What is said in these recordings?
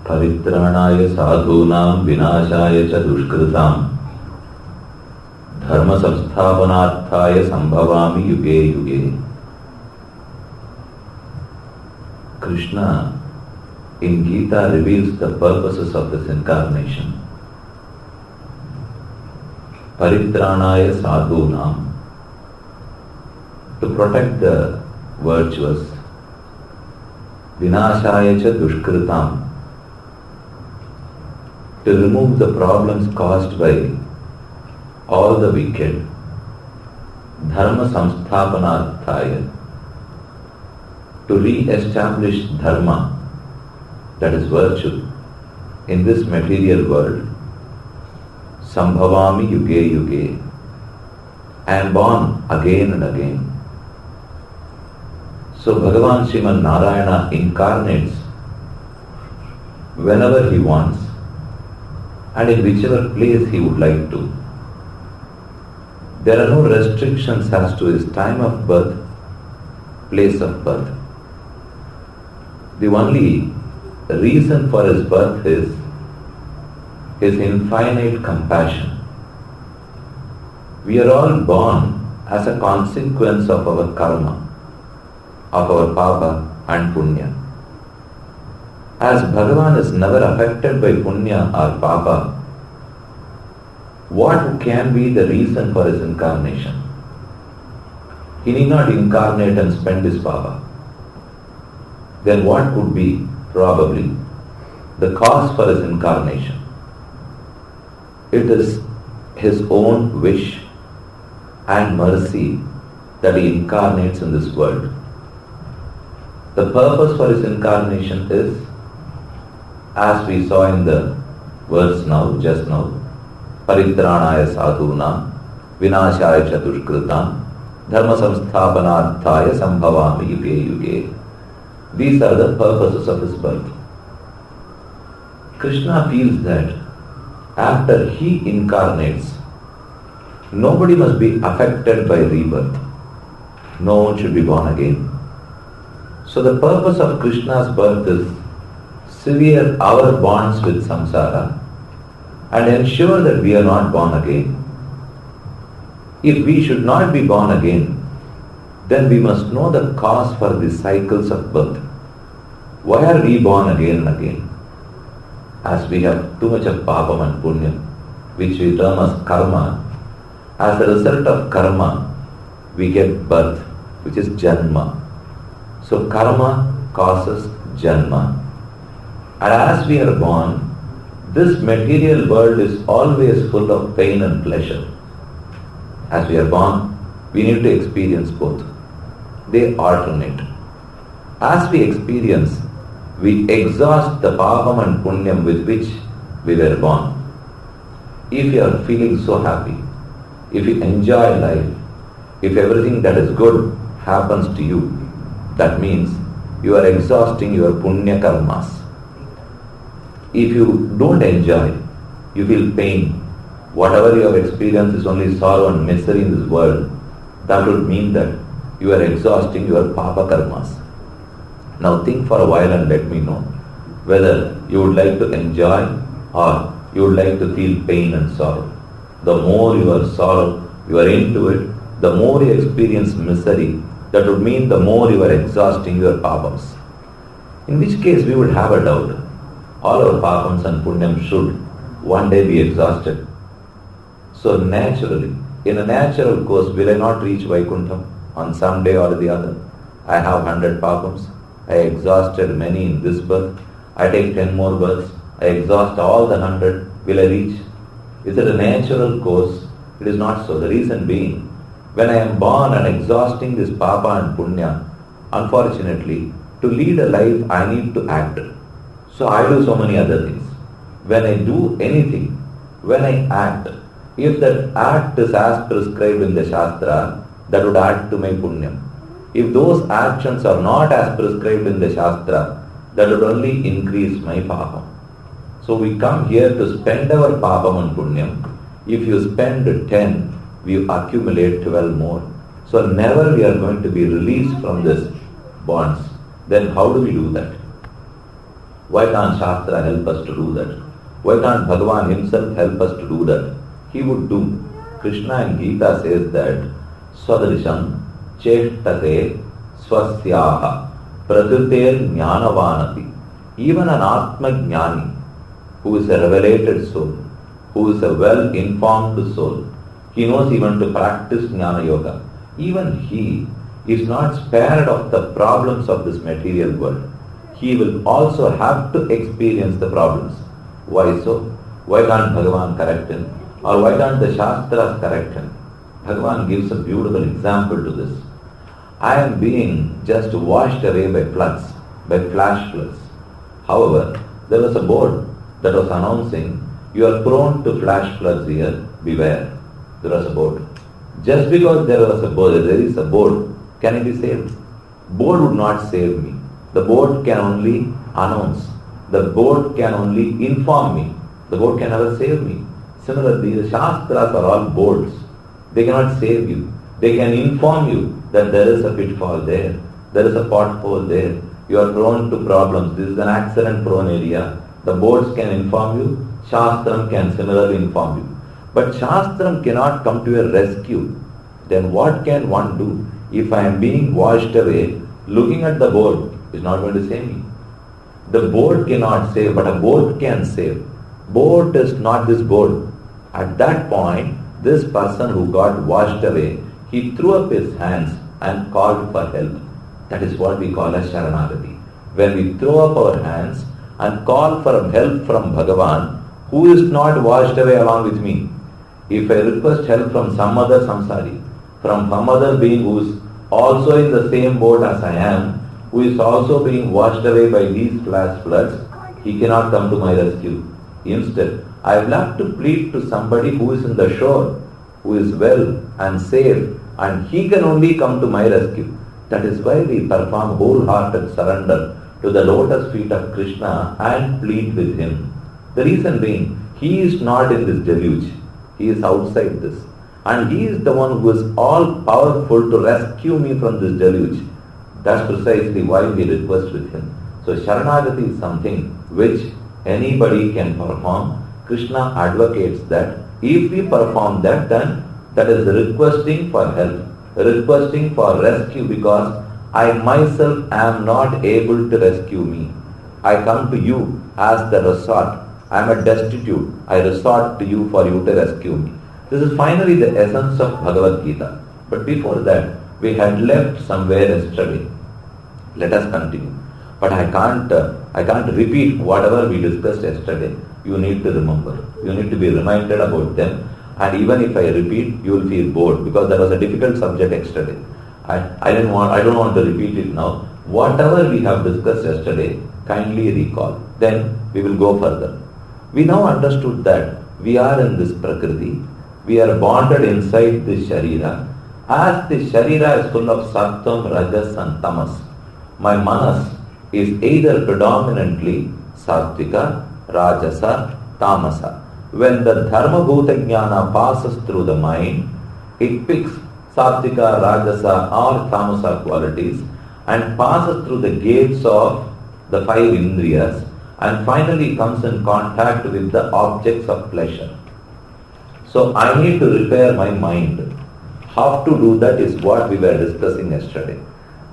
Paritranaya sadhunam vinashaya cha dushkritam dharma samsthapanarthaya sambhavami yuge yuge. Krishna in Gita reveals the purposes of this incarnation. Paritranaya sadhunam, to protect the virtuous. Vinashaya cha dushkritam, to remove the problems caused by all the wicked. Dharma samsthapanarthaya, to re-establish dharma, that is virtue, in this material world. Sambhavami yuge yuge, I am born again and again. So Bhagavan Sriman Narayana incarnates whenever he wants and in whichever place he would like to. There are no restrictions as to his time of birth, place of birth. The only reason for his birth is his infinite compassion. We are all born as a consequence of our karma, of our papa and punya. As Bhagavan is never affected by punya or papa, what can be the reason for his incarnation? He need not incarnate and spend his papa. Then what would be probably the cause for his incarnation? It is his own wish and mercy that he incarnates in this world. The purpose for his incarnation is, as we saw in the verse now, just now, Paritranaya sadhunam vinashaya cha dushkritam dharma samsthapanarthaya sambhavami yuge yuge. These are the purposes of his birth. Krishna feels that after he incarnates, nobody must be affected by rebirth. No one should be born again. So the purpose of Krishna's birth is sever our bonds with samsara and ensure that we are not born again. If we should not be born again, then we must know the cause for the cycles of birth. Why are we born again and again? As we have too much of papam and punyam, which we term as karma, as a result of karma, we get birth, which is janma. So karma causes janma. And as we are born, this material world is always full of pain and pleasure. As we are born, we need to experience both. They alternate. As we experience, we exhaust the papam and punyam with which we were born. If you are feeling so happy, if you enjoy life, if everything that is good happens to you, that means you are exhausting your punya karmas. If you don't enjoy, you feel pain, whatever you have experienced is only sorrow and misery in this world, that would mean that you are exhausting your papa karmas. Now think for a while and let me know whether you would like to enjoy or you would like to feel pain and sorrow. The more you are sorrow, you are into it, the more you experience misery, that would mean the more you are exhausting your papams. In which case we would have a doubt. All our papams and punyam should one day be exhausted. So naturally, in a natural course, will I not reach Vaikuntham on some day or the other? I have 100 papams. I exhausted many in this birth. I take 10 more births. I exhaust all the 100. Will I reach? Is it a natural course? It is not so. The reason being, when I am born and exhausting this papa and punya, unfortunately, to lead a life I need to act. So I do so many other things. When I do anything, when I act, if that act is as prescribed in the Shastra, that would add to my punyam. If those actions are not as prescribed in the Shastra, that would only increase my papam. So we come here to spend our papam and punyam. If you spend 10, we accumulate 12 more. So never we are going to be released from this bonds. Then how do we do that? Why can't Shastra help us to do that? Why can't Bhagavan himself help us to do that? He would do. Krishna in Gita says that Swadrisham Cheshtate Swasyaha Prakriter Jnanavanati. Even an Atma Jnani, who is a revelated soul, who is a well-informed soul, he knows even to practice Jnana Yoga. Even he is not spared of the problems of this material world. He will also have to experience the problems. Why so? Why can't Bhagavan correct him? Or why can't the Shastras correct him? Bhagavan gives a beautiful example to this. I am being just washed away by floods, by flash floods. However, there was a board that was announcing, you are prone to flash floods here, beware. There was a board. Just because there is a board, can it be saved? Board would not save me. The board can only announce. The board can only inform me. The board can never save me. Similarly, the Shastras are all boards. They cannot save you. They can inform you that there is a pitfall there, there is a pothole there, you are prone to problems, this is an accident-prone area. The boards can inform you, Shastram can similarly inform you. But Shastram cannot come to your rescue. Then what can one do? If I am being washed away, looking at the board is not going to save me. The board cannot save, but a board can save. Board is not this board. At that point, this person who got washed away, he threw up his hands and called for help. That is what we call as Sharanagati. When we throw up our hands and call for help from Bhagavan, who is not washed away along with me. If I request help from some other samsari, from some other being who is also in the same boat as I am, who is also being washed away by these flash floods, he cannot come to my rescue. Instead, I will have to plead to somebody who is in the shore, who is well and safe, and he can only come to my rescue. That is why we perform wholehearted surrender to the lotus feet of Krishna and plead with him. The reason being, he is not in this deluge. He is outside this. And he is the one who is all powerful to rescue me from this deluge. That's precisely why we request with him. So Sharanagati is something which anybody can perform. Krishna advocates that if we perform that, then that is requesting for help, requesting for rescue, because I myself am not able to rescue me. I come to you as the resort. I am a destitute. I resort to you for you to rescue me. This is finally the essence of Bhagavad Gita. But before that, we had left somewhere yesterday. Let us continue. But I can't repeat whatever we discussed yesterday. You need to remember. You need to be reminded about them. And even if I repeat, you will feel bored, because that was a difficult subject yesterday. I don't want to repeat it now. Whatever we have discussed yesterday, kindly recall. Then we will go further. We now understood that we are in this Prakriti. We are bonded inside this Sharira. As the Sharira is full of Sattvam, Rajas and Tamas, my Manas is either predominantly Sattvika, Rajasa, Tamasa. When the Dharma Bhuta Jnana passes through the mind, it picks Sattvika, Rajasa or Tamasa qualities and passes through the gates of the five Indriyas and finally comes in contact with the objects of pleasure. So I need to repair my mind. How to do that is what we were discussing yesterday.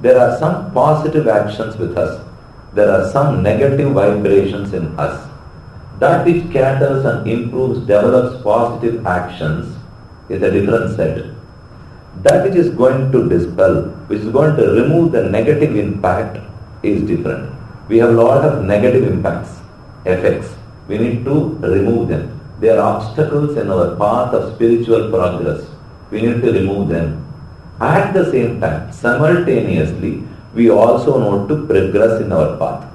There are some positive actions with us. There are some negative vibrations in us. That which caters and improves, develops positive actions is a different set. That which is going to dispel, which is going to remove the negative impact is different. We have a lot of negative impacts, effects. We need to remove them. They are obstacles in our path of spiritual progress. We need to remove them. At the same time, simultaneously, we also know to progress in our path.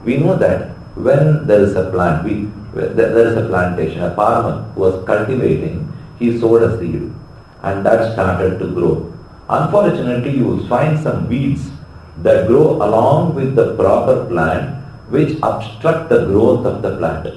We know that when there is a plant, there is a plantation, a farmer who was cultivating, he sowed a seed and that started to grow. Unfortunately, you will find some weeds that grow along with the proper plant which obstruct the growth of the plant.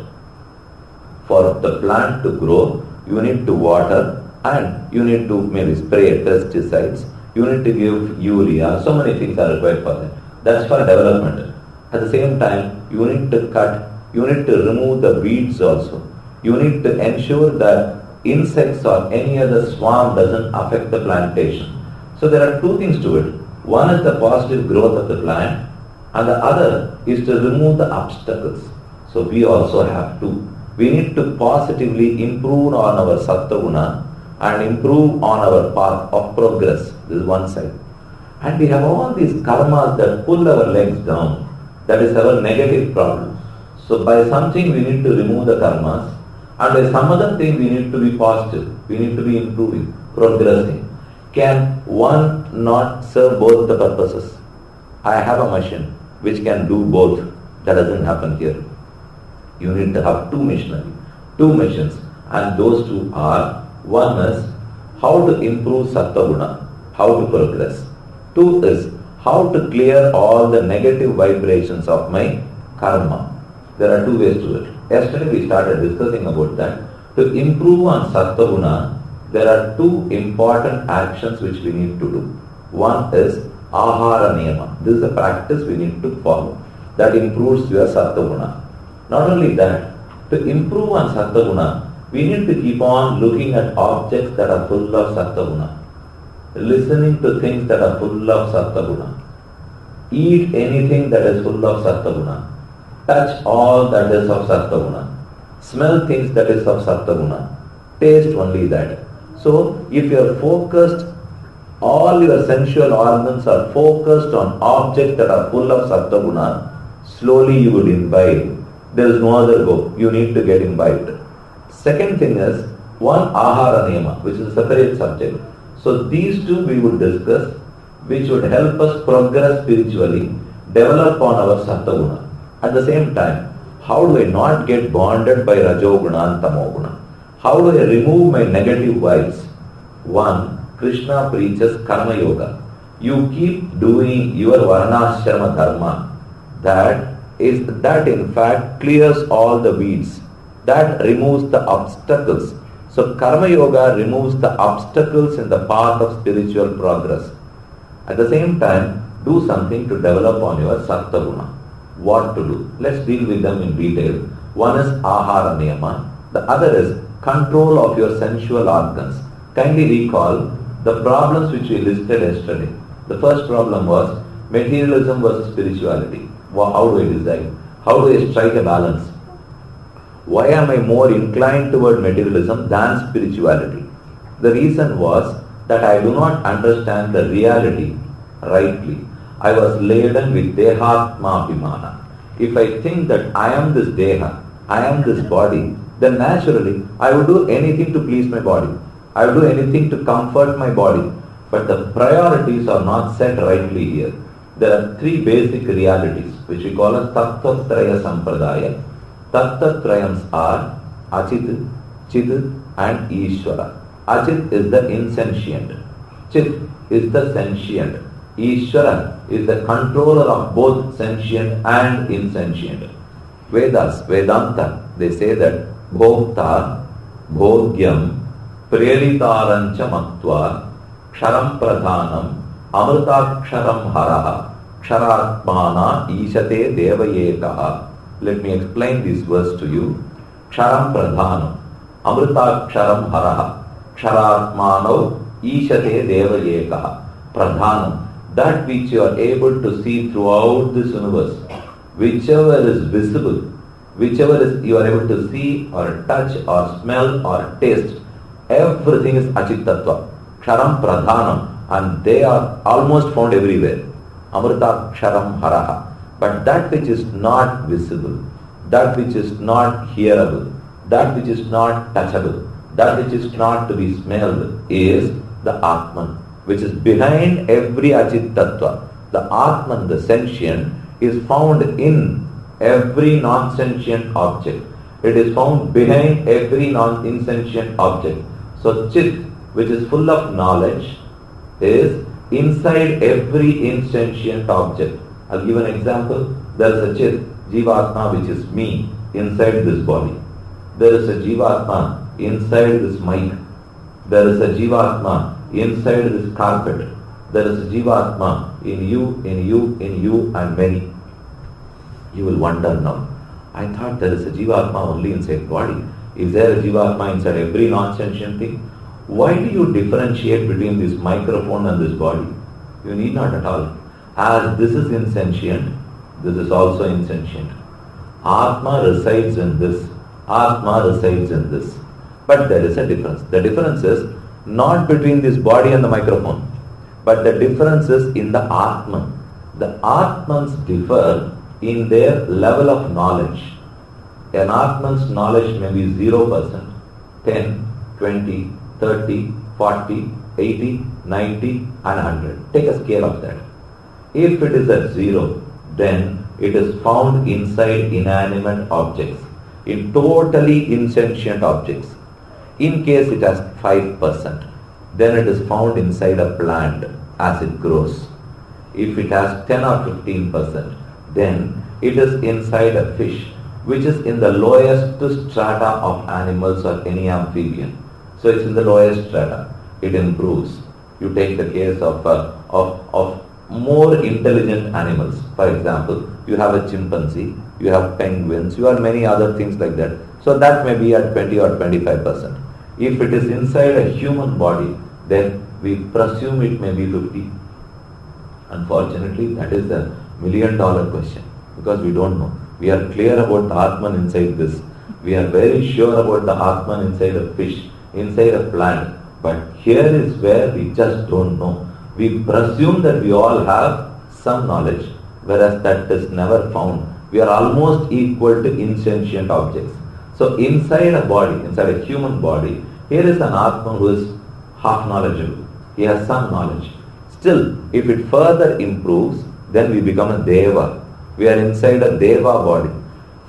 For the plant to grow, you need to water and you need to maybe spray pesticides, you need to give urea, so many things are required for that. That's for development. At the same time, you need to cut, you need to remove the weeds also. You need to ensure that insects or any other swarm doesn't affect the plantation. So there are two things to it. One is the positive growth of the plant, and the other is to remove the obstacles. So we also have to. We need to positively improve on our sattva guna and improve on our path of progress. This is one side. And we have all these karmas that pull our legs down. That is our negative problem. So by something we need to remove the karmas, and by some other thing we need to be positive. We need to be improving, progressing. Can one not serve both the purposes? I have a machine which can do both. That doesn't happen here. You need to have two machines, and those two are, one is how to improve sattva guna, how to progress. Two is how to clear all the negative vibrations of my karma. There are two ways to it. Yesterday we started discussing about that. To improve on sattva guna, there are two important actions which we need to do. One is ahara niyama. This is a practice we need to follow. That improves your sattva guna. Not only that, to improve on sattva guna, we need to keep on looking at objects that are full of sattva guna, listening to things that are full of sattva guna, eat anything that is full of sattva guna, touch all that is of sattva guna, smell things that is of sattva guna, taste only that. So if you are focused, all your sensual organs are focused on objects that are full of sattva guna, slowly you would imbibe. There is no other go. You need to get imbibed. Second thing is one ahara niyama, which is a separate subject. So these two we would discuss, which would help us progress spiritually, develop on our sattva guna. At the same time, how do I not get bonded by rajoguna and tamoguna? How do I remove my negative vibes? One, Krishna preaches karma yoga. You keep doing your varnashrama dharma. That in fact clears all the weeds. That removes the obstacles. So karma yoga removes the obstacles in the path of spiritual progress. At the same time, do something to develop on your sattva guna. What to do? Let's deal with them in detail. One is ahara niyama. The other is control of your sensual organs. Kindly recall the problems which we listed yesterday. The first problem was materialism versus spirituality. How do I decide? How do I strike a balance? Why am I more inclined toward materialism than spirituality? The reason was that I do not understand the reality rightly. I was laden with Jivatma abhimana. If I think that I am this deha, I am this body, then naturally I would do anything to please my body. I would do anything to comfort my body. But the priorities are not set rightly here. There are three basic realities which we call as THATH THWAM ASI. THATH THWAMs are Achit, Chit and Ishvara. Achit is the insentient. Chit is the sentient. Ishvara is the controller of both sentient and insentient. Vedas, Vedanta, they say that Bhokta, Bhogyam, Preritarancha Matva, Ksharam Pradhanam, Amritaksharam Haraha, Ksharatmana Ishate Devayekaha. Let me explain this verse to you. Ksharam Pradhanam, Amritaksharam Haraha, Ksharatmano Ishate Devayekaha. Pradhanam, that which you are able to see throughout this universe, whichever is visible, whichever is you are able to see or touch or smell or taste, everything is Achit Tattva, Ksharam Pradhanam, and they are almost found everywhere. Amrita Ksharam Haraha. But that which is not visible, that which is not hearable, that which is not touchable, that which is not to be smelled is the Atman, which is behind every Achit Tattva. The Atman, the sentient, is found in every non-sentient object. It is found behind every non-insentient object. So Chit, which is full of knowledge, is inside every insentient object. I'll give an example. There is a Chit, Jivatma, which is me, inside this body. There is a Jivatma inside this mic. There is a Jivatma inside this carpet. There is a Jivatma in you, and many. You will wonder now, I thought there is a Jivatma only inside body. Is there a Jivatma inside every non-sentient thing? Why do you differentiate between this microphone and this body? You need not at all. As this is insentient, this is also insentient. Atma resides in this. Atma resides in this. But there is a difference. The difference is not between this body and the microphone, but the difference is in the Atman. The Atmans differ in their level of knowledge. An Atman's knowledge may be 0%, 10, 20, 30, 40, 80, 90 and 100. Take a scale of that. If it is at 0, then it is found inside inanimate objects, in totally insentient objects. In case it has 5%, then it is found inside a plant as it grows. If it has 10 or 15%, then it is inside a fish, which is in the lowest strata of animals or any amphibian. So it's in the lowest strata. It improves. You take the case of more intelligent animals. For example, you have a chimpanzee, you have penguins, you have many other things like that. So that may be at 20 or 25%. If it is inside a human body, then we presume it may be 50. Unfortunately, that is a $1 million question, because we don't know. We are clear about the Atman inside this. We are very sure about the Atman inside a fish, inside a plant. But here is where we just don't know. We presume that we all have some knowledge, whereas that is never found. We are almost equal to insentient objects. So inside a body, inside a human body, here is an Atman who is half knowledgeable. He has some knowledge. Still, if it further improves, then we become a Deva. We are inside a Deva body.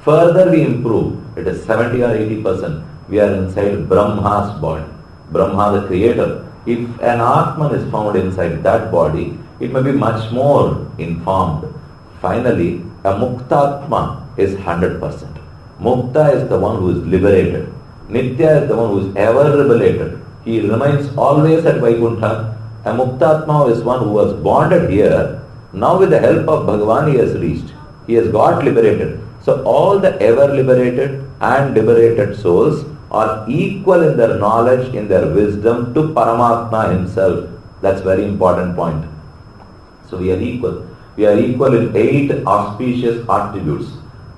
Further we improve, it is 70 or 80%, we are inside Brahma's body. Brahma the creator. If an Atman is found inside that body, it may be much more informed. Finally, a Muktatma is 100%. Mukta is the one who is liberated. Nitya is the one who is ever liberated. He remains always at Vaikuntha. A Muktatma is one who was bonded here. Now with the help of Bhagavan he has reached. He has got liberated. So all the ever liberated and liberated souls are equal in their knowledge, in their wisdom to Paramatma himself. That's very important point. So we are equal. We are equal in 8 auspicious attributes.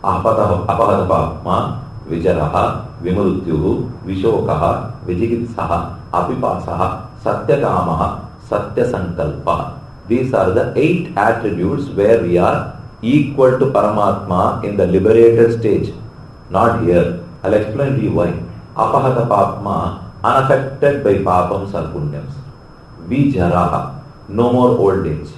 Apahadapapma, Vijaraha, Vimrutyuhu, Vishokaha, Vijigitsaha, Apipasaha, Satyakamaha, Satyasankalpa. These are the 8 attributes where we are equal to Paramatma in the liberated stage. Not here. I'll explain to you why. Apahadapapma, unaffected by papams or punyams. Vijaraha, no more old age.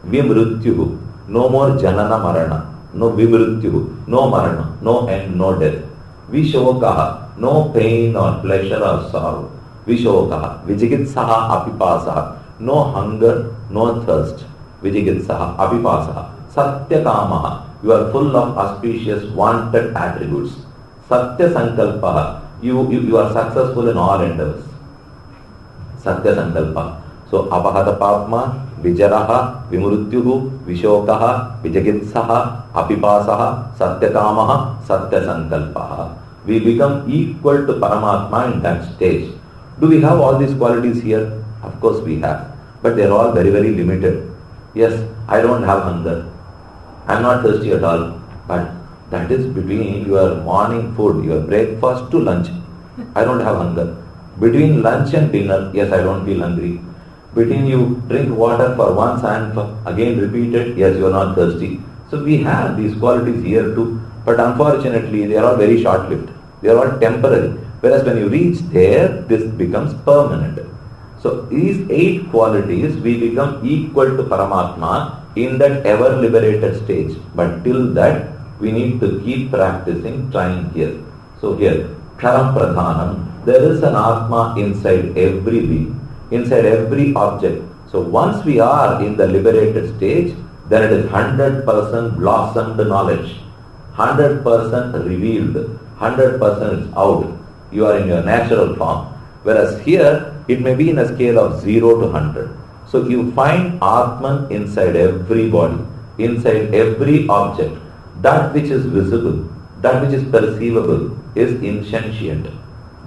Vimrutyuhu, no more Jnana Marana. No Vimrutyuhu, no Marana, no end, no death. Vishokaha, no pain or pleasure or sorrow. Vishokaha, Vijigitsaha, Apipasaha, no hunger, no thirst. Vijigitsaha, Apipasaha, Satyakamaha, you are full of auspicious wanted attributes. Satya Sankalpa, you are successful in all endeavors. Satya Sankalpa. So Apahadapapma, Vijaraha, Vimrutyuhu, Vishokaha, Vijagitsaha, Apipasaha, Satyakamaha, Satya Sankalpaha. We become equal to Paramatma in that stage. Do we have all these qualities here? Of course we have. But they are all very, very limited. Yes, I don't have hunger. I am not thirsty at all. But that is between your morning food, your breakfast to lunch. I don't have hunger. Between lunch and dinner, yes, I don't feel hungry. Between you drink water for once and again repeat it, yes, you are not thirsty. So we have these qualities here too. But unfortunately, they are all very short-lived. They are all temporary. Whereas when you reach there, this becomes permanent. So these 8 qualities, we become equal to Paramatma in that ever liberated stage. But till that, we need to keep practicing, trying here. So here, Karam Pradhanam, there is an Atma inside every being, inside every object. So once we are in the liberated stage, then it is 100% blossomed knowledge, 100% revealed, 100% is out. You are in your natural form. Whereas here, it may be in a scale of 0 to 100. So you find Atman inside every body, inside every object. That which is visible, that which is perceivable is insentient.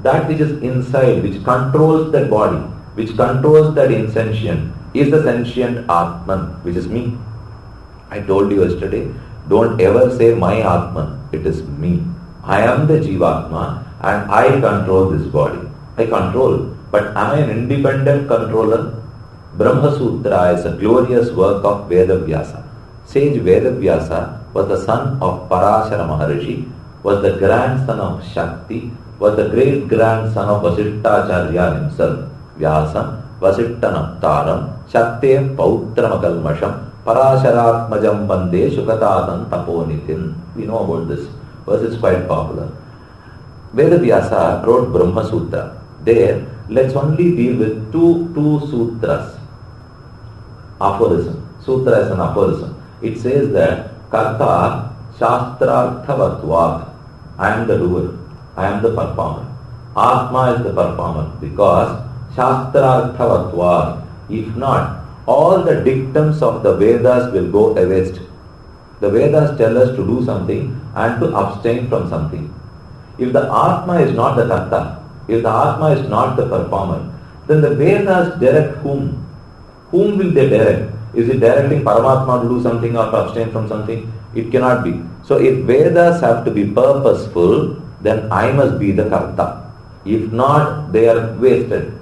That which is inside, which controls that body, which controls that insentient, is the sentient Atman, which is me. I told you yesterday, don't ever say my Atman, it is me. I am the Jivatma and I control this body. I control, but am I an independent controller? Brahma Sutra is a glorious work of Vyasa. Sage Vyasa was the son of Parashara Maharishi, was the grandson of Shakti, was the great grandson of Vasishtacharya himself. Vyasa, Vasishtanaptaram, Shakti Pautramakalmasham, Parasharatmajam Bande Shukatadan Taponitin. We know about this. Verse is quite popular. Vyasa wrote Brahma Sutra. There, let's only deal with two sutras. Aphorism. Sutra is an aphorism. It says that Karta Shastrarthavatvat. I am the doer. I am the performer. Atma is the performer because Shastrarthavatvat. If not, all the dictums of the Vedas will go waste. The Vedas tell us to do something and to abstain from something. If the Atma is not the Karta, if the Atma is not the performer, then the Vedas direct whom? Whom will they direct? Is it directing Paramatma to do something or to abstain from something? It cannot be. So if Vedas have to be purposeful, then I must be the Karta. If not, they are wasted.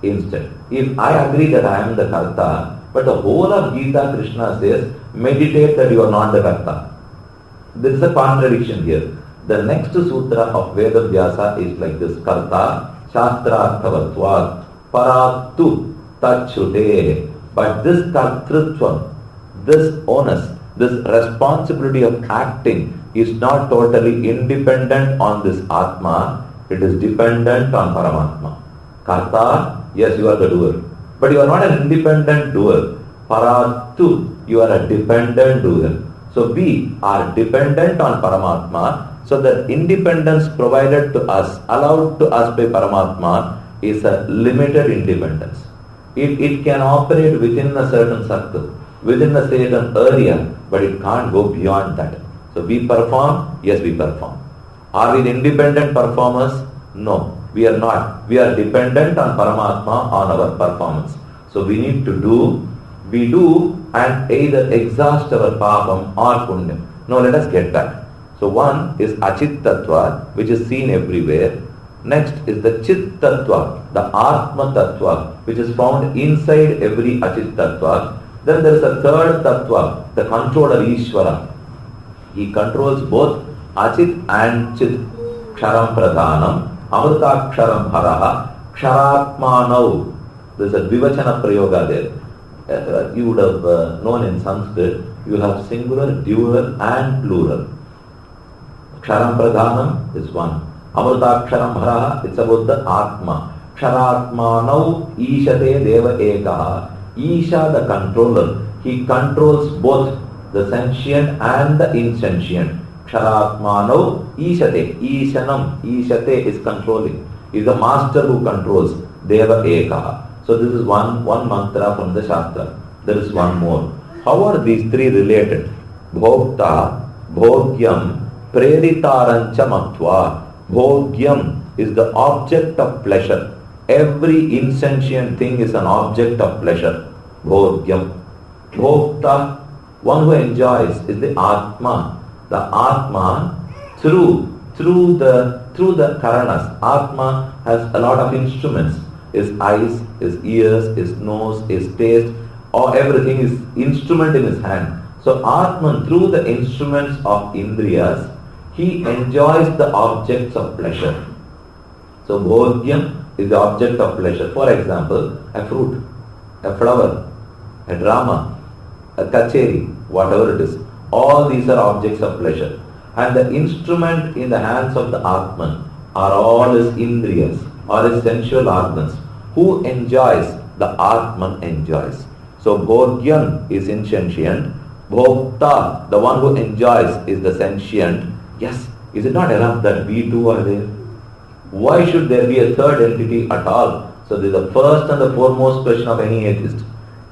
Instead, if I agree that I am the Karta, but the whole of Gita Krishna says, meditate that you are not the Karta. There is a contradiction here. The next sutra of Vyasa is like this: Karta, Shastrarthavatvat, Paratu, Tachute. But this Kartrutvam, this onus, this responsibility of acting is not totally independent on this Atma, it is dependent on Paramatma. Karta, yes, you are the doer. But you are not an independent doer. Paratu, you are a dependent doer. So we are dependent on Paramatma. So the independence provided to us, allowed to us by Paramatma, is a limited independence. It can operate within a certain circle, within a certain area, but it can't go beyond that. So we perform, yes, we perform. Are we the independent performers? No, we are not. We are dependent on Paramatma, on our performance. So we need to do, we do and either exhaust our papam or punyam. Now let us get back. So one is Achit Tattva, which is seen everywhere. Next is the Chit Tattva, the Atma Tattva, which is found inside every Achit Tattva. Then there is a third Tattva, the controller Ishvara. He controls both Achit and Chit. Ksharam Pradhanam, Amritaksharam Haraha, Ksharatmanau. There is a Dvivachana Prayoga there. You would have known in Sanskrit, you have singular, dual and plural. Ksharam Pradhanam is one. Amritaksharam Haraha, it's about the Atma. Ksharatmanau Ishate Deva Ekaha. Isha, the controller, he controls both the sentient and the insentient. Ksharatmanau Ishate. Ishanam. Ishate is controlling. Is the master who controls. Deva Ekaha. So this is one mantra from the Shastra. There is one more. How are these three related? Bhokta, Bhogyam, Preritarancha Matva. Bhogyam is the object of pleasure. Every insentient thing is an object of pleasure. Bhogyam. Bhokta, one who enjoys, is the Atma. The Atma, through the Karanas. Atma has a lot of instruments. His eyes, his ears, his nose, his taste, or everything is instrument in his hand. So Atman, through the instruments of Indriyas, he enjoys the objects of pleasure. So Bhogyam is the object of pleasure. For example, a fruit, a flower, a drama, a kacheri, whatever it is. All these are objects of pleasure. And the instrument in the hands of the Atman are all his Indriyas or his sensual organs. Who enjoys? The Atman enjoys. So Bhogyam is insentient. Bhokta, the one who enjoys, is the sentient. Yes, is it not enough that we two are there? Why should there be a third entity at all? So this is the first and the foremost question of any atheist.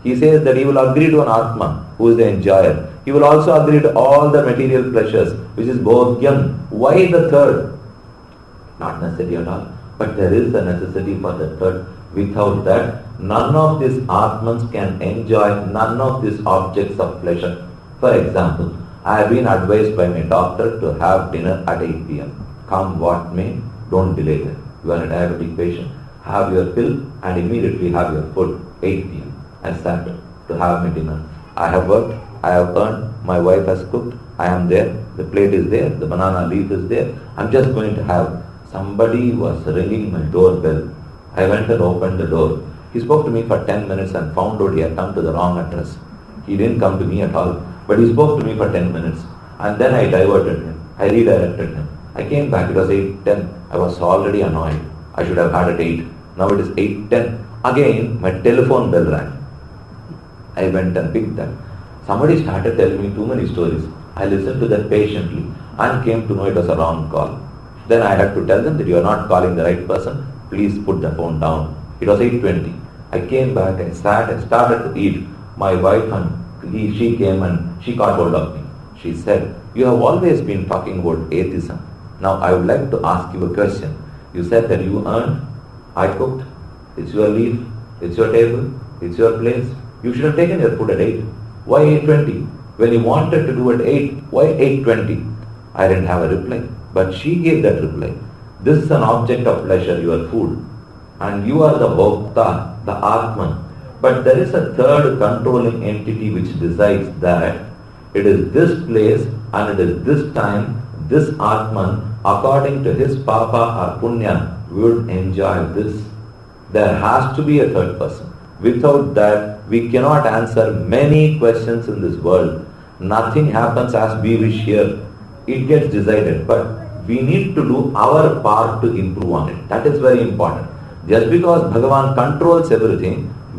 He says that he will agree to an Atman who is the enjoyer. He will also agree to all the material pleasures, which is bhogyam. Why the third? Not necessary at all. But there is a necessity for the third. Without that, none of these Atmans can enjoy none of these objects of pleasure. For example, I have been advised by my doctor to have dinner at 8 p.m. Come what may, don't delay it. You are a diabetic patient. Have your pill and immediately have your food 8 p.m. I sat to have my dinner. I have worked, I have earned, my wife has cooked, I am there, the plate is there, the banana leaf is there. I'm just going to have. Somebody was ringing my doorbell. I went and opened the door. He spoke to me for 10 minutes and found out he had come to the wrong address. He didn't come to me at all, but he spoke to me for 10 minutes. And then I diverted him. I redirected him. I came back, it was 8:10. I was already annoyed. I should have had it 8. Now it is 8:10. Again, my telephone bell rang. I went and picked that. Somebody started telling me too many stories. I listened to that patiently and came to know it was a wrong call. Then I had to tell them that you are not calling the right person. Please put the phone down. It was 8:20. I came back and sat and started to eat. My wife and she came and she caught hold of me. She said, you have always been talking about atheism. Now I would like to ask you a question. You said that you earned, I cooked, it's your leaf, it's your table, it's your place. You should have taken your food at 8. Why 8:20? When you wanted to do at 8, why 8:20? I didn't have a reply. But she gave that reply. This is an object of pleasure, your food. And you are the Bhokta, the Atman. But there is a third controlling entity which decides that it is this place and it is this time, this Atman, according to his Papa or Punya, would enjoy this. There has to be a third person. Without that, we cannot answer many questions in this world. Nothing happens as we wish here. It gets decided. But we need to do our part to improve on it. That is very important. Just because Bhagavan controls everything,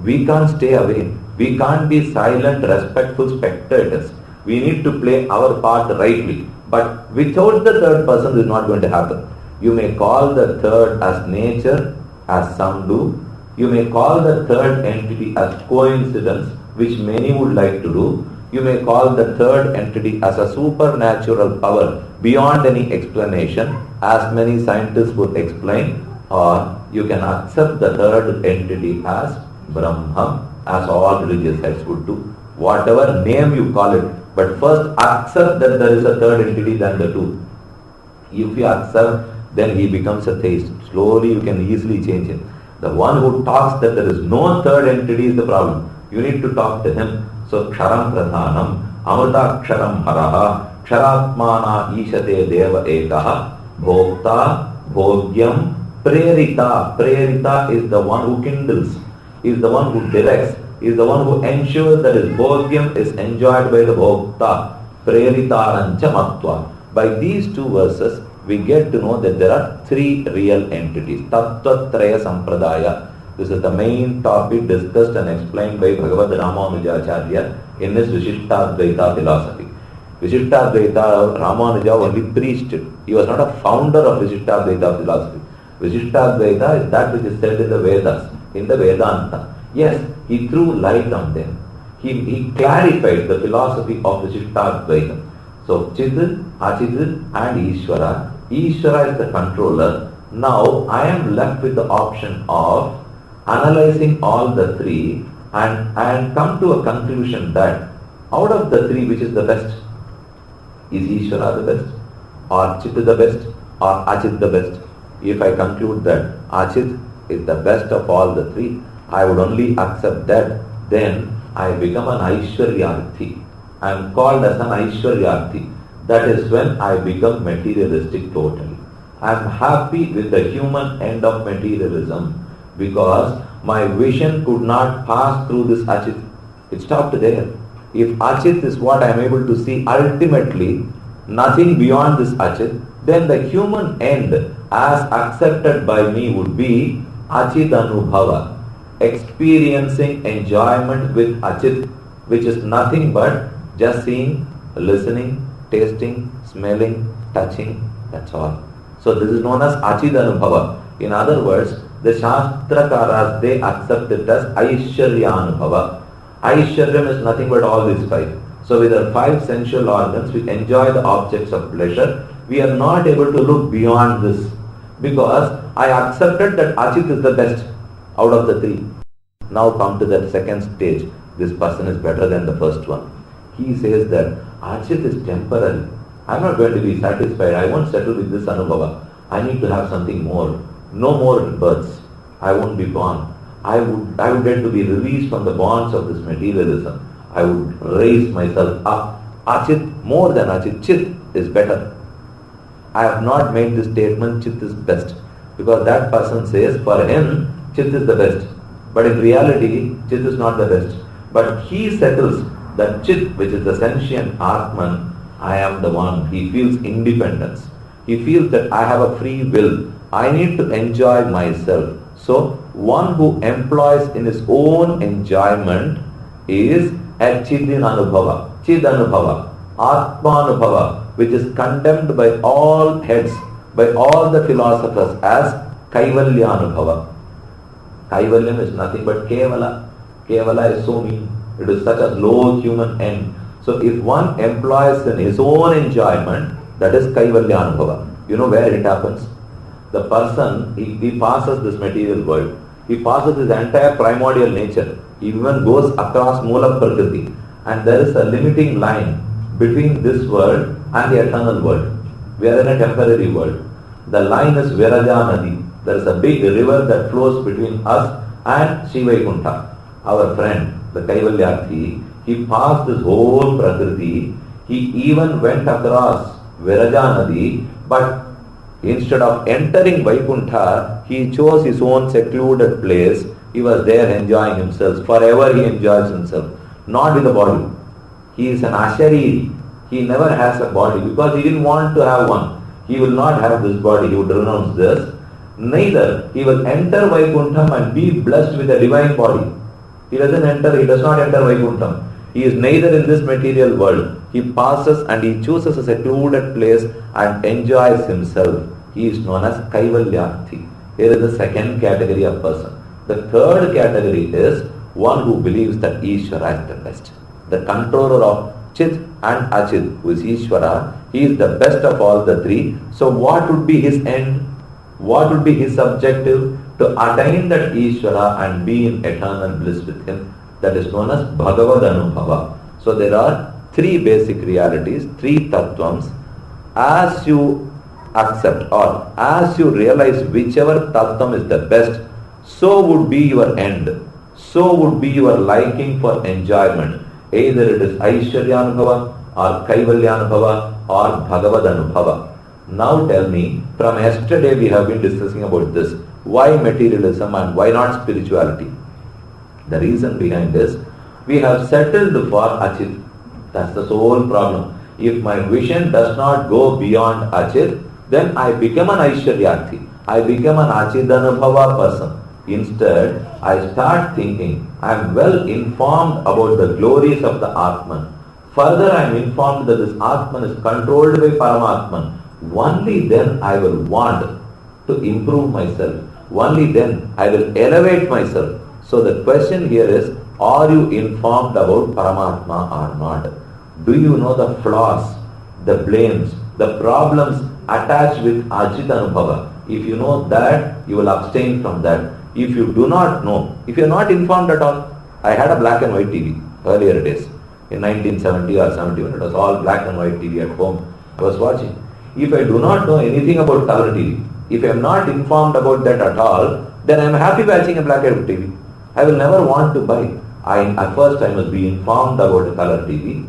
we can't stay away. We can't be silent, respectful spectators. We need to play our part rightly. But without the third person, this is not going to happen. You may call the third as nature, as some do. You may call the third entity as coincidence, which many would like to do. You may call the third entity as a supernatural power beyond any explanation, as many scientists would explain, or you can accept the third entity as Brahma, as all religious sects would do. Whatever name you call it, but first accept that there is a third entity than the two. If you accept, then he becomes a theist. Slowly you can easily change him. The one who talks that there is no third entity is the problem. You need to talk to him. So ksharam pradhanam, amrita ksharam haraha, ksharatmana ishate deva ekaha, bhokta, bhogyam, prerita. Prerita is the one who kindles, is the one who directs, is the one who ensures that his bhogyam is enjoyed by the bhokta. Preritarancha matva. By these two verses, we get to know that there are three real entities. Tattvatraya Sampradaya. This is the main topic discussed and explained by Bhagavad Ramanujacharya in his Vishishtadvaita philosophy. Vishishtadvaita, Ramanuja only preached it. He was not a founder of Vishishtadvaita philosophy. Vishishtadvaita is that which is said in the Vedas, in the Vedanta. Yes, he threw light on them. He clarified the philosophy of Vishishtadvaita. So, Chit, Achit and Ishvara. Ishvara is the controller. Now, I am left with the option of analyzing all the three and come to a conclusion that out of the three, which is the best? Is Ishvara the best? Or Chit the best? Or Achit the best? If I conclude that Achit is the best of all the three, I would only accept that. Then I become an Aishwaryarthi. I am called as an Aishwaryarthi. That is when I become materialistic totally. I am happy with the human end of materialism because my vision could not pass through this Achit. It stopped there. If Achit is what I am able to see ultimately, nothing beyond this Achit, then the human end as accepted by me would be Achit Anubhava, experiencing enjoyment with Achit, which is nothing but just seeing, listening, tasting, smelling, touching, that's all. So this is known as Achit Anubhava. In other words, the Shastrakaras, they accept it as Aishwarya Anubhava. Aishwaryam is nothing but all these five. So with our five sensual organs, we enjoy the objects of pleasure. We are not able to look beyond this because I accepted that Achit is the best out of the three. Now come to that second stage. This person is better than the first one. He says that Achit is temporary. I am not going to be satisfied. I won't settle with this Anubhava. I need to have something more. No more births. I won't be born. I would get to be released from the bonds of this materialism. I would raise myself up. Achit, more than Achit, Chit is better. I have not made this statement, Chit is best. Because that person says, for him, Chit is the best. But in reality, Chit is not the best. But he settles that Chit, which is the sentient Atman, I am the one. He feels independence. He feels that I have a free will. I need to enjoy myself. So, one who employs in his own enjoyment is a Chidin Anubhava, Chid Anubhava, Atma Anubhava, which is condemned by all heads, by all the philosophers as Kaivalya Anubhava. Kaivalyam is nothing but Kevala. Kevala is so mean. It is such a low human end. So if one employs in his own enjoyment, that is Kaivalya Anubhava. You know where it happens? The person, he passes this material world. He passes his entire primordial nature. He even goes across Mula Prakriti. And there is a limiting line between this world and the eternal world. We are in a temporary world. The line is Viraja Nadi. There is a big river that flows between us and Shivaikuntha. Our friend, the Kaivalyathi, he passed this whole Prakriti. He even went across Viraja Nadi, but instead of entering Vaikuntha, he chose his own secluded place. He was there enjoying himself. Forever he enjoys himself. Not with a body. He is an Ashariri. He never has a body because he didn't want to have one. He will not have this body. He would renounce this. Neither he will enter Vaikuntham and be blessed with a divine body. He does not enter Vaikuntham. He is neither in this material world. He passes and he chooses a secluded place and enjoys himself. He is known as Kaivalyathi. Here is the second category of person. The third category is one who believes that Ishvara is the best. The controller of Chit and Achit, who is Ishvara, he is the best of all the three. So what would be his end? What would be his objective? To attain that Ishvara and be in eternal bliss with him. That is known as Bhagavad Anubhava. So there are three basic realities, three tattvams. As you accept or as you realize whichever tattvam is the best, so would be your end. So would be your liking for enjoyment. Either it is Aishwarya Anubhava or Kaivalya Anubhava or Bhagavad Anubhava. Now tell me, from yesterday we have been discussing about this. Why materialism and why not spirituality? The reason behind this, we have settled for Achit. That's the sole problem. If my vision does not go beyond Achit, then I become an Aishwaryathi. I become an Achidanubhava person. Instead, I start thinking, I am well informed about the glories of the Atman. Further, I am informed that this Atman is controlled by Paramatma. Only then I will want to improve myself. Only then I will elevate myself. So the question here is, are you informed about Paramatma or not? Do you know the flaws, the blames, the problems attached with Achitanubhava? If you know that, you will abstain from that. If you do not know, if you are not informed at all, I had a black and white TV earlier days. In 1970 or 71, it was all black and white TV at home. I was watching. If I do not know anything about color TV, if I am not informed about that at all, then I am happy watching a black and white TV. I will never want to buy. At first I must be informed about a color TV.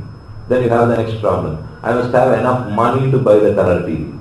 Then you have the next problem. I must have enough money to buy the color TV.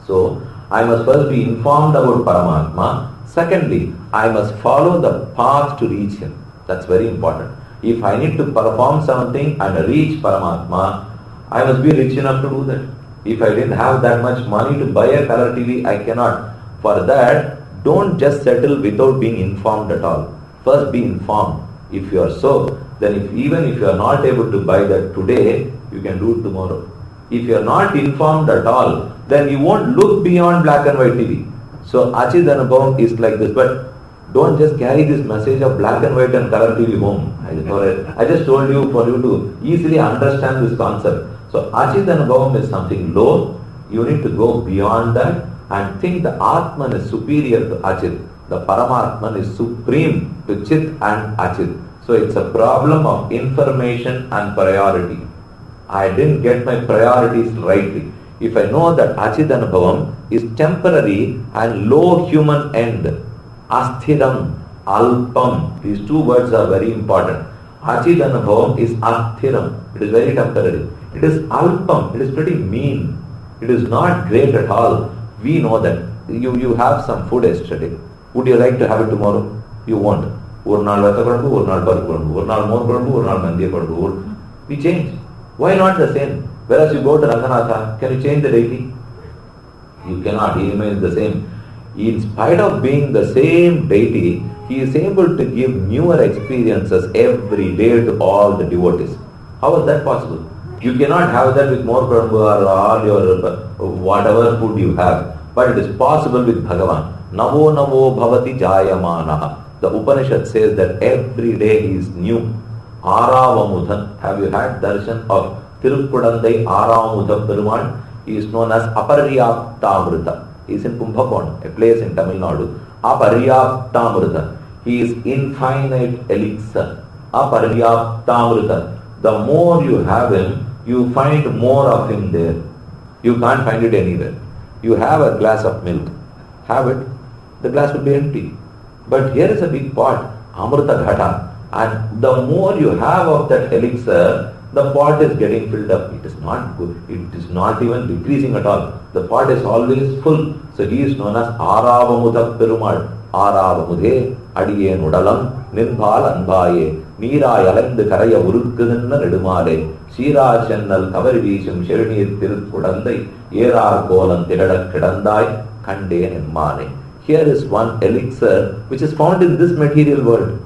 So I must first be informed about Paramatma. Secondly, I must follow the path to reach him. That's very important. If I need to perform something and reach Paramatma, I must be rich enough to do that. If I didn't have that much money to buy a color TV, I cannot. For that, don't just settle without being informed at all. First be informed. If you are so, then even if you are not able to buy that today, you can do it tomorrow. If you are not informed at all, then you won't look beyond black and white TV. So Achidanubhavam is like this. But Don't just carry this message of black and white and color TV home. I just told you for you to easily understand this concept. So Achit Anubhavam is something low. You need to go beyond that and think the Atman is superior to Achit. The Paramatman is supreme to Chit and Achit. So it's a problem of information and priority. I didn't get my priorities rightly. If I know that Achit Anubhavam is temporary and low human end, Asthiram, Alpam, these two words are very important. Achit Anubhavam is Asthiram, it is very temporary. It is Alpam, it is pretty mean. It is not great at all. We know that. You have some food yesterday. Would you like to have it tomorrow? You won't. We change. Why not the same? Whereas you go to Ranganatha, can you change the deity? You cannot. He remains the same. In spite of being the same deity, he is able to give newer experiences every day to all the devotees. How is that possible? You cannot have that with more Prabhu or all your whatever food you have. But it is possible with Bhagavan. Navo navo bhavati jayamanaha. The Upanishad says that every day he is new. Aravamudhan. Have you had darshan of Tirupudandai Aravamudha Perumal? He is known as Aparyaptamrita. He is in Kumbhakonam, a place in Tamil Nadu. Aparyaptamrita. He is infinite elixir. Aparyaptamrita. The more you have him, you find more of him there. You can't find it anywhere. You have a glass of milk. Have it. The glass will be empty. But here is a big pot, Amrita Ghata. And the more you have of that elixir, the pot is getting filled up. It is not good. It is not even decreasing at all. The pot is always full. So he is known as Aravamudha Perumal. Aravamudhe Adiye Nudalam Ninbal Anbaye Neera Yalandu Karaya Urukkudanna Nedumale Shira Chennal Kavarivisham Sheranir Tirupudandai Yerar Kolan Tiradak Kedandai Kande Nemmane. Here is one elixir which is found in this material world.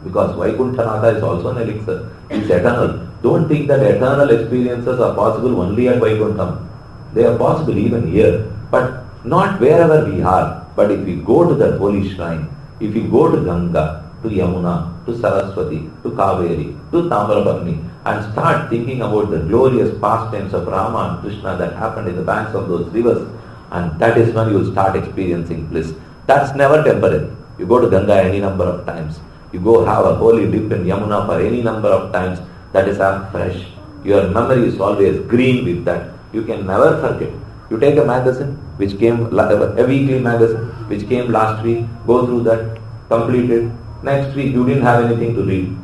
Because Vaikunthanatha is also an elixir. It's eternal. Don't think that eternal experiences are possible only at Vaikuntham. They are possible even here. But not wherever we are. But if we go to that holy shrine, if we go to Ganga, to Yamuna, to Saraswati, to Kaveri, to Tamarabarni, and start thinking about the glorious pastimes of Rama and Krishna that happened in the banks of those rivers, and that is when you will start experiencing bliss. That's never temporary. You go to Ganga any number of times. You go have a holy dip in Yamuna for any number of times. That is fresh. Your memory is always green with that. You can never forget. You take a magazine which came, a weekly magazine which came last week, go through that, complete it. Next week you didn't have anything to read.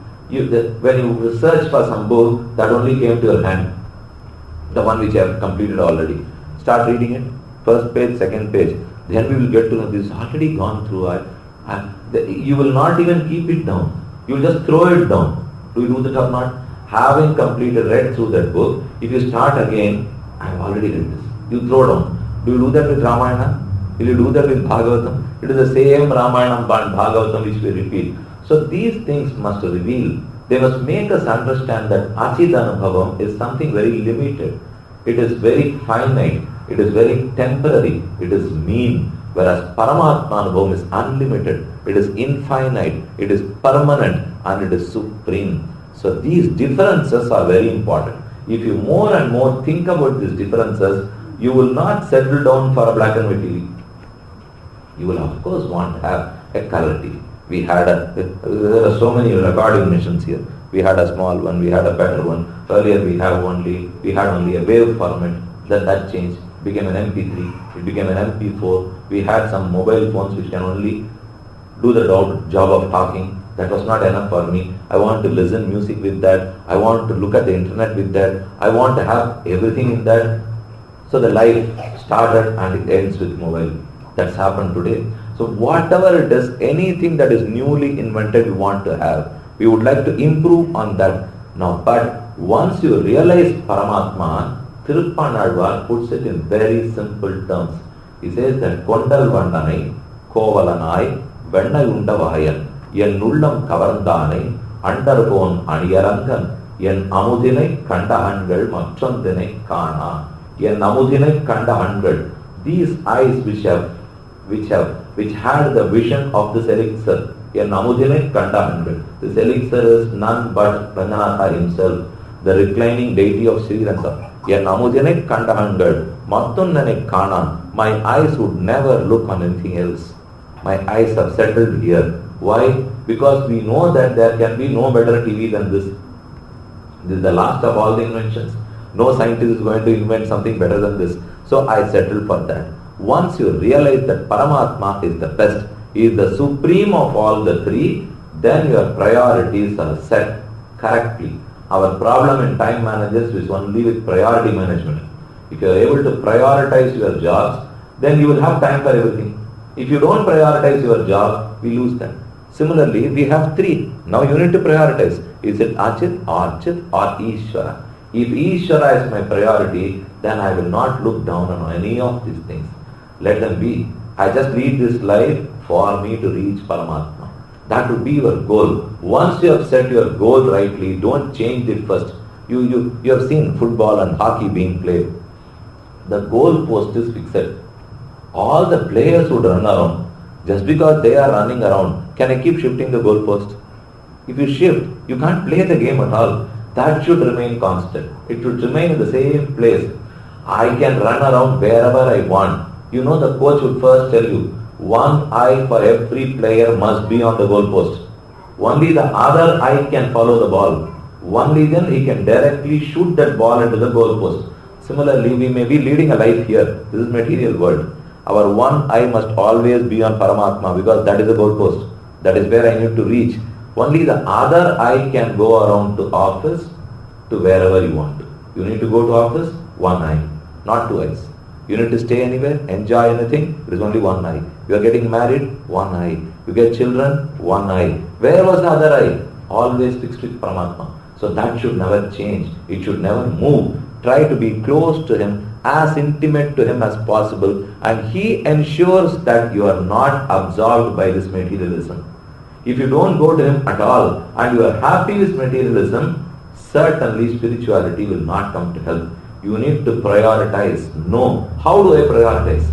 When you search for some book, that only came to your hand. The one which I have completed already. Start reading it. First page, second page. Then we will get to know this is already gone through. You will not even keep it down. You will just throw it down. Do you do that or not? Having completed, read through that book, if you start again, I have already read this. You throw down. Do you do that with Ramayana? Will you do that with Bhagavatam? It is the same Ramayana and Bhagavatam which we repeat. So these things must reveal. They must make us understand that Achit Anubhavam is something very limited. It is very finite. It is very temporary. It is mean. Whereas Paramatma Anubhavam is unlimited. It is infinite. It is permanent. And it is supreme. So these differences are very important. If you more and more think about these differences, you will not settle down for a black and white TV. You will of course want to have a color TV. There are so many recording machines here. We had a small one, we had a better one. Earlier we had only a wave format. Then that changed, became an MP3, it became an MP4. We had some mobile phones which can only do the job of talking. That was not enough for me. I want to listen music with that. I want to look at the internet with that. I want to have everything in that. So the life started and it ends with mobile. That's happened today. So whatever it is, anything that is newly invented we want to have. We would like to improve on that. Now, but once you realize Paramatma, Tiruppanalvar puts it in very simple terms. He says that Kondal Vandanai, Kovalanai, Vennayunda Vahayan, Yen Nullam Kavarandane, Underbone Aniyarangan, Yen Amudinai Kandahangal Machondinai Kana, Yen Amudinai Kandahangal. These eyes which have which had the vision of this elixir. Here Namudine Khanda 100. This elixir is none but Ranganatha himself, the reclining deity of Sri Lanka. Here Namudine Khanda 100. Mattunnane Kanan. My eyes would never look on anything else. My eyes have settled here. Why? Because we know that there can be no better TV than this. This is the last of all the inventions. No scientist is going to invent something better than this. So I settle for that. Once you realize that Paramatma is the best, he is the supreme of all the three, then your priorities are set correctly. Our problem in time managers is only with priority management. If you are able to prioritize your jobs, then you will have time for everything. If you don't prioritize your job, we lose that. Similarly, we have three. Now you need to prioritize. Is it Achit, Archit or Ishvara? If Ishvara is my priority, then I will not look down on any of these things. Let them be. I just lead this life for me to reach Paramatma. That would be your goal. Once you have set your goal rightly, don't change it first. You have seen football and hockey being played. The goal post is fixed. All the players would run around. Just because they are running around, can I keep shifting the goal post? If you shift, you can't play the game at all. That should remain constant. It should remain in the same place. I can run around wherever I want. You know, the coach would first tell you, one eye for every player must be on the goal post. Only the other eye can follow the ball. Only then he can directly shoot that ball into the goal post. Similarly, we may be leading a life here. This is material world. Our one eye must always be on Paramatma because that is the goal post. That is where I need to reach. Only the other eye can go around to office, to wherever you want to. You need to go to office, one eye, not two eyes. You need to stay anywhere, enjoy anything, there is only one eye. You are getting married, one eye. You get children, one eye. Where was the other eye? Always fixed with Paramatma. So that should never change. It should never move. Try to be close to him, as intimate to him as possible, and he ensures that you are not absorbed by this materialism. If you don't go to him at all and you are happy with materialism, certainly spirituality will not come to help. You need to prioritize. No. How do I prioritize?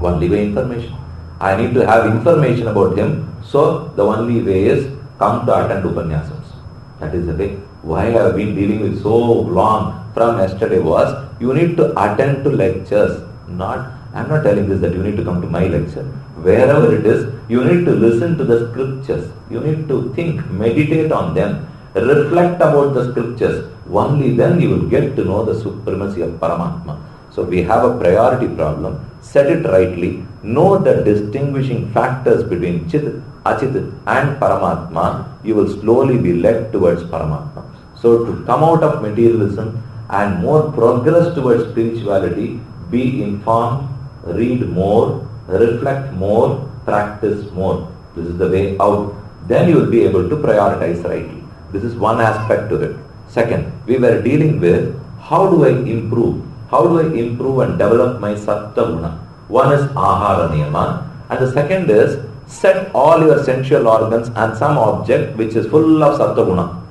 Only by information. I need to have information about him, so the only way is come to attend Upanyasams. That is the way. Why I have been dealing with so long from yesterday was, you need to attend to lectures. I am not telling this that you need to come to my lecture. Wherever it is, you need to listen to the scriptures. You need to think, meditate on them, reflect about the scriptures. Only then you will get to know the supremacy of Paramatma. So we have a priority problem. Set it rightly. Know the distinguishing factors between Chit, Achit and Paramatma. You will slowly be led towards Paramatma. So to come out of materialism and more progress towards spirituality, be informed, read more, reflect more, practice more. This is the way out. Then you will be able to prioritize rightly. This is one aspect to it. Second, we were dealing with how do I improve? How do I improve and develop my Sattva Guna? One is Ahara Niyama, and the second is set all your sensual organs and some object which is full of Sattva Guna.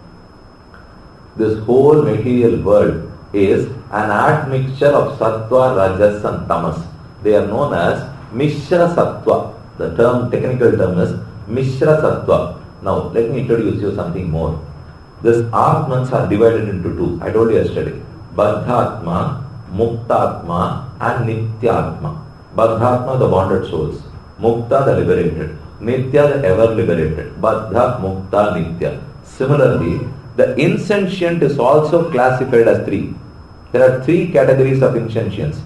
This whole material world is an admixture of Sattva, Rajas and Tamas. They are known as Mishra Sattva. The technical term is Mishra Sattva. Now let me introduce you something more. These Atmans are divided into two. I told you yesterday. Baddhatma, Muktatma and Nityatma. Baddhatma, the bonded souls. Mukta, the liberated. Nitya, the ever liberated. Baddha, Mukta, Nitya. Similarly, the insentient is also classified as three. There are three categories of insentience.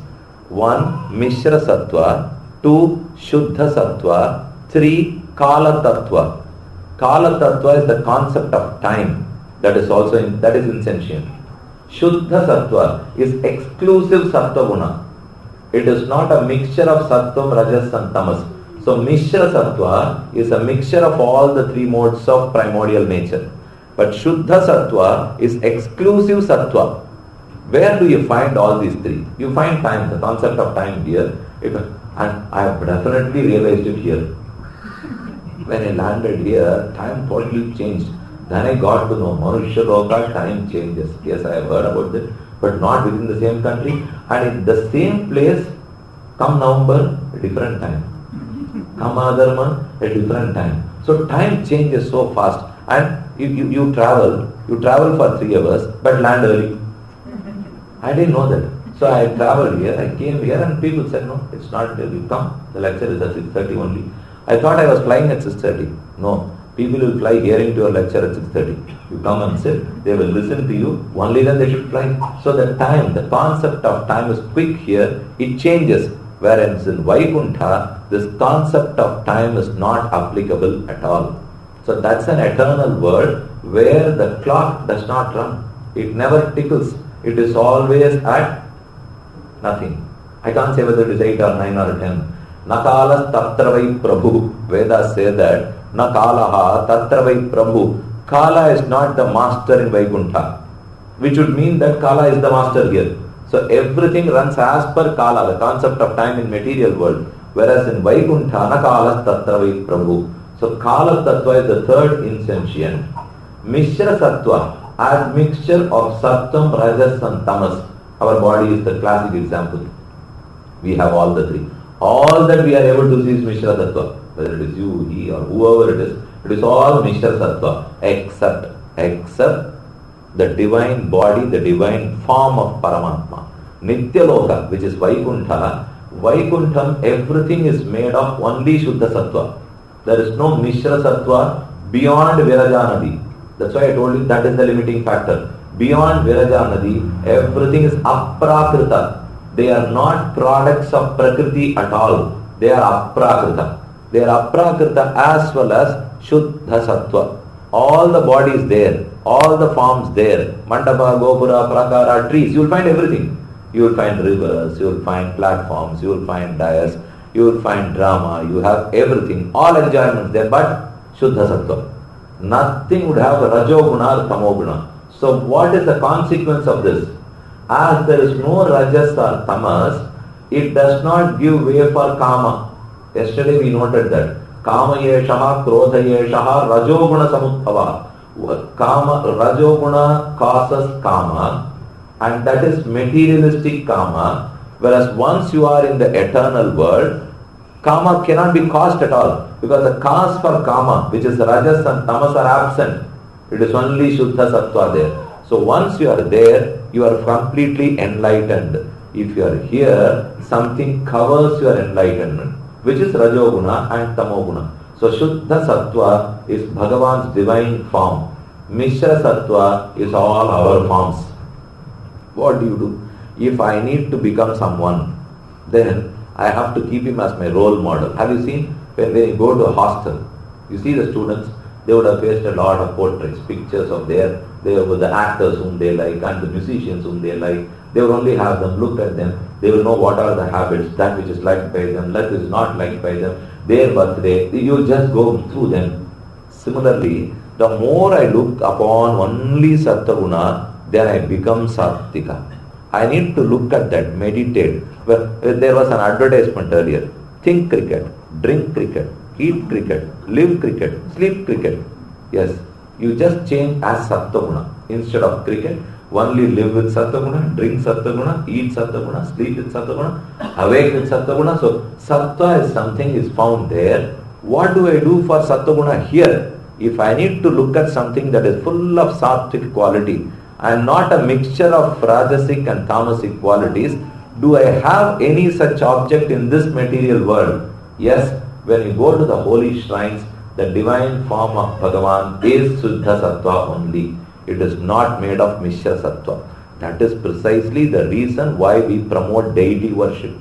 One, Mishra Sattva. Two, Shuddha Sattva. Three, Kala Tattva. Kala Tattva is the concept of time. That is insentient. Shuddha Sattva is exclusive Sattva Guna. It is not a mixture of Sattvam, Rajas and Tamas. So Mishra Sattva is a mixture of all the three modes of primordial nature. But Shuddha Sattva is exclusive Sattva. Where do you find all these three? You find time, the concept of time here. And I have definitely realized it here. When I landed here, time totally changed. Then I got to know Manusya Loka, time changes. Yes, I have heard about that, but not within the same country and in the same place. Come November, a different time. Kama dharma, a different time. So time changes so fast. And you travel for 3 hours, but land early. I didn't know that. So I traveled here, I came here and people said, no, it's not, you come, the lecture is at 6:30 only. I thought I was flying at 6:30. No, people will fly hearing to your lecture at 6:30. You come and sit, they will listen to you, only then they should fly. So the time, the concept of time is quick here, it changes. Whereas in Vaikuntha, this concept of time is not applicable at all. So that's an eternal world where the clock does not run. It never tickles. It is always at nothing. I can't say whether it is 8 or 9 or 10. Nakalas tatravai prabhu. Vedas say that. Nakalaha tatravai prabhu. Kala is not the master in Vaikuntha, which would mean that Kala is the master here. So everything runs as per Kala, the concept of time in material world. Whereas in Vaikuntha, Nakalas tatravai prabhu. So Kala Tattva is the third insentient. Mishra Sattva, as mixture of Sattvam, Rajas and Tamas. Our body is the classic example. We have all the three. All that we are able to see is Mishra Sattva. Whether it is you, he or whoever it is all Mishra Sattva. Except the divine body, the divine form of Paramatma. Nitya Loka, which is Vaikuntha. Vaikuntham, everything is made of only Shuddha Sattva. There is no Mishra Sattva beyond Virajanadi. That's why I told you that is the limiting factor. Beyond Virajanadi, everything is aprakrita. They are not products of Prakriti at all. They are aprakrita. They are aprakrita as well as Shuddha Sattva. All the body is there. All the forms there. Mandapa, Gopura, Prakara, trees. You will find everything. You will find rivers, you will find platforms, you will find dais, you will find drama, you have everything, all enjoyments there, but Shuddha Sattva. Nothing would have Rajoguna or Tamoguna. So what is the consequence of this? As there is no Rajas or Tamas, it does not give way for Kama. Yesterday we noted that. Kama yeshaha, Krodha yeshaha, Rajoguna samutthava. Kama, Rajoguna causes Kama, and that is materialistic Kama. Whereas once you are in the eternal world, Kama cannot be caused at all. Because the cause for Kama, which is Rajas and Tamas, are absent. It is only Shuddha Sattva there. So once you are there, you are completely enlightened. If you are here, something covers your enlightenment, which is Rajoguna and Tamoguna. So Shuddha Sattva is Bhagavan's divine form. Mishra Sattva is all our forms. What do you do? If I need to become someone, then I have to keep him as my role model. Have you seen when they go to a hostel, you see the students, they would have faced a lot of portraits, pictures of the actors whom they like and the musicians whom they like. They will only have them, look at them, they will know what are the habits, that which is liked by them, that which is not liked by them, their birthday, you just go through them. Similarly, the more I look upon only Sattva-guna, then I become Sattvika. I need to look at that, meditate. Well, there was an advertisement earlier. Think cricket, drink cricket, eat cricket, live cricket, sleep cricket. Yes, you just change as Sattva-guna. Instead of cricket, only live with Sattva-guna, drink Sattva-guna, eat Sattva-guna, sleep with Sattva-guna, awake with Sattva-guna. So, Sattva is something is found there. What do I do for Sattva-guna here? If I need to look at something that is full of Sattvic quality and not a mixture of Rajasic and Tamasic qualities, do I have any such object in this material world? Yes, when you go to the holy shrines, the divine form of Bhagavan is Shuddha Sattva only. It is not made of Mishra Sattva. That is precisely the reason why we promote deity worship.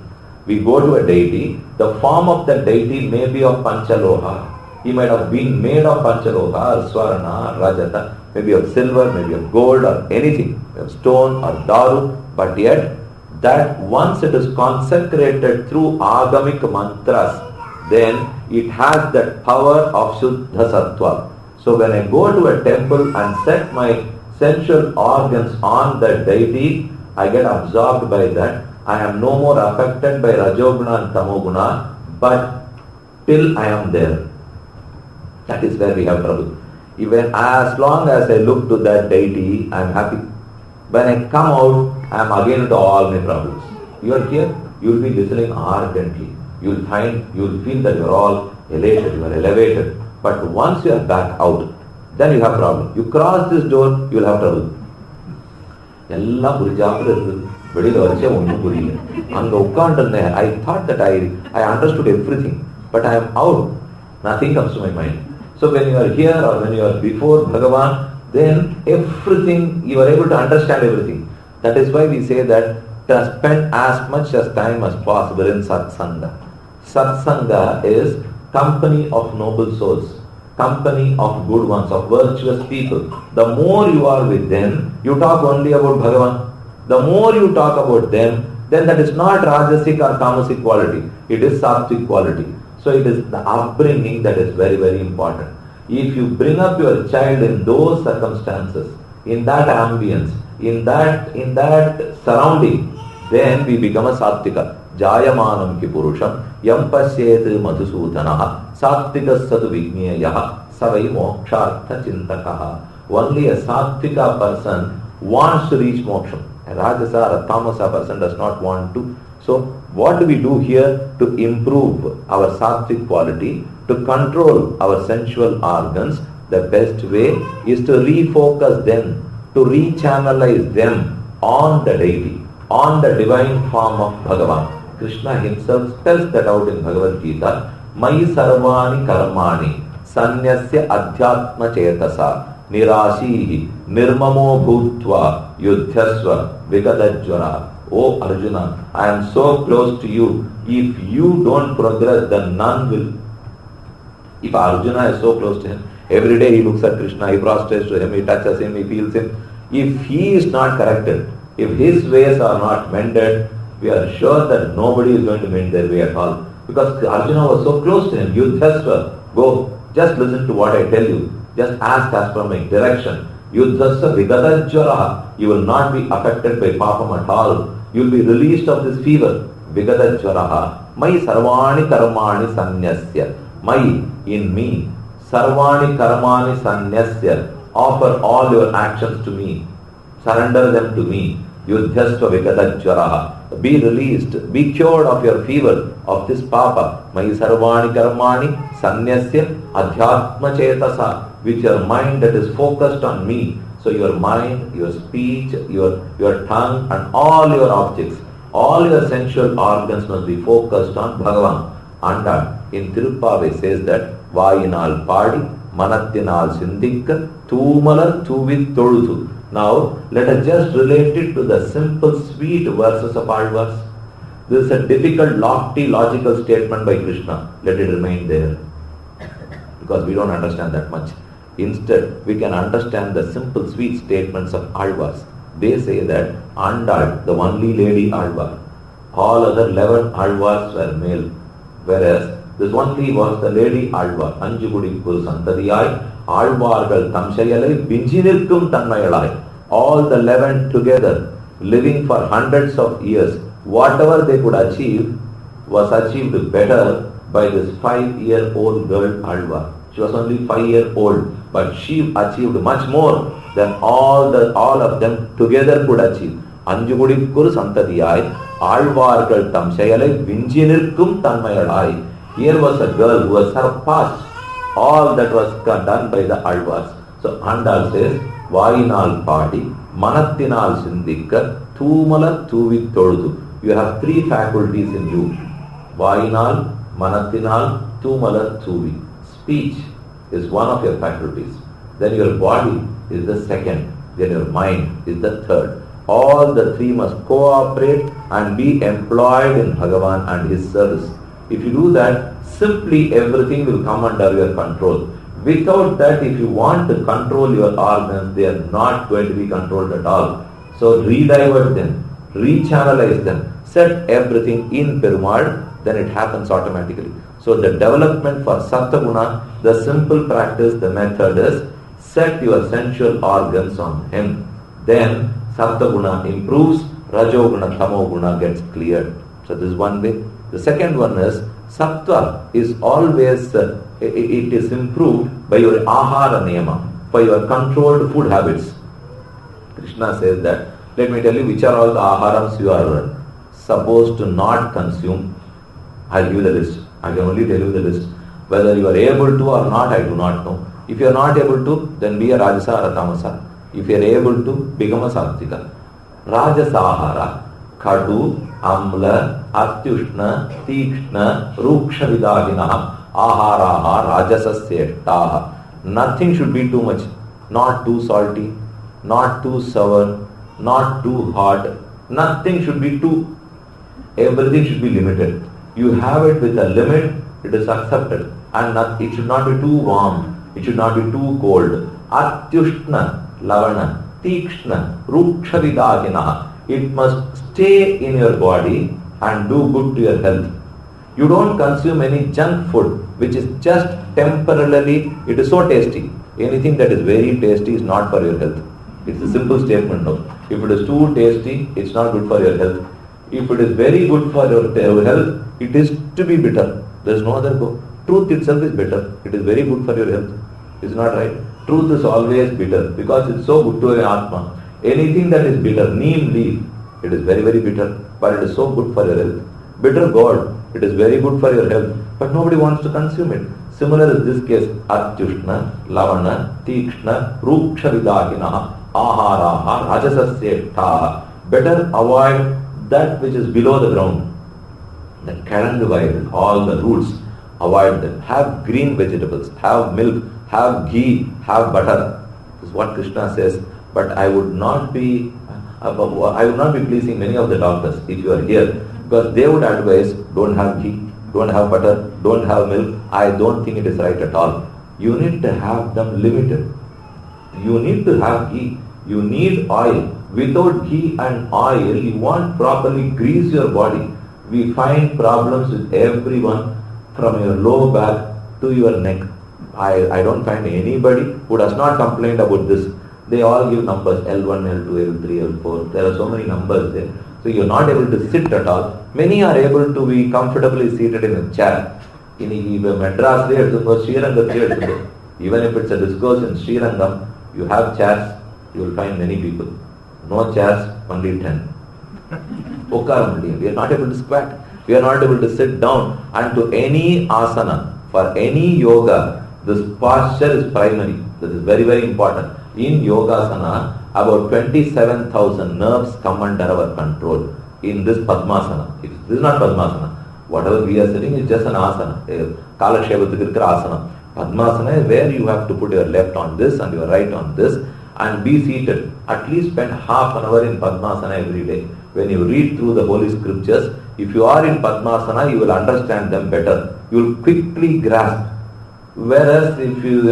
We go to a deity, the form of the deity may be of Panchaloha. He might have been made of Panchaloha, or Swarna, or Rajata, maybe of silver, maybe of gold, or anything, of stone or daru, but yet that once it is consecrated through agamic mantras, then it has that power of Shuddha Sattva. So when I go to a temple and set my sensual organs on that deity, I get absorbed by that. I am no more affected by Rajoguna and Tamoguna, but till I am there. That is where we have trouble. Even as long as I look to that deity, I am happy. When I come out, I am again into all my problems. You are here, you will be listening ardently. you will feel that you are all elated, you are elevated. But once you are back out, then you have problem. You cross this door, you will have trouble. எல்லாம் புரிஞ்சாமல் இருக்குது, வெளியில் வரைச்சே ஒன்றும் புரியல. அங்கே உட்காந்துருந்தேன். I thought that I understood everything, but I am out. Nothing comes to my mind. So when you are here or when you are before Bhagavan, then everything, you are able to understand everything. That is why we say that to spend as much as time as possible in satsanga. Satsanga is company of noble souls, company of good ones, of virtuous people. The more you are with them, you talk only about Bhagavan. The more you talk about them, then that is not rajasic or tamasic quality. It is sattvic quality. So it is the upbringing that is very, very important. If you bring up your child in those circumstances, in that ambience, in that surrounding, then we become a sattvika. Jayamanam ki purusham yam pasyet madhusudanaha sattvika sadu vigneyaha savai mokshartha chintakaha. Only a sattvika person wants to reach moksha. A rajasa or a tamasa person does not want to. So what do we do here to improve our sattvic quality, to control our sensual organs? The best way is to refocus them, to rechannelize them on the deity, on the divine form of Bhagavan. Krishna himself spells that out in Bhagavad Gita. Mai sarvani karmani sanyasya adhyatma chetasa nirashihi nirmamo bhutva yudhyasva vigadajvara. Oh Arjuna, I am so close to you. If you don't progress, then none will. If Arjuna is so close to him, every day he looks at Krishna, he prostrates to him, he touches him, he feels him. If he is not corrected, if his ways are not mended, we are sure that nobody is going to mend their way at all. Because Arjuna was so close to him. Yudhasva, go, just listen to what I tell you. Just ask as per my direction. Yudhasva vigadajvaraha. You will not be affected by papam at all. You will be released of this fever. Vigadajvaraha. Mai sarvani karmani sanyasya. Mai, in me. Sarvani karmani sanyasya. Offer all your actions to me. Surrender them to me. Yudhyasva vigadajvaraha. Be released, be cured of your fever, of this papa. Mai sarvani karmani sanyasya adhyatma chetasa. With your mind that is focused on me. So your mind, your speech, your tongue and all your objects, all your sensual organs must be focused on Bhagavan. And in Tiruppavi says that Vayinal Padi, Manathinal Sindhikka, Thumalar Thuvit Toluthu. Now let us just relate it to the simple sweet verses of Alvars. This is a difficult, lofty, logical statement by Krishna. Let it remain there. Because we don't understand that much. Instead, we can understand the simple, sweet statements of Alvars. They say that Andal, the only lady Alvar, all other 11 Alvars were male, whereas this only was the lady Alvar. Anjugudikku Santadiyai, Alvargal Tamshayalai, Binjinirkum Tanmayalai. All the 11 together, living for hundreds of years, whatever they could achieve was achieved better by this 5-year-old girl Alvar. She was only 5-year-old, but she achieved much more than all of them together could achieve. Anjugudikkur Santadiyai, Alvargal Tamshayalai, Vinjinirkum Tanmayalai. Here was a girl who has surpassed all that was done by the Alvars. So Andal says, Vayinal Padi, Manathinal Sindhikka, Thumala Thuvit Toluthu. You have 3 faculties in you. Vayinal, Manathinal, Thumala Thuvi. Speech is one of your faculties. Then your body is the second. Then your mind is the third. All the 3 must cooperate and be employed in Bhagavan and his service. If you do that, simply everything will come under your control. Without that, if you want to control your organs, they are not going to be controlled at all. So redivert them, rechannelize them, set everything in Perumal, then it happens automatically. So the development for Sattva-guna, the simple practice, the method is set your sensual organs on him. Then Sattva-guna improves, Rajo-guna, Tamo-guna gets cleared. So this is one way. The second one is Sattva is always, it is improved by your ahara niyama, by your controlled food habits. Krishna says that, let me tell you which are all the aharams you are supposed to not consume. I'll give the list. I can only tell you the list. Whether you are able to or not, I do not know. If you are not able to, then be a Rajasa or a Tamasa. If you are able to, become a Sattvika. Rajasahara, Khadu, Amla, Atyushna, Tikshna, Ruksha Vidagina, Aharaha, Rajasasya. Nothing should be too much. Not too salty, not too sour, not too hot. Nothing should be too. Everything should be limited. You have it with a limit, it is accepted. And it should not be too warm. It should not be too cold. Atyushna, Lavana, Tikshna, Ruksha Vidagina. It must stay in your body and do good to your health. You don't consume any junk food which is just temporarily, it is so tasty. Anything that is very tasty is not for your health. It's a simple statement now. If it is too tasty, it's not good for your health. If it is very good for your health, it is to be bitter. There is no other go. Truth itself is bitter. It is very good for your health. Is not right? Truth is always bitter because it's so good to your Atma. Anything that is bitter, neem leaf, it is very, very bitter, but it is so good for your health. Bitter gourd, it is very good for your health, but nobody wants to consume it. Similar is this case, Atyushna, Lavana, Tikshna, Ruksha Vidagina, Aharaha, Rajasasya. Better avoid that which is below the ground. The Karandu, all the roots, avoid them. Have green vegetables, have milk, have ghee, have butter. This is what Krishna says. But I would not be pleasing many of the doctors if you are here, because they would advise, don't have ghee, don't have butter, don't have milk. I don't think it is right at all. You need to have them limited. You need to have ghee. You need oil. Without ghee and oil, you won't properly grease your body. We find problems with everyone from your low back to your neck. I don't find anybody who does not complain about this. They all give numbers, L1, L2, L3, L4. There are so many numbers there. So you are not able to sit at all. Many are able to be comfortably seated in a chair. In Madras, even if it's a discourse in Srirangam, you have chairs, you will find many people. No chairs, only 10. We are not able to squat. We are not able to sit down. And to any asana, for any yoga, this posture is primary. This is very, very important. In Yogasana, about 27,000 nerves come under our control in this Padmasana. This is not Padmasana. Whatever we are sitting is just an asana. Kalakshepatthukku asana. Padmasana is where you have to put your left on this and your right on this and be seated. At least spend half an hour in Padmasana every day. When you read through the holy scriptures, if you are in Padmasana, you will understand them better. You will quickly grasp. Whereas if you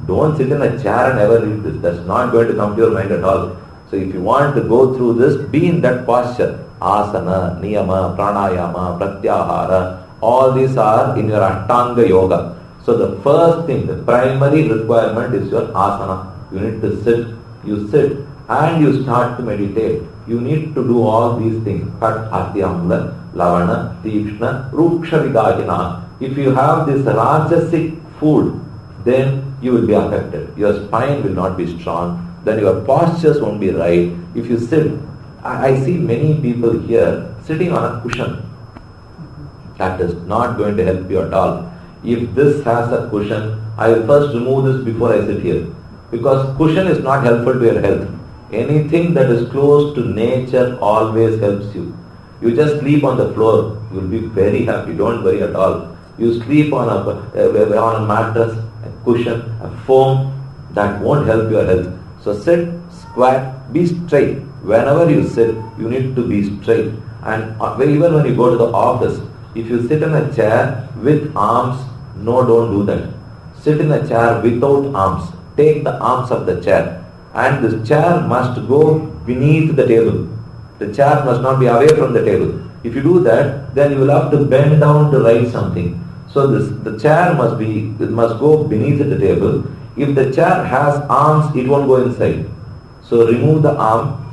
don't sit in a chair and ever read this, that's not going to come to your mind at all. So if you want to go through this, be in that posture. Asana, Niyama, Pranayama, Pratyahara, all these are in your Ashtanga Yoga. So the first thing, the primary requirement is your asana. You need to sit, you sit and you start to meditate. You need to do all these things. Khat, Atyamla, Lavana, Tikshna, Ruksha Vidagina. If you have this Rajasic food, then you will be affected. Your spine will not be strong. Then your postures won't be right. If you sit, I see many people here sitting on a cushion. That is not going to help you at all. If this has a cushion, I will first remove this before I sit here. Because cushion is not helpful to your health. Anything that is close to nature always helps you. You just sleep on the floor, you will be very happy. Don't worry at all. You sleep on a mattress, a cushion, a foam, that won't help your health. So sit, squat, be straight. Whenever you sit, you need to be straight. And even when you go to the office, if you sit in a chair with arms, no, don't do that. Sit in a chair without arms. Take the arms of the chair. And this chair must go beneath the table. The chair must not be away from the table. If you do that, then you will have to bend down to write something. So the chair must go beneath the table. If the chair has arms, it won't go inside. So remove the arm,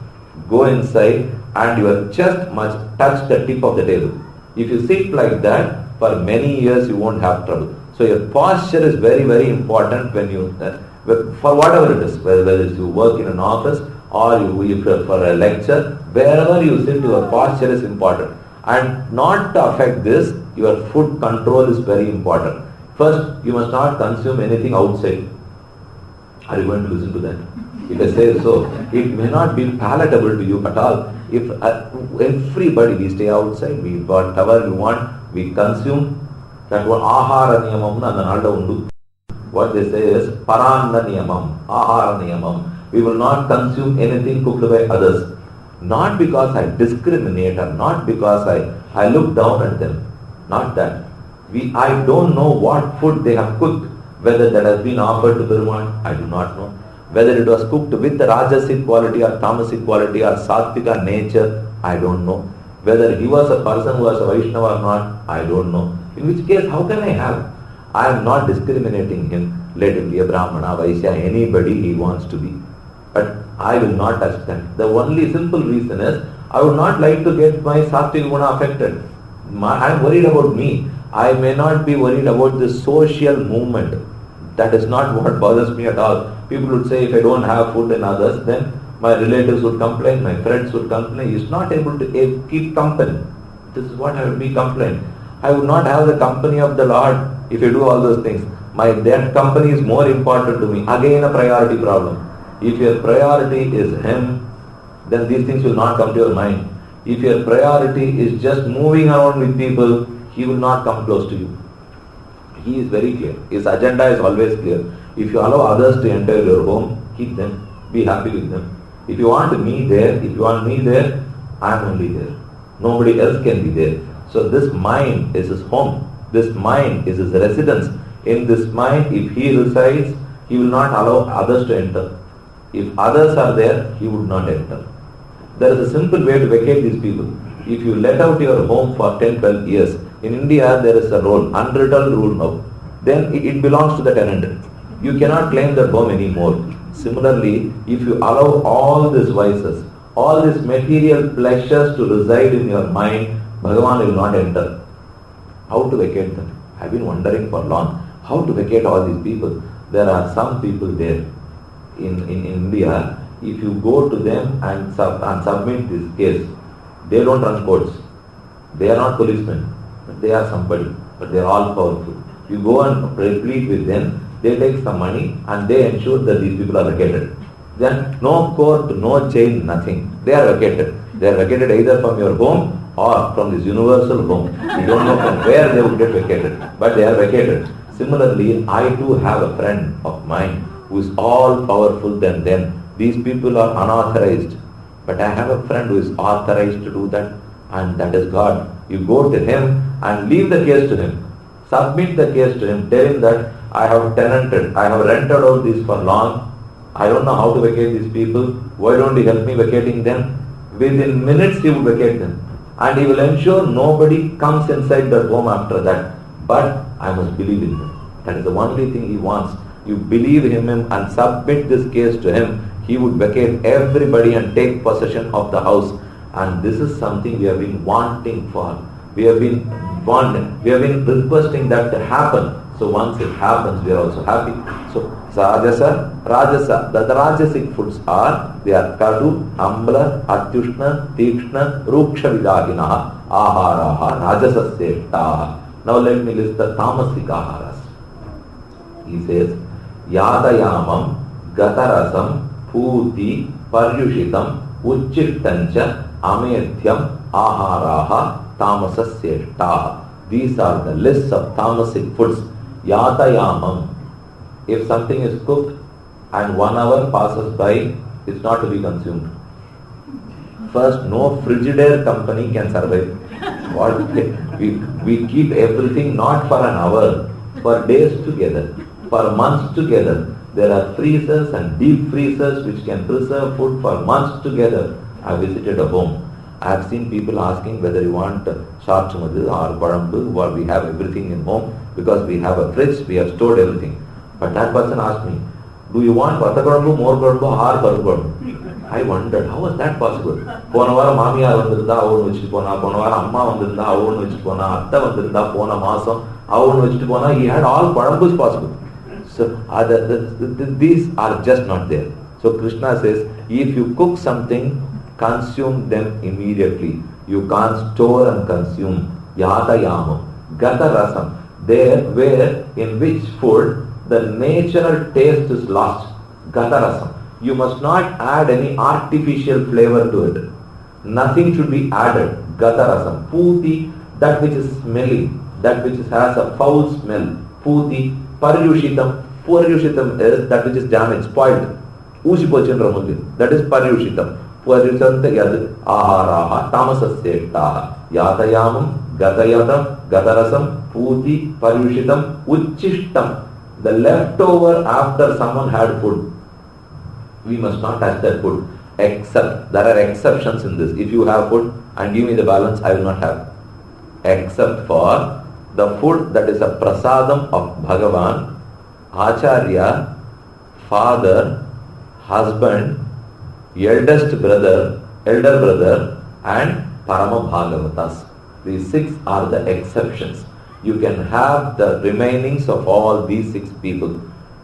go inside, and your chest must touch the tip of the table. If you sit like that, for many years you won't have trouble. So your posture is very, very important when you, for whatever it is, whether it's you work in an office or you for a lecture, wherever you sit, your posture is important. And not to affect this, your food control is very important. First, you must not consume anything outside. Are you going to listen to that? If I say so, it may not be palatable to you at all. If everybody, we stay outside, we whatever we want, we consume. That one ahara niyamam na another undu. What they say is paranna niyamam, ahara niyamam. We will not consume anything cooked by others. Not because I discriminate or not because I look down at them. Not that. I don't know what food they have cooked. Whether that has been offered to Perumal, I do not know. Whether it was cooked with the Rajasic quality or Tamasic quality or Sattvika nature, I don't know. Whether he was a person who was a Vaishnava or not, I don't know. In which case, how can I have? I am not discriminating him. Let him be a Brahmana, Vaishya, anybody he wants to be. But I will not touch that. The only simple reason is, I would not like to get my Sattvika guna affected. I am worried about me. I may not be worried about the social movement. That is not what bothers me at all. People would say, if I don't have food and others, then my relatives would complain, my friends would complain. He is not able to keep company. This is what I would be complaining. I would not have the company of the Lord if I do all those things. That company is more important to me. Again a priority problem. If your priority is Him, then these things will not come to your mind. If your priority is just moving around with people, He will not come close to you. He is very clear. His agenda is always clear. If you allow others to enter your home, keep them. Be happy with them. If you want me there, I am only there. Nobody else can be there. So this mind is his home. This mind is his residence. In this mind, if he resides, he will not allow others to enter. If others are there, he would not enter. There is a simple way to vacate these people. If you let out your home for 10-12 years, in India there is a rule, unwritten rule now, then it belongs to the tenant. You cannot claim that home anymore. Similarly, if you allow all these vices, all these material pleasures to reside in your mind, Bhagavan will not enter. How to vacate them? I have been wondering for long. How to vacate all these people? There are some people there in India. If you go to them and submit this case, they don't run courts. They are not policemen. But they are somebody. But they are all powerful. You go and plead with them. They take some money and they ensure that these people are vacated. Then no court, no jail, nothing. They are vacated. They are vacated either from your home or from this universal home. You don't know from where they will get vacated. But they are vacated. Similarly, I too have a friend of mine who is all powerful than them. These people are unauthorized. But I have a friend who is authorized to do that, and that is God. You go to Him and leave the case to Him. Submit the case to Him. Tell Him that I have tenanted, I have rented out this for long. I don't know how to vacate these people. Why don't you help me vacating them? Within minutes He will vacate them. And He will ensure nobody comes inside the home after that. But I must believe in Him. That is the only thing He wants. You believe in Him and submit this case to Him. He would vacate everybody and take possession of the house. And this is something we have been wanting for. We have been requesting that to happen. So once it happens, we are also happy. So Rajasa, the Rajasic foods are, they are Kadu, Ambla, Atyushna, Tikshna, Ruksha Vidaginaha, Aharaha, Rajasasya. Now let me list the Tamasic Aharas. He says, Yadayamam, Gatarasam, Puti, Paryushitam, Uchittancha, Amedhyam, Aharaha, Tamasasya. These are the lists of tamasic foods. Yatayamam. If something is cooked and 1 hour passes by, it's not to be consumed. First, no Frigidaire company can survive. We keep everything not for an hour, for days together, for months together. There are freezers and deep freezers which can preserve food for months together. I visited a home. I have seen people asking whether you want sharchumadu or parambu, or we have everything in home because we have a fridge, we have stored everything. But that person asked me, do you want vata parambu, more parambu or parambu? I wondered, how was that possible? Pona varam maamiyar vandirundha, avonu vechittu pona, pona varam amma vandirundha, avonu vechittu pona, atta vandirundha, pona maasam, avonu vechittu pona, he had all parambus possible. So these are just not there. So Krishna says, if you cook something, consume them immediately. You can't store and consume. Yatayamam. Gata rasam. There where in which food the natural taste is lost. Gata rasam. You must not add any artificial flavor to it. Nothing should be added. Gata rasam. Puti, that which is smelly, that which has a foul smell. Puti, paryushitam. Paryushitam is that which is damaged, spoiled. Ushipochandramudin. That is paryushitam. Paryushitam yad aharaha tamasasyettaha. Yatayamam, gatayatam, gatarasam, puti, paryushitam, uchishtam. The leftover after someone had food. We must not touch that food. Except, there are exceptions in this. If you have food and give me the balance, I will not have. Except for the food that is a prasadam of Bhagavan, Acharya, father, husband, eldest brother, elder brother, and Parama Bhagavatas. These 6 are the exceptions. You can have the remainings of all these 6 people.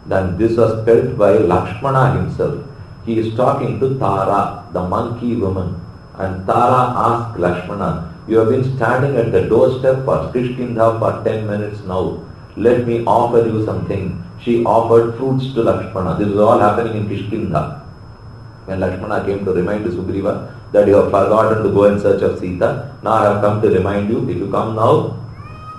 Then this was felt by Lakshmana himself. He is talking to Tara, the monkey woman. And Tara asked Lakshmana, you have been standing at the doorstep for Kishkinda for 10 minutes now. Let me offer you something. She offered fruits to Lakshmana. This is all happening in Kishkinda. When Lakshmana came to remind Sugriva that you have forgotten to go in search of Sita, now I have come to remind you, if you come now,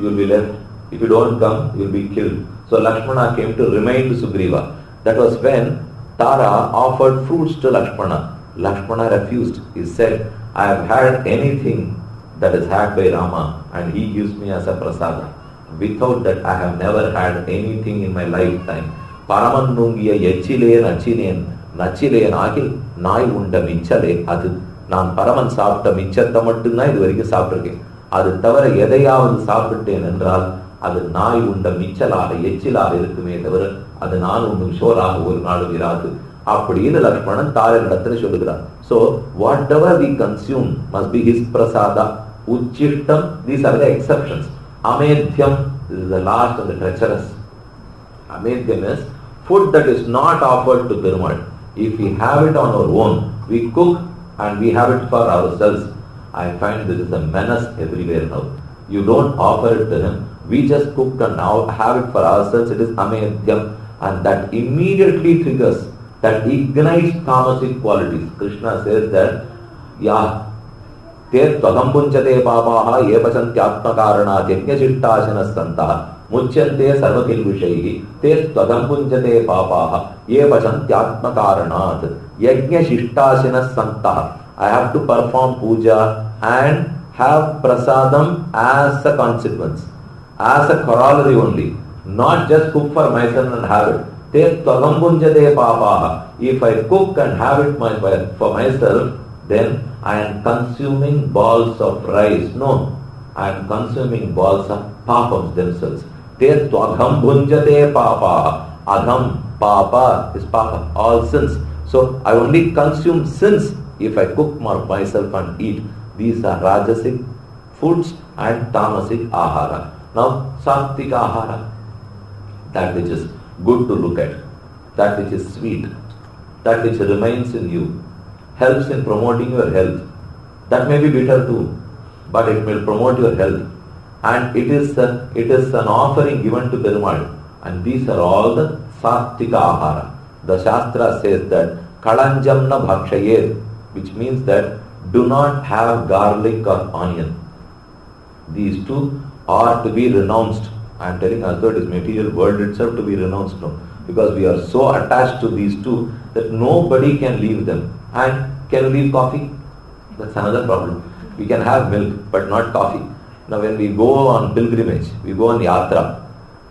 you will be left. If you don't come, you will be killed. So Lakshmana came to remind Sugriva. That was when Tara offered fruits to Lakshmana. Lakshmana refused. He said, I have had anything that is had by Rama and he gives me as a prasada. Without that I have never had anything in my lifetime. Paramannungiya yechileyan achineyan nachileyan agil nai unda michale adu. நான் பரமன் சாப்பிட்ட மிச்சத்தை மட்டும்தான் இது வரைக்கும் சாப்பிட்டிருக்கேன். அது தவிர எதையாவது சாப்பிட்டேன் என்றால் அது நாய் உண்ட மிச்சலாக எச்சிலாக இருக்குமே தவிர அது நான் உண்ணும் ஷோராக ஒரு நாளும் இராது அப்படின்னு லக்ஷ்மணன் தாரனிடத்தில் சொல்லுகிறார். So whatever we consume must be his prasada. Uchishtam, these are the exceptions. Amedhyam, this is the last and the treacherous. Amedhyam is food that is not offered to Perumal. If we have it on our own, we cook and we have it for ourselves. I find this is a menace everywhere now. You don't offer it to him. We just cook and now have it for ourselves. It is amedhyam, and that immediately triggers, that ignites tamasic qualities. Krishna says that, yeah, te twadam punchate papaha ye pachantyatma karanat yajnashishtashanas santaha muchyante sarvakil vishaihi te twadam punchate papaha ye pachantyatma karanat yajnashishtashanas santaha. I have to perform puja and have prasadam as a consequence, as a corollary only, not just cook for myself and have it. Te twadam punchate papaha. If I cook and have it for myself, then I am consuming balls of rice. No, I am consuming balls of papams themselves. Te twadam punchate papaha. Adham, papa is papa, all sins. So I only consume sins if I cook for myself and eat. These are rajasic foods and tamasic ahara. Now sattvic ahara, that which is good to look at, that which is sweet, that which remains in you, helps in promoting your health. That may be bitter too, but it will promote your health. And it is an offering given to Perumal. And these are all the sattvika ahara. The Shastra says that kalanjamna bhakshayet, which means that do not have garlic or onion. These two are to be renounced. I am telling as though it is material world itself to be renounced now. Because we are so attached to these two that nobody can leave them. And can we leave coffee? That's another problem. We can have milk but not coffee. Now when we go on pilgrimage, we go on yatra,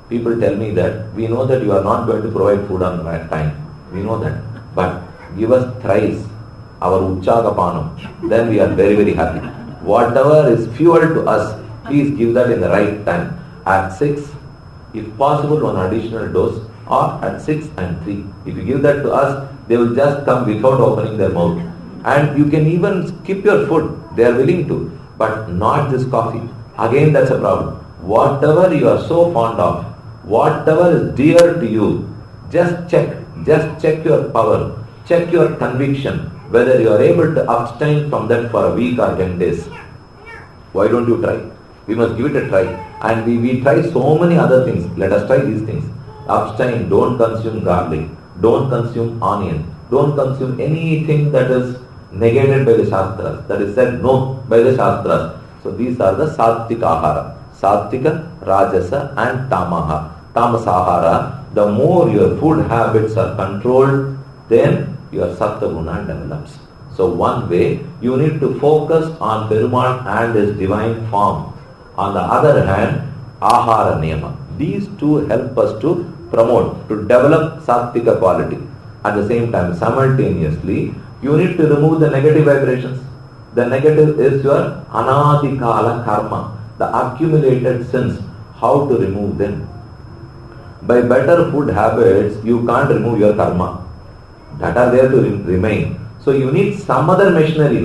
people tell me that we know that you are not going to provide food on time. We know that. But give us thrice our uchchagapanam, then we are very, very happy. Whatever is fuel to us, please give that in the right time. At 6, if possible, one additional dose, or at 6 and 3. If you give that to us, they will just come without opening their mouth. And you can even skip your food. They are willing to. But not this coffee. Again, that's a problem. Whatever you are so fond of, whatever is dear to you, just check your power, check your conviction, whether you are able to abstain from that for a week or 10 days. Why don't you try? We must give it a try. And we try so many other things. Let us try these things. Abstain, don't consume garlic, don't consume onion, don't consume anything that is negated by the Shastras, that is said no by the Shastras. So these are the Sattvika Ahara. Sattvika, Rajasa and Tamaha. Tamasahara. The more your food habits are controlled, then your Sattva Guna develops. So one way, you need to focus on Perumal and his divine form. On the other hand, Ahara Niyama. These two help us to promote, to develop Sattvika quality. At the same time, simultaneously, you need to remove the negative vibrations. The negative is your Anadikala karma, the accumulated sins. How to remove them? By better food habits, you can't remove your karma. That are there to remain. So you need some other machinery,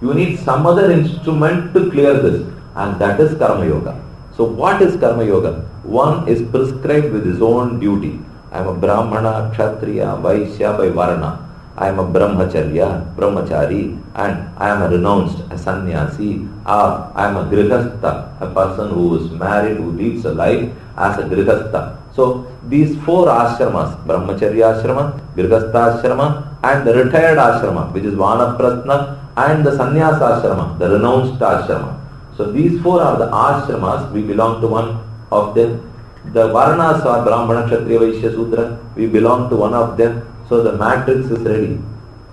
you need some other instrument to clear this, and that is Karma Yoga. So what is Karma Yoga? One is prescribed with his own duty. I am a Brahmana, Kshatriya, Vaishya by Varna. I am a Brahmachari, and I am a renounced, a sannyasi, or I am a grihastha, a person who is married, who leads a life as a grihastha. So these four ashramas, Brahmacharya ashrama, grihastha ashrama, and the retired ashrama, which is Vanaprastha, and the sannyasa ashrama, the renounced ashrama. So these four are the ashramas, we belong to one of them. The Varnas are Brahmana, Kshatriya, Vaishya, Sudra, we belong to one of them. So the matrix is ready.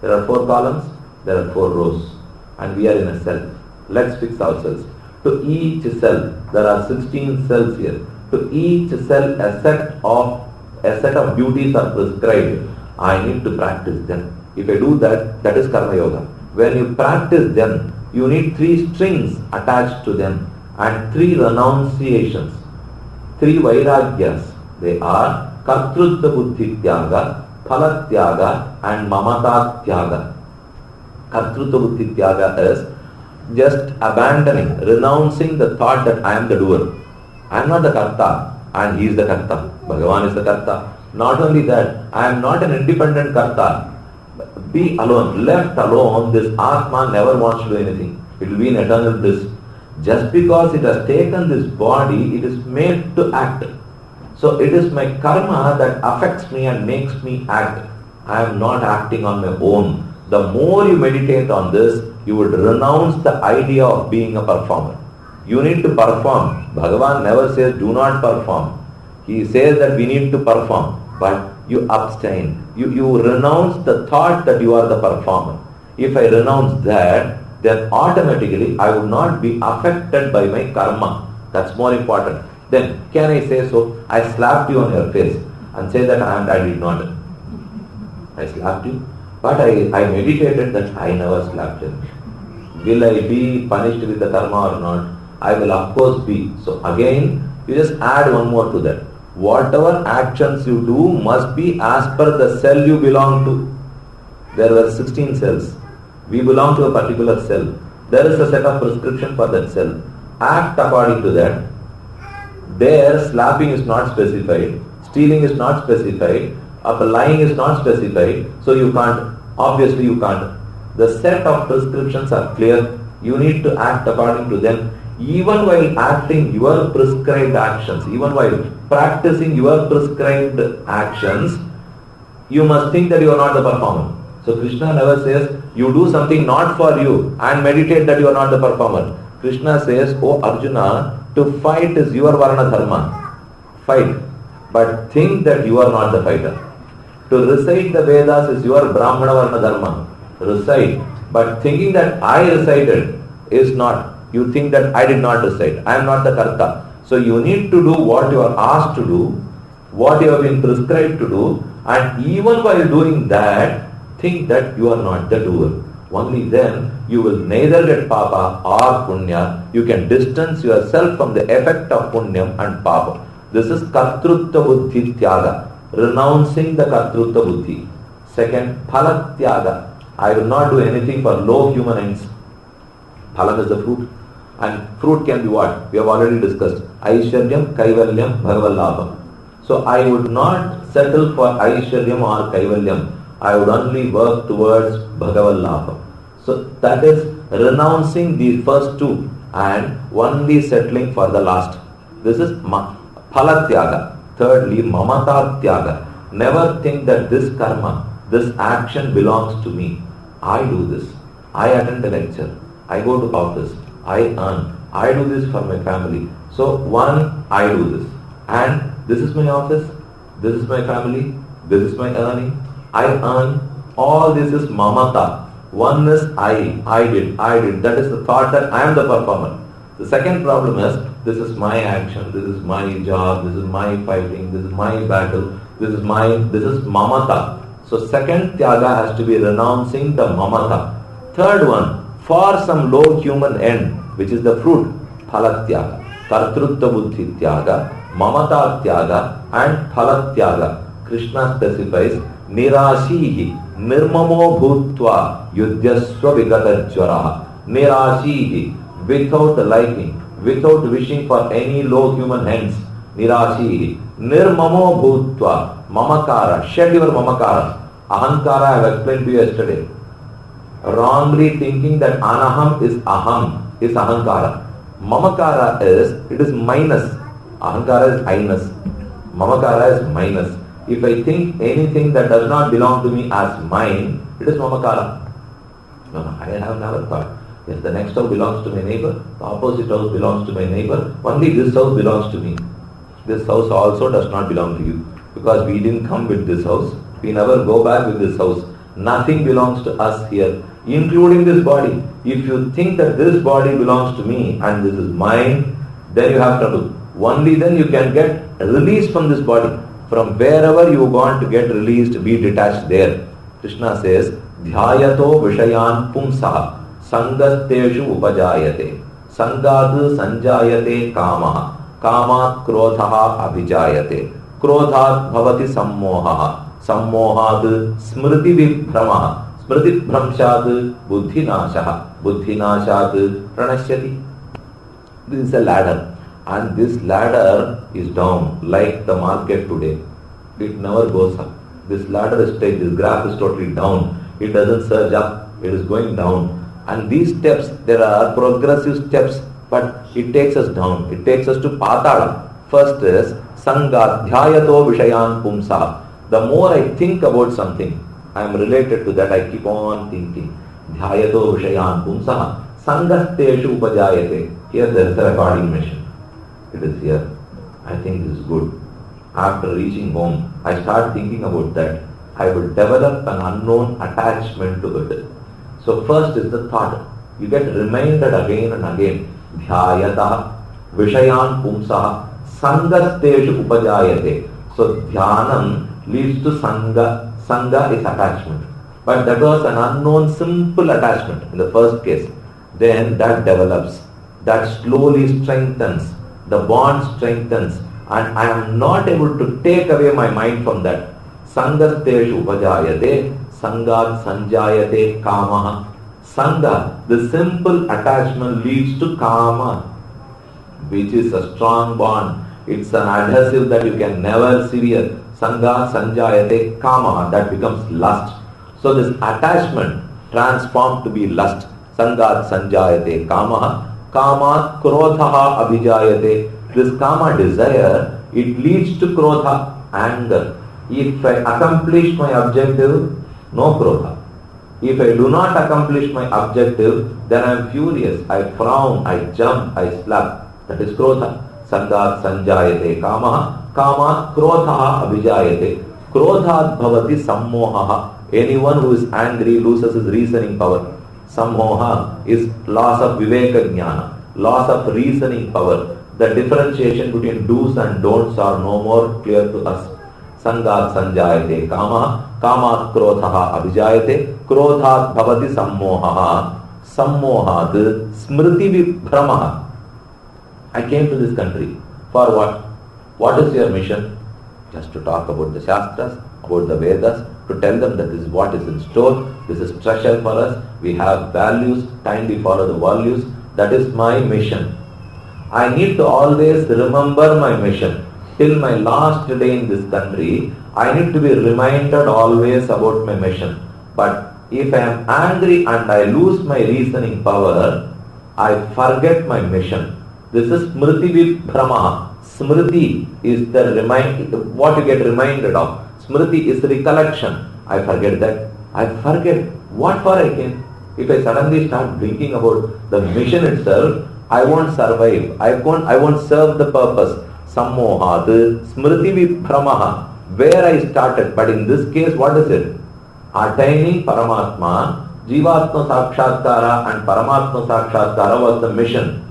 There are 4 columns, there are 4 rows, and we are in a cell. Let's fix ourselves. To each cell, there are 16 cells here. To each cell, a set of duties are prescribed. I need to practice them. If I do that, that is Karma Yoga. When you practice them, you need 3 strings attached to them and 3 renunciations, 3 vairagyas. They are Kartrutva Buddhi Tyaga, Phala Tyaga and Mamata Tyaga. Kartrutva Buddhi Tyaga is just abandoning, renouncing the thought that I am the doer. I am not the Karta and he is the Karta. Bhagavan is the Karta. Not only that, I am not an independent Karta. Be alone, left alone, this Atma never wants to do anything. It will be in eternal bliss. Just because it has taken this body, it is made to act. So it is my karma that affects me and makes me act. I am not acting on my own. The more you meditate on this, you would renounce the idea of being a performer. You need to perform. Bhagavan never says do not perform. He says that we need to perform. But you abstain. You renounce the thought that you are the performer. If I renounce that, then automatically I would not be affected by my karma. That's more important. Then can I say so? I slapped you on your face and say that I did not. I slapped you, but I meditated that I never slapped you. Will I be punished with the karma or not? I will of course be. So again, you just add one more to that. Whatever actions you do must be as per the cell you belong to. There were 16 cells. We belong to a particular cell. There is a set of prescription for that cell. Act according to that. There, slapping is not specified, stealing is not specified, lying is not specified, so you can't. Obviously you can't. The set of prescriptions are clear. You need to act according to them. Even while acting your prescribed actions, even while practicing your prescribed actions, you must think that you are not the performer. So Krishna never says, you do something not for you and meditate that you are not the performer. Krishna says, oh Arjuna, to fight is your Varna Dharma. Fight. But think that you are not the fighter. To recite the Vedas is your Brahmana Varna Dharma. Recite. But thinking that I recited is not. You think that I did not recite. I am not the Karta. So you need to do what you are asked to do, what you have been prescribed to do, and even while doing that, think that you are not the doer. Only then you will neither get papa or punya. You can distance yourself from the effect of punyam and papa. This is kartrutva buddhi tyaga, renouncing the kartrutva buddhi. Second, phala tyaga. I will not do anything for low human ends. Phalam is the fruit. And fruit can be what? We have already discussed. Aishwaryam, Kaivalyam, Bhagavallabham. So I would not settle for Aishwaryam or Kaivalyam. I would only work towards Bhagavallabham. So that is renouncing the first two. and only settling for the last. This is phalatyaga. Thirdly, mamata tyaga. Never think that this karma, this action belongs to me. I do this. I attend the lecture. I go to office. I earn. I do this for my family. So one, I do this. And this is my office. This is my family. This is my earning. I earn. All this is mamata. One is I did. That is the thought that I am the performer. The second problem is, this is my action, this is my job, this is my fighting, this is my battle, this is mamata. So second tyaga has to be renouncing the mamata. Third one, for some low human end, which is the fruit, phalatyaga, kartrutta buddhi tyaga, mamata tyaga and phalatyaga. Krishna specifies, nirashihi nirmamo bhutva yudhyasva vigata jvaraha. Nirashihi, without liking, without wishing for any low human ends. Nirashihi nirmamo bhutva mamakara. Shed your mamakara. Ahankara I have explained to you yesterday. Wrongly thinking that anaham is aham is ahankara. Mamakara it is minus. Ahankara is minus. Mamakara is minus. If I think anything that does not belong to me as mine, it is mamakara. No, I have never thought. Yes, the next house belongs to my neighbor, the opposite house belongs to my neighbor, only this house belongs to me. This house also does not belong to you, because we didn't come with this house, we never go back with this house. Nothing belongs to us here, including this body. If you think that this body belongs to me and this is mine, then you have trouble. Only then you can get released from this body. From wherever you want to get released, be detached there. Krishna says, dhyayato vishayan pumsaha sangasteshu upajayate sangad sanjayate kamaha kamat krodhaha abhijayate krodhat bhavati sammohaha sammohad smriti vibhramaha smriti bhramshad buddhinashaha buddhinashad pranashyati. This is a ladder. And this ladder is down, like the market today. It never goes up. This ladder is straight, this graph is totally down. It doesn't surge up, it is going down. And these steps, there are progressive steps, but it takes us down. It takes us to patala. First is sangha, dhyayato vishayan pumsa. The more I think about something, I am related to that, I keep on thinking. Dhyayato vishayan pumsa, sangasteshu upajayate. Here there is a recording machine. It is here. I think this is good. After reaching home, I start thinking about that. I will develop an unknown attachment to it. So first is the thought. You get reminded again and again. Dhyayata vishayan pumsaha sangasteshu upajayate. So dhyanam leads to sangha. Sangha is attachment. But that was an unknown simple attachment in the first case. Then that develops. That slowly strengthens. The bond strengthens, and I am not able to take away my mind from that. Sangasteshu upajayate, sangat sanjayate kamaha. Sangha, the simple attachment leads to kama, which is a strong bond. It's an adhesive that you can never sever. Sangha sanjayate kamaha, that becomes lust. So this attachment transformed to be lust. Sangat sanjayate kamaha. Kamat krodhaha abhijayate. This kama desire, it leads to krodha, anger. If I accomplish my objective, no krodha. If I do not accomplish my objective, then I am furious. I frown, I jump, I slap. That is krodha. Sangat sanjayate kamaha. Kamat krodhaha abhijayate. Krodhat bhavati sammohaha. Anyone who is angry loses his reasoning power. Sammoha is loss of viveka jnana, loss of reasoning power. The differentiation between do's and don'ts are no more clear to us. Sangat sanjayate kamaha, kamat krodhaha abhijayate, krodhat bhavati sammohaha, sammohat smriti vibhramaha. I came to this country. For what? What is your mission? Just to talk about the Shastras, about the Vedas, to tell them that this is what is in store, this is treasure for us, we have values, kindly follow the values. That is my mission. I need to always remember my mission. Till my last day in this country, I need to be reminded always about my mission. But if I am angry and I lose my reasoning power, I forget my mission. This is smriti vibhramaha. Smriti is what you get reminded of. Smriti is recollection. I forget that. I forget what for I came. If I suddenly start thinking about the mission itself, I won't survive. I won't serve the purpose. Sammoha, the smriti vibhramaha, where I started. But in this case, what is it? Attaining Paramatma, Jivatma Sakshatkara and Paramatma Sakshatkara was the mission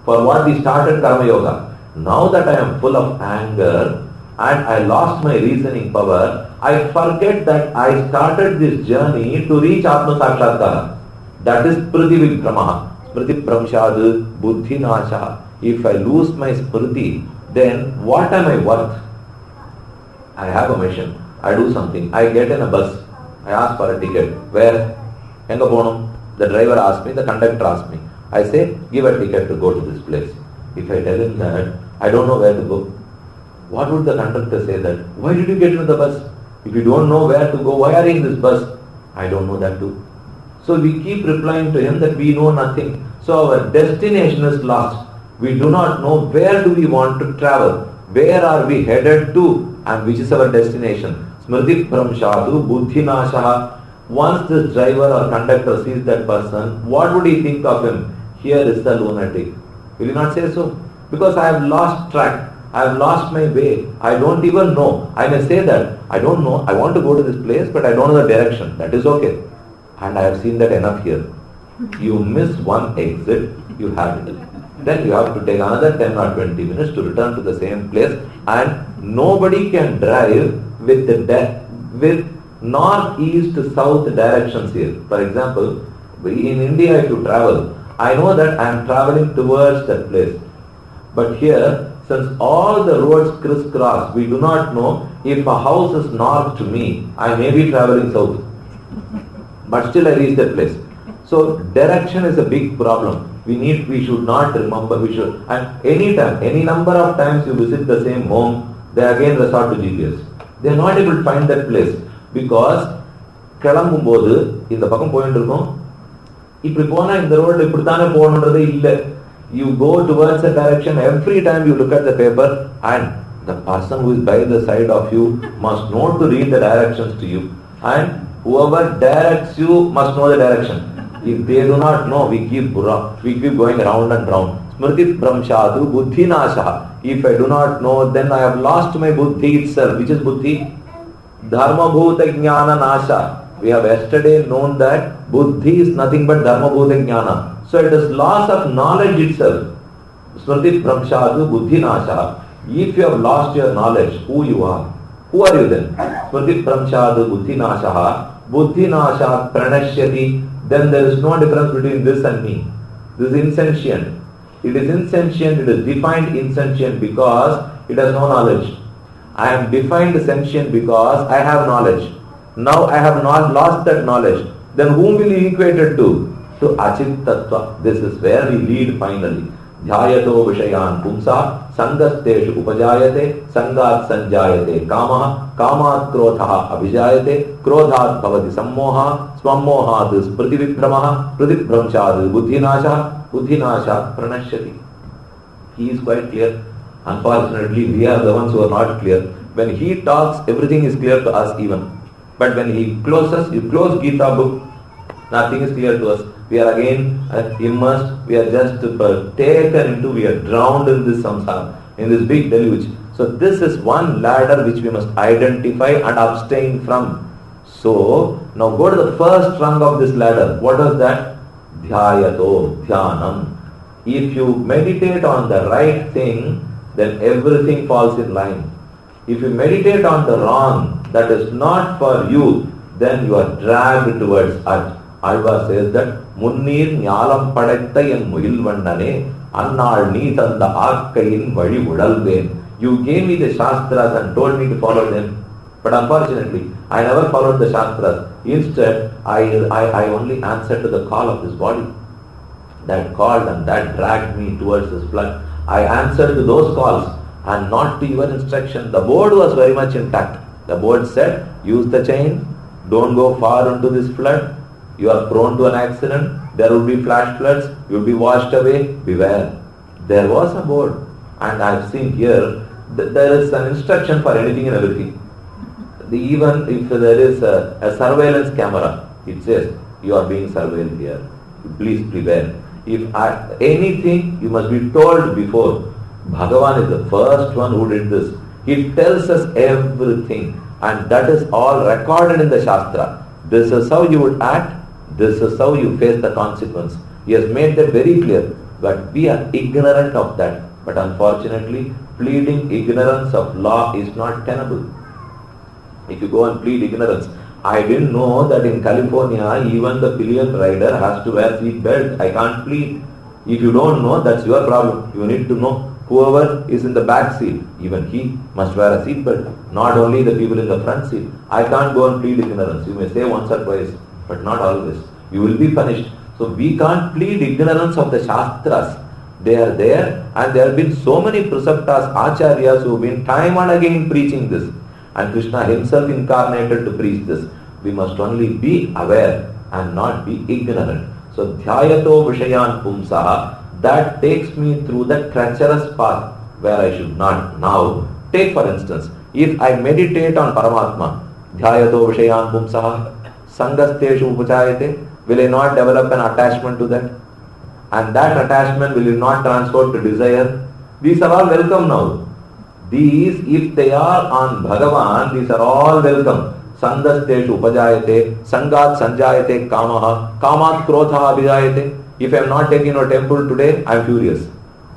for what we started Karma Yoga. Now that I am full of anger and I lost my reasoning power, I forget that I started this journey to reach Atma Sakshatkara. That is Smriti Vikramaha. Smriti Pramshad, Buddhi Nasha. If I lose my Smriti, then what am I worth? I have a mission. I do something. I get in a bus. I ask for a ticket. Where? Enga ponum? The driver asks me, the conductor asks me. I say, give a ticket to go to this place. If I tell him that I don't know where to go, what would the conductor say that? Why did you get into the bus? If you don't know where to go, why are you in this bus? I don't know that too. So we keep replying to him that we know nothing. So our destination is lost. We do not know where do we want to travel. Where are we headed to and which is our destination. Smriti Pramshadu Buddhi Nashaha. Once this driver or conductor sees that person, what would he think of him? Here is the lunatic. Will you not say so? Because I have lost track. I have lost my way. I don't even know. I may say that. I don't know. I want to go to this place, but I don't know the direction. That is okay. And I have seen that enough here. You miss one exit, you have it. Then you have to take another 10 or 20 minutes to return to the same place. And nobody can drive with north-east to south directions here. For example, in India if you travel, I know that I am traveling towards that place. But here, since all the roads crisscross, we do not know if a house is north to me, I may be traveling south. But still I reach that place. So direction is a big problem. We should not remember, and any time, any number of times you visit the same home, they again resort to GPS. They are not able to find that place because கிளம்பும்போது இந்த பக்கம் போயிட்டு இருக்கோம், இப்படி போனா இந்த ரோட்ல இப்படித்தானே போகணுன்றதே இல்லை. You go towards a direction, every time you look at the paper and the person who is by the side of you must know to read the directions to you, and whoever directs you must know the direction. If they do not know, we keep going round and round. Smriti Pramshadu Buddhi Nasha. If I do not know, then I have lost my Buddhi itself. Which is Buddhi? Dharma Bhuta Jnana Nasha. We have yesterday known that Buddhi is nothing but Dharma Bhuta Jnana. So it is loss of knowledge itself. Smriti Pramshadu Buddhi Nasha. If you have lost your knowledge, who you are? Who are you then? Smriti Pramshadu Buddhi Nasha. Buddhi Nasha Pranashyati. Then there is no difference between this and me. This is insentient. It is insentient, it is defined insentient because it has no knowledge. I am defined sentient because I have knowledge. Now I have not lost that knowledge. Then whom will you equate it to? To Achit Tattva. This is where we lead finally. Dhyayato Vishayan Pumsa Sangasteshu Upajayate Sangat Sanjayate Kamaha Kamat Krodhaha Abhijayate Krodhat Bhavati Sammoha Swammoha This Prativikramaha Pratipramshad Buddhinasha Pranashyati. He is quite clear. Unfortunately, we are the ones who are not clear. When he talks, everything is clear to us even. But when he closes, you close Gita book, nothing is clear to us. We are again immersed, we are just taken into, we are drowned in this samsara, in this big deluge. So this is one ladder which we must identify and abstain from. So, now go to the first rung of this ladder. What was that? Dhyayato, dhyanam. If you meditate on the right thing, then everything falls in line. If you meditate on the wrong, that is not for you, then you are dragged towards earth. Alva says that Munnir Nyalam Padatta en Muil Vandane Annal Nee Tanda Akkayin Vadi Udalven. You gave me the Shastras and told me to follow them. But unfortunately, I never followed the Shastras. Instead, I only answered to the call of this body. That called and that dragged me towards this flood. I answered to those calls and not to your instruction. The board was very much intact. The board said, use the chain, don't go far into this flood. You are prone to an accident, there will be flash floods, you will be washed away, beware. There was a board, and I have seen here, there is an instruction for anything and everything. Even if there is a surveillance camera, it says, you are being surveilled here. Please beware. If anything, you must be told before. Bhagavan is the first one who did this. He tells us everything, and that is all recorded in the Shastra. This is how you would act, this is how you face the consequence. He has made that very clear, but we are ignorant of that. But unfortunately, pleading ignorance of law is not tenable. If you go and plead ignorance, I didn't know that in California, even the pillion rider has to wear seat belt. I can't plead. If you don't know, that's your problem. You need to know. Whoever is in the back seat, even he must wear a seat belt. Not only the people in the front seat. I can't go and plead ignorance. You may say once or twice, but not always. You will be punished. So we can't plead ignorance of the Shastras. They are there, and there have been so many preceptors, acharyas who have been time and again preaching this. And Krishna himself incarnated to preach this. We must only be aware and not be ignorant. So dhyayato vishayan pumsaha, that takes me through the treacherous path where I should not. Now, take for instance, if I meditate on Paramatma, dhyayato vishayan pumsaha, sangasteshu upachayate, will I not develop an attachment to that? And that attachment will not transfer to desire? These are all welcome now. These, if they are on Bhagavan, these are all welcome. Sandasteshu upajayate, sangat sanjayate kamaha, kamat krotha abhijayate. If I am not taking a temple today, I am furious.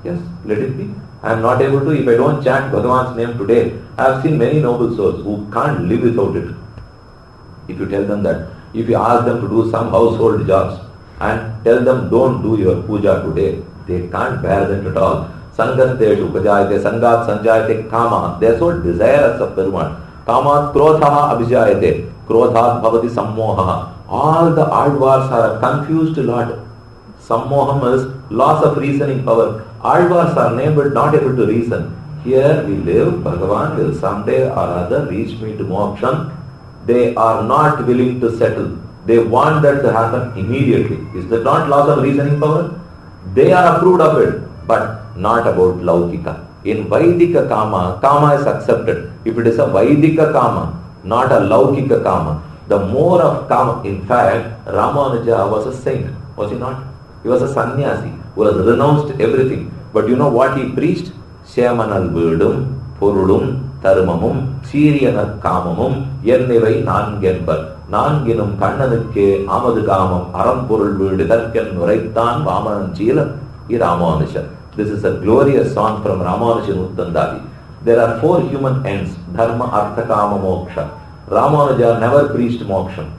Yes, let it be. I am not able to, if I don't chant Bhagavan's name today. I have seen many noble souls who can't live without it. If you tell them that, if you ask them to do some household jobs and tell them don't do your puja today, they can't bear that at all. Sangasteshu upajayate, sangat sanjayate kama. They are so desirous of Perumal. Kamat krotha abhijayate, krothat bhavati sammoha. All the Alvars are a confused lot. Sammoham is loss of reasoning power. Alvars are not able to reason. Here we live, Bhagavan will someday or other reach me to Moksha. They are not willing to settle. They want that to happen immediately. Is that not loss of reasoning power? They are approved of it, but not about Laukika. In Vaidika Kama, Kama is accepted. If it is a Vaidika Kama, not a Laukika Kama, the more of Kama. In fact, Ramanuja was a saint, was he not? He was a sannyasi who has renounced everything. But you know what he preached? Shemanal Vidum, Purudum, Tharmamum, Siriyana Kamamum, Yennivai Nangenbar, Nanginum Kandanukke, Amadu Kamam, Arampurul Vidu, Tarkan Nuraitan, Vamanan Chila, Ramanuja. This is a glorious song from Ramanuja Nuttandavi. There are 4 human ends, Dharma, Artha, Kama, Moksha. Ramanuja never preached Moksha.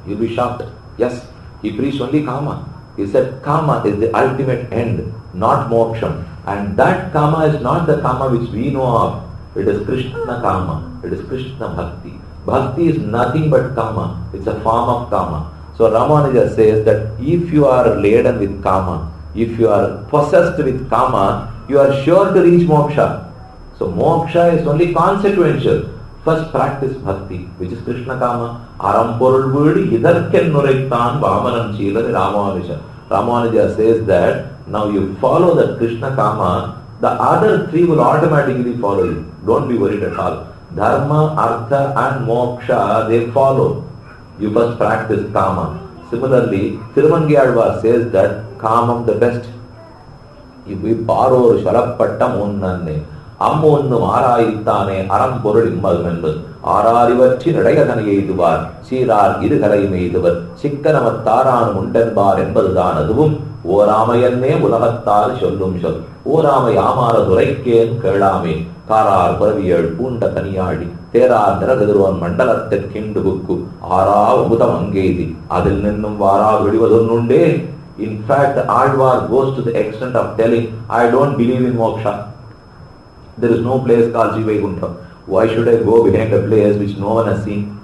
You'll be shocked. Yes, he preached only Kama. He said Kama is the ultimate end, not Moksha. And that Kama is not the Kama which we know of. It is Krishna Kama. It is Krishna Bhakti. Bhakti is nothing but Kama. It's a form of Kama. So Ramanuja says that if you are laden with Kama, if you are possessed with Kama, you are sure to reach Moksha. So Moksha is only consequential. First practice Bhakti, which is Krishna Kama. Arampurul Vidi Hidarken Nuraittan Vamanam Chila Ramanuja. Ramanuja says that now you follow that Krishna Kama, the other 3 will automatically follow you. Don't be worried at all. Dharma, Artha and Moksha, they follow. You first practice Kama. Similarly, Thirumangi says that Kamam the best. If we borrow Shalapattam Unnanne, Ammunnu Marayittane, Arampurul Immalmenbus, Ararivachi Nadayatanayiduvar, Sirar Idikarai Meiduvar, Sikkanamattaran Muntenbar Embadana Dubum, O Ramayane Ulahattar Shullum Shul, O Ramayamara Duraiken Kerlame, Karar Paraviyad Punta Kaniyadi, Tera Naragadruan Mandalatte Kindubuku, Ara Mutamangedi, Adilnum Vara Vidivadununde. In fact, the Alvar goes to the extent of telling, I don't believe in Moksha. There is no place called Jiva. Why should I go behind a place which no one has seen?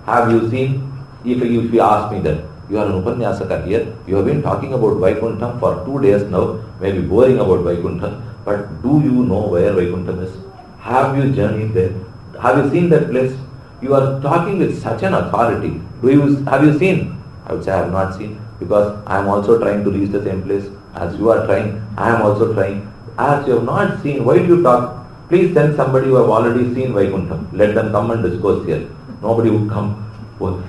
Have you seen? If you ask me that, you are an Upanyasaka here, you have been talking about Vaikuntham for 2 days now, maybe boring about Vaikuntham, but do you know where Vaikuntham is? Have you journeyed there? Have you seen that place? You are talking with such an authority. Have you seen? I would say I have not seen, because I am also trying to reach the same place as you are trying. I am also trying. As you have not seen, why do you talk? Please send somebody who have already seen Vaikuntham. Let them come and discourse here. Nobody would come.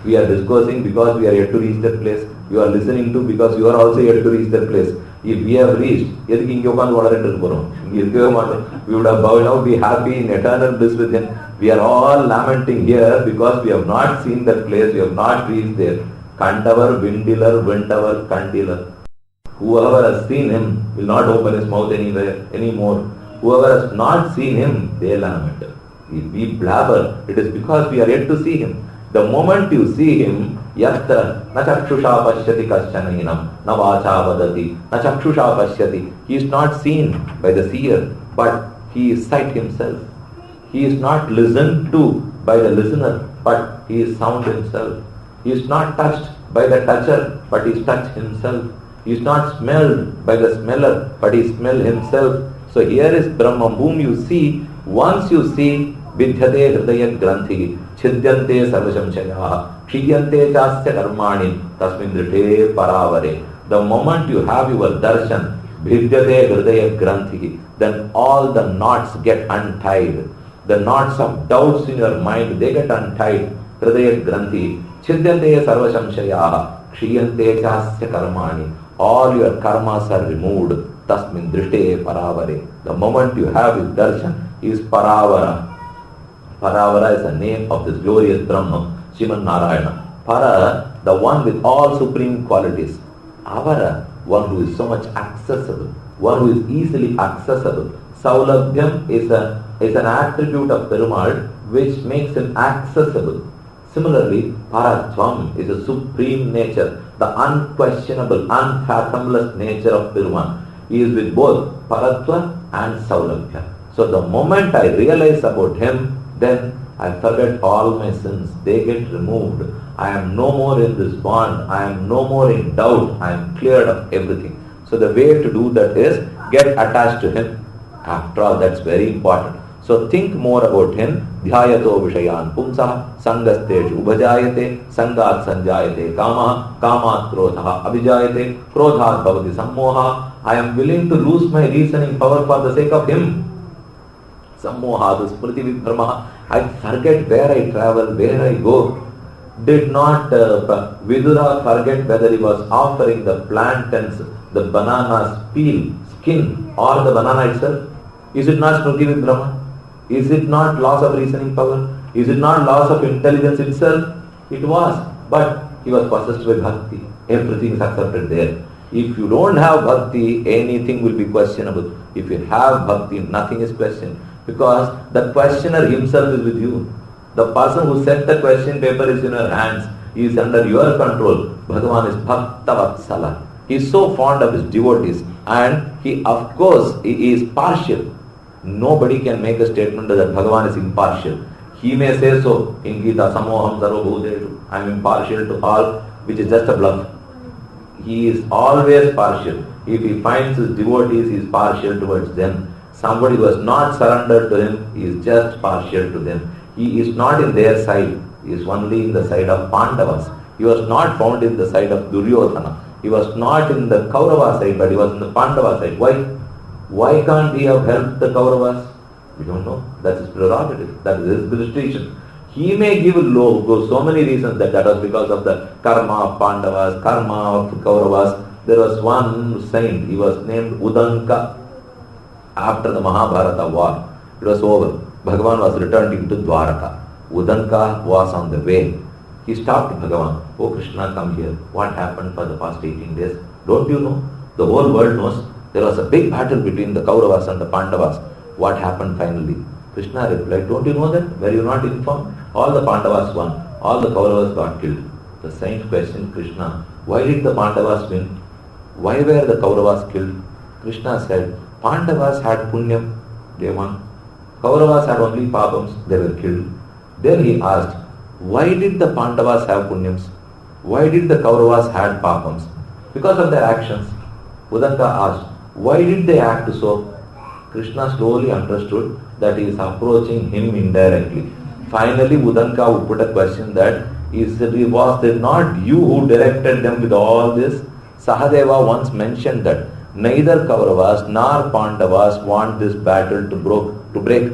We are discussing because we are yet to reach that place. You are listening to because you are also yet to reach that place. If we have reached, we would have bowed down, be happy in eternal bliss with Him. We are all lamenting here because we have not seen that place, we have not reached there. Kandavar, Vindilar, Vintavar, Kandilar. Whoever has seen Him will not open his mouth anymore. Whoever has not seen Him, they lament. If we blabber, it is because we are yet to see Him. The moment you see Him, yatra na chakshusha pashyati kaschanainam na vacha vadati na chakshusha pashyati. He is not seen by the seer, but he is sight himself. He is not listened to by the listener, but he is sound himself. He is not touched by the toucher, but he is touched himself. He is not smelled by the smeller, but he smells himself. So here is Brahman, whom you see. Once you see, vidyate hridaya granthi, chidyante sarvashamshaya, kshiyante chasya karmani, tasmin drite paravare. The moment you have your darshan, vidyate hridaya granthi, then all the knots get untied. The knots of doubts in your mind, they get untied. Hridaya granthi, chidyante sarvashamshaya, kshiyante chasya karmani. All your karmas are removed. Tasmin drite paravare. The moment you have his darshan, he is paravara. Paravara is the name of this glorious Brahma, Sriman Narayana. Para, the one with all supreme qualities. Avara, one who is so much accessible, one who is easily accessible. Saulabhyam is an attribute of Perumal which makes him accessible. Similarly, Parathwam is a supreme nature, the unquestionable, unfathomless nature of Perumal. He is with both Paratva and Saulabhya. So the moment I realize about Him, then I forget all my sins. They get removed. I am no more in this bond. I am no more in doubt. I am cleared of everything. So the way to do that is get attached to Him. After all, that's very important. So think more about Him. Dhyayato vishayan pumsaha sangasteju ubhajayate sangat sanjayate kamaha kamat krodha abhijayate krodhat bhavati sammoha. I am willing to lose my reasoning power for the sake of Him. Sammoha smriti vibhramaha. I forget where I travel, where I go. Did not Vidura forget whether he was offering the plantains, the banana's peel, skin, or the banana itself? Is it not smriti vibhrama? Is it not loss of reasoning power? Is it not loss of intelligence itself? It was. But he was possessed by bhakti. Everything is accepted there. If you don't have bhakti, anything will be questionable. If you have bhakti, nothing is questioned. Because the questioner himself is with you. The person who set the question paper is in your hands. He is under your control. Bhagavan is Bhakta Vatsala. He is so fond of his devotees. And he, of course, he is partial. Nobody can make a statement that Bhagavan is impartial. He may say so in Gita, Samoham Sarvabhuteshu, I am impartial to all, which is just a bluff. He is always partial. If he finds his devotees, he is partial towards them. Somebody who has not surrendered to him, he is just partial to them. He is not in their side. He is only in the side of Pandavas. He was not found in the side of Duryodhana. He was not in the Kaurava side, but he was in the Pandava side. Why? Why can't he have helped the Kauravas? We don't know. That's his prerogative. That is his jurisdiction. He may give so many reasons that was because of the karma of Pandavas, karma of Kauravas. There was one saint, he was named Udanka. After the Mahabharata war, it was over. Bhagavan was returning to Dwaraka. Udanka was on the way. He stopped Bhagavan. Oh Krishna, come here. What happened for the past 18 days? Don't you know? The whole world knows. There was a big battle between the Kauravas and the Pandavas. What happened finally? Krishna replied, don't you know that? Were you not informed? All the Pandavas won. All the Kauravas got killed. The saint questioned Krishna, why did the Pandavas win? Why were the Kauravas killed? Krishna said, Pandavas had punyam, they won. Kauravas had only papams, they were killed. Then he asked, why did the Pandavas have punyams? Why did the Kauravas had papams? Because of their actions. Udanka asked, why did they act so? Krishna slowly understood that he is approaching him indirectly. Finally, Udanka would put a question that, was it not you who directed them with all this? Sahadeva once mentioned that neither Kauravas nor Pandavas want this battle to break.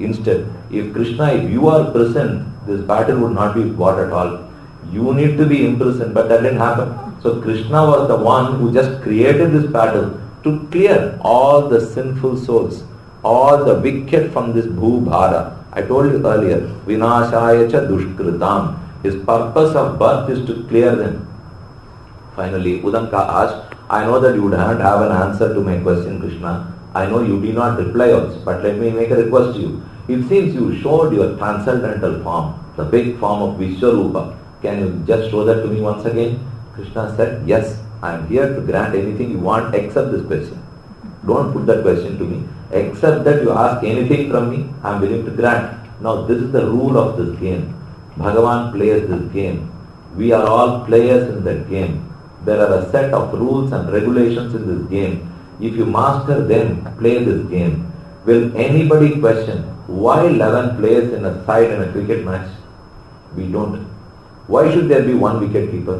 Instead, if Krishna, if you are present, this battle would not be fought at all. You need to be imprisoned, but that didn't happen. So Krishna was the one who just created this battle to clear all the sinful souls, all the wicked from this Bhubhara. I told you earlier, Vinashaya cha dushkritam. His purpose of birth is to clear them. Finally, Udanka asked, I know that you would not have an answer to my question, Krishna. I know you did not reply also, but let me make a request to you. It seems you showed your transcendental form, the big form of Vishwarupa. Can you just show that to me once again? Krishna said, yes, I am here to grant anything you want except this question. Don't put that question to me. Except that you ask anything from me, I am willing to grant. Now this is the rule of this game. Bhagavan plays this game. We are all players in that game. There are a set of rules and regulations in this game. If you master them, play this game. Will anybody question why 11 players in a side in a cricket match? We don't. Why should there be one wicket keeper?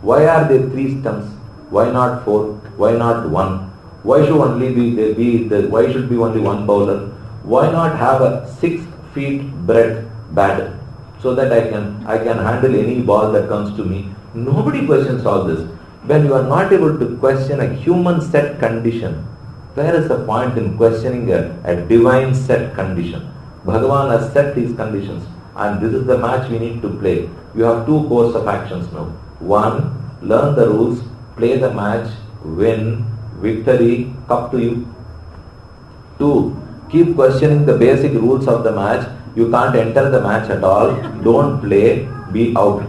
Why are there 3 stumps? Why not 4? Why not 1? Why should why should be only one bowler? Why not have a 6 feet breadth bat so that I can handle any ball that comes to me? Nobody questions all this. When you are not able to question a human set condition, where is the point in questioning a divine set condition? Bhagavan has set these conditions, and this is the match we need to play. You have 2 course of actions now. 1, learn the rules, play the match, win, victory, cup to you. 2, keep questioning the basic rules of the match. You can't enter the match at all. Don't play, be out.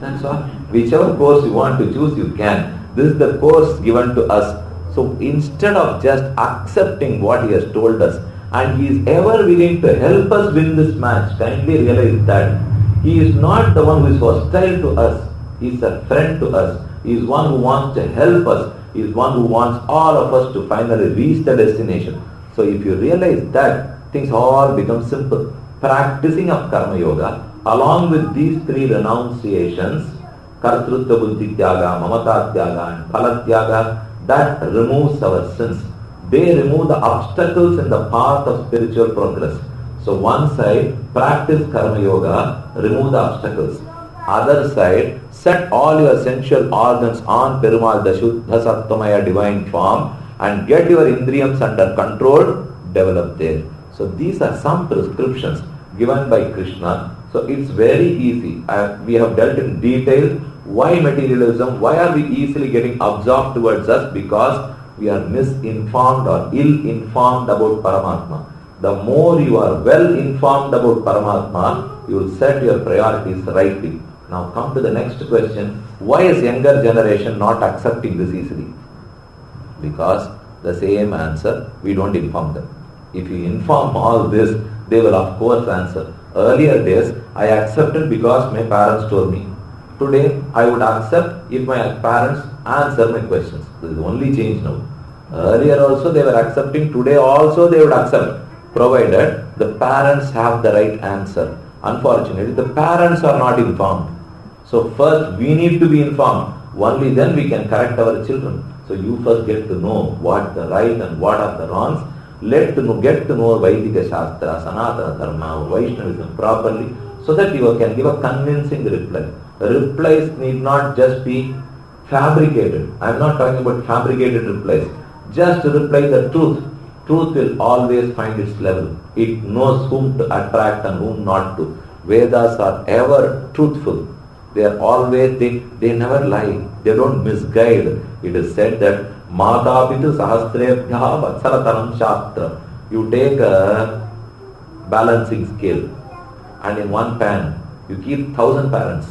That's all. Whichever course you want to choose, you can. This is the course given to us. So instead of just accepting what he has told us, and he is ever willing to help us win this match, kindly realize that he is not the one who is hostile to us. He is a friend to us. He is one who wants to help us. He is one who wants all of us to finally reach the destination. So if you realize that, things all become simple. Practicing of Karma Yoga, along with these 3 renunciations, Kartrutva Buddhi Tyaga, Mamata Tyaga and Phala Tyaga, that removes our sins. They remove the obstacles in the path of spiritual progress. So one side, practice Karma Yoga, remove the obstacles. Other side, set all your sensual organs on Perumal, the Shuddha Sattvamaya divine form, and get your Indriyams under control, develop there. So these are some prescriptions given by Krishna. So it's very easy. We have dealt in detail why materialism, why are we easily getting absorbed towards us? Because we are misinformed or ill-informed about Paramatma. The more you are well informed about Paramatma, you will set your priorities rightly. Now come to the next question. Why is younger generation not accepting this easily? Because the same answer, we don't inform them. If you inform all this, they will of course answer. Earlier days, I accepted because my parents told me. Today, I would accept if my parents answer my questions. This is the only change now. Earlier also they were accepting, today also they would accept, provided the parents have the right answer. Unfortunately, the parents are not informed. So first we need to be informed. Only then we can correct our children. So you first get to know what the right and what are the wrongs. Get to know Vaidika Shastra, Sanatana Dharma, Vaishnavism properly, so that you can give a convincing reply. Replies need not just be fabricated. I am not talking about fabricated replies. Just reply the truth. Truth will always find its level. It knows whom to attract and whom not to. Vedas are ever truthful. They are always, they never lie. They don't misguide. It is said that Mata Pitu Sahasrebhya Vatsalatanam Shastra. You take a balancing scale and in one pan you keep 1,000 parents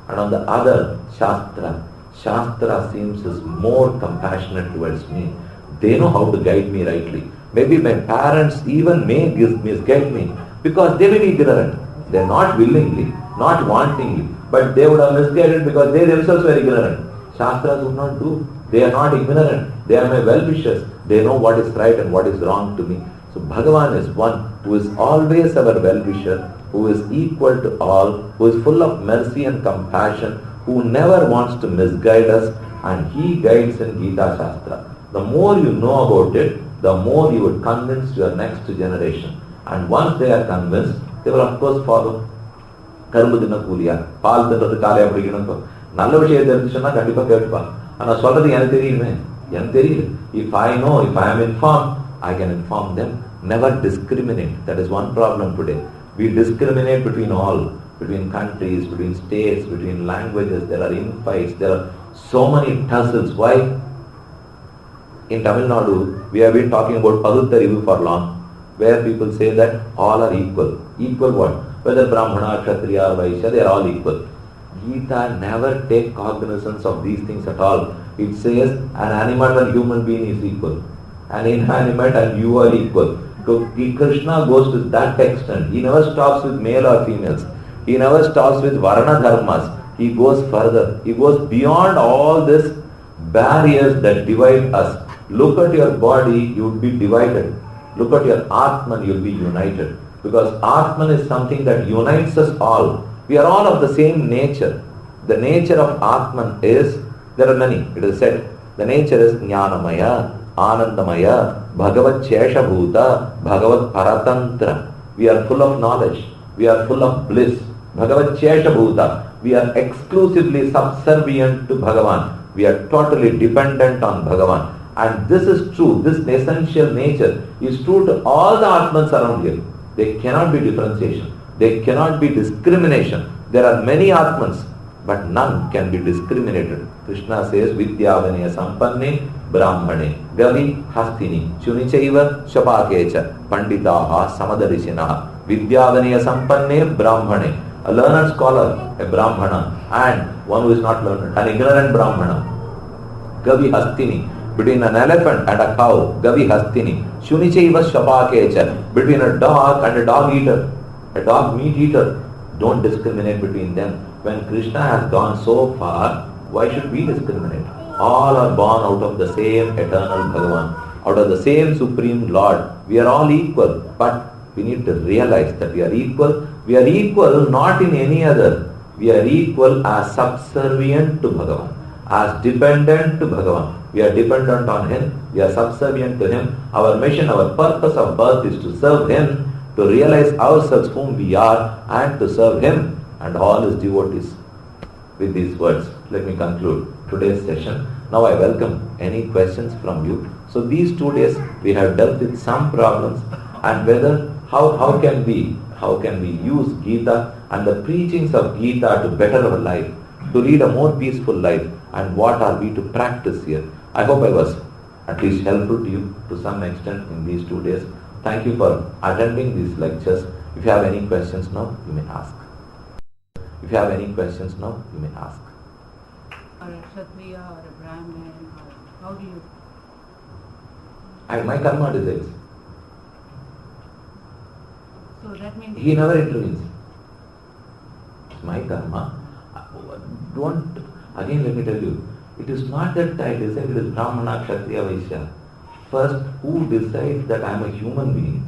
and on the other Shastra. Shastra seems is more compassionate towards me. They know how to guide me rightly. Maybe my parents even may misguide me because they may be ignorant. They are not willingly, not wantingly, but they would have misguided because they themselves were ignorant. Shastras would not do. They are not ignorant. They are my well-wishers. They know what is right and what is wrong to me. So Bhagavan is one who is always our well-wisher, who is equal to all, who is full of mercy and compassion, who never wants to misguide us, and he guides in Gita Shastra. The more you know about it, the more you would convince your next generation. And once they are convinced, they will of course follow. கரும்பு தின்ன கூலியா பால் தின்றது காலையா பிடிக்கணும் நல்ல விஷயம் தெரிஞ்சுன்னா கண்டிப்பா கேட்டுப்பான் ஆனா சொல்றது எனக்கு தெரியுமே எனக்கு தெரியல if I know if I am informed I can inform them. Never discriminate. That is one problem today. We discriminate between all, between countries, between states, between languages. There are infights, there are so many tussles. Why? In Tamil Nadu we have been talking about Pagutarivu for long, where people say that all are equal. Equal what? Whether Brahmana, Kshatriya or Vaishya, they are all equal. Gita never take cognizance of these things at all. It says an animal and human being is equal. An inanimate and you are equal. So Krishna goes to that extent. He never stops with male or females. He never stops with Varna dharmas. He goes further. He goes beyond all these barriers that divide us. Look at your body, you will be divided. Look at your Atman, you will be united. Because Atman is something that unites us all. We are all of the same nature. The nature of Atman is, there are many, it is said, the nature is Jnanamaya, Anandamaya, Bhagavad Cheshabhuta, Bhagavad Paratantra. We are full of knowledge. We are full of bliss. Bhagavad Cheshabhuta. We are exclusively subservient to Bhagavan. We are totally dependent on Bhagavan. And this is true. This essential nature is true to all the Atmans around here. There cannot be differentiation. There cannot be discrimination. There are many Atmans, but none can be discriminated. Krishna says, Vidyavanaya Sampanne Brahmane Gavi Hastini Chunichaiva Shapakecha Panditaha Samadarishinaha. Vidyavanaya Sampanne Brahmane. A learned scholar, a Brahmana, and one who is not learned, an ignorant Brahmana. Gavi Hastini. Between an elephant and a cow, Gavi Hastini. Shunichaiva Shapakecha. Between a dog and a dog eater, a dog meat eater. Don't discriminate between them. When Krishna has gone so far, why should we discriminate? All are born out of the same eternal Bhagavan, out of the same Supreme Lord. We are all equal, but we need to realize that we are equal. We are equal not in any other. We are equal as subservient to Bhagavan, as dependent to Bhagavan. We are dependent on Him. We are subservient to Him. Our mission, our purpose of birth is to serve Him, to realize ourselves whom we are, and to serve Him and all His devotees. With these words, let me conclude today's session. Now I welcome any questions from you. So these 2 days we have dealt with some problems, and whether how can we use Gita and the preachings of Gita to better our life, to lead a more peaceful life, and what are we to practice here. I hope I was at least helpful to you to some extent in these 2 days. Thank you for attending these lectures. If you have any questions now, you may ask. If you have any questions now, you may ask. Or a Kshatriya or a Brahmin, or how do you? My karma decides. So that means He never intervenes. It's my karma. Again let me tell you, it is not that I decide it is Brahmana, Kshatriya, Vaishya. First, who decides that I am a human being,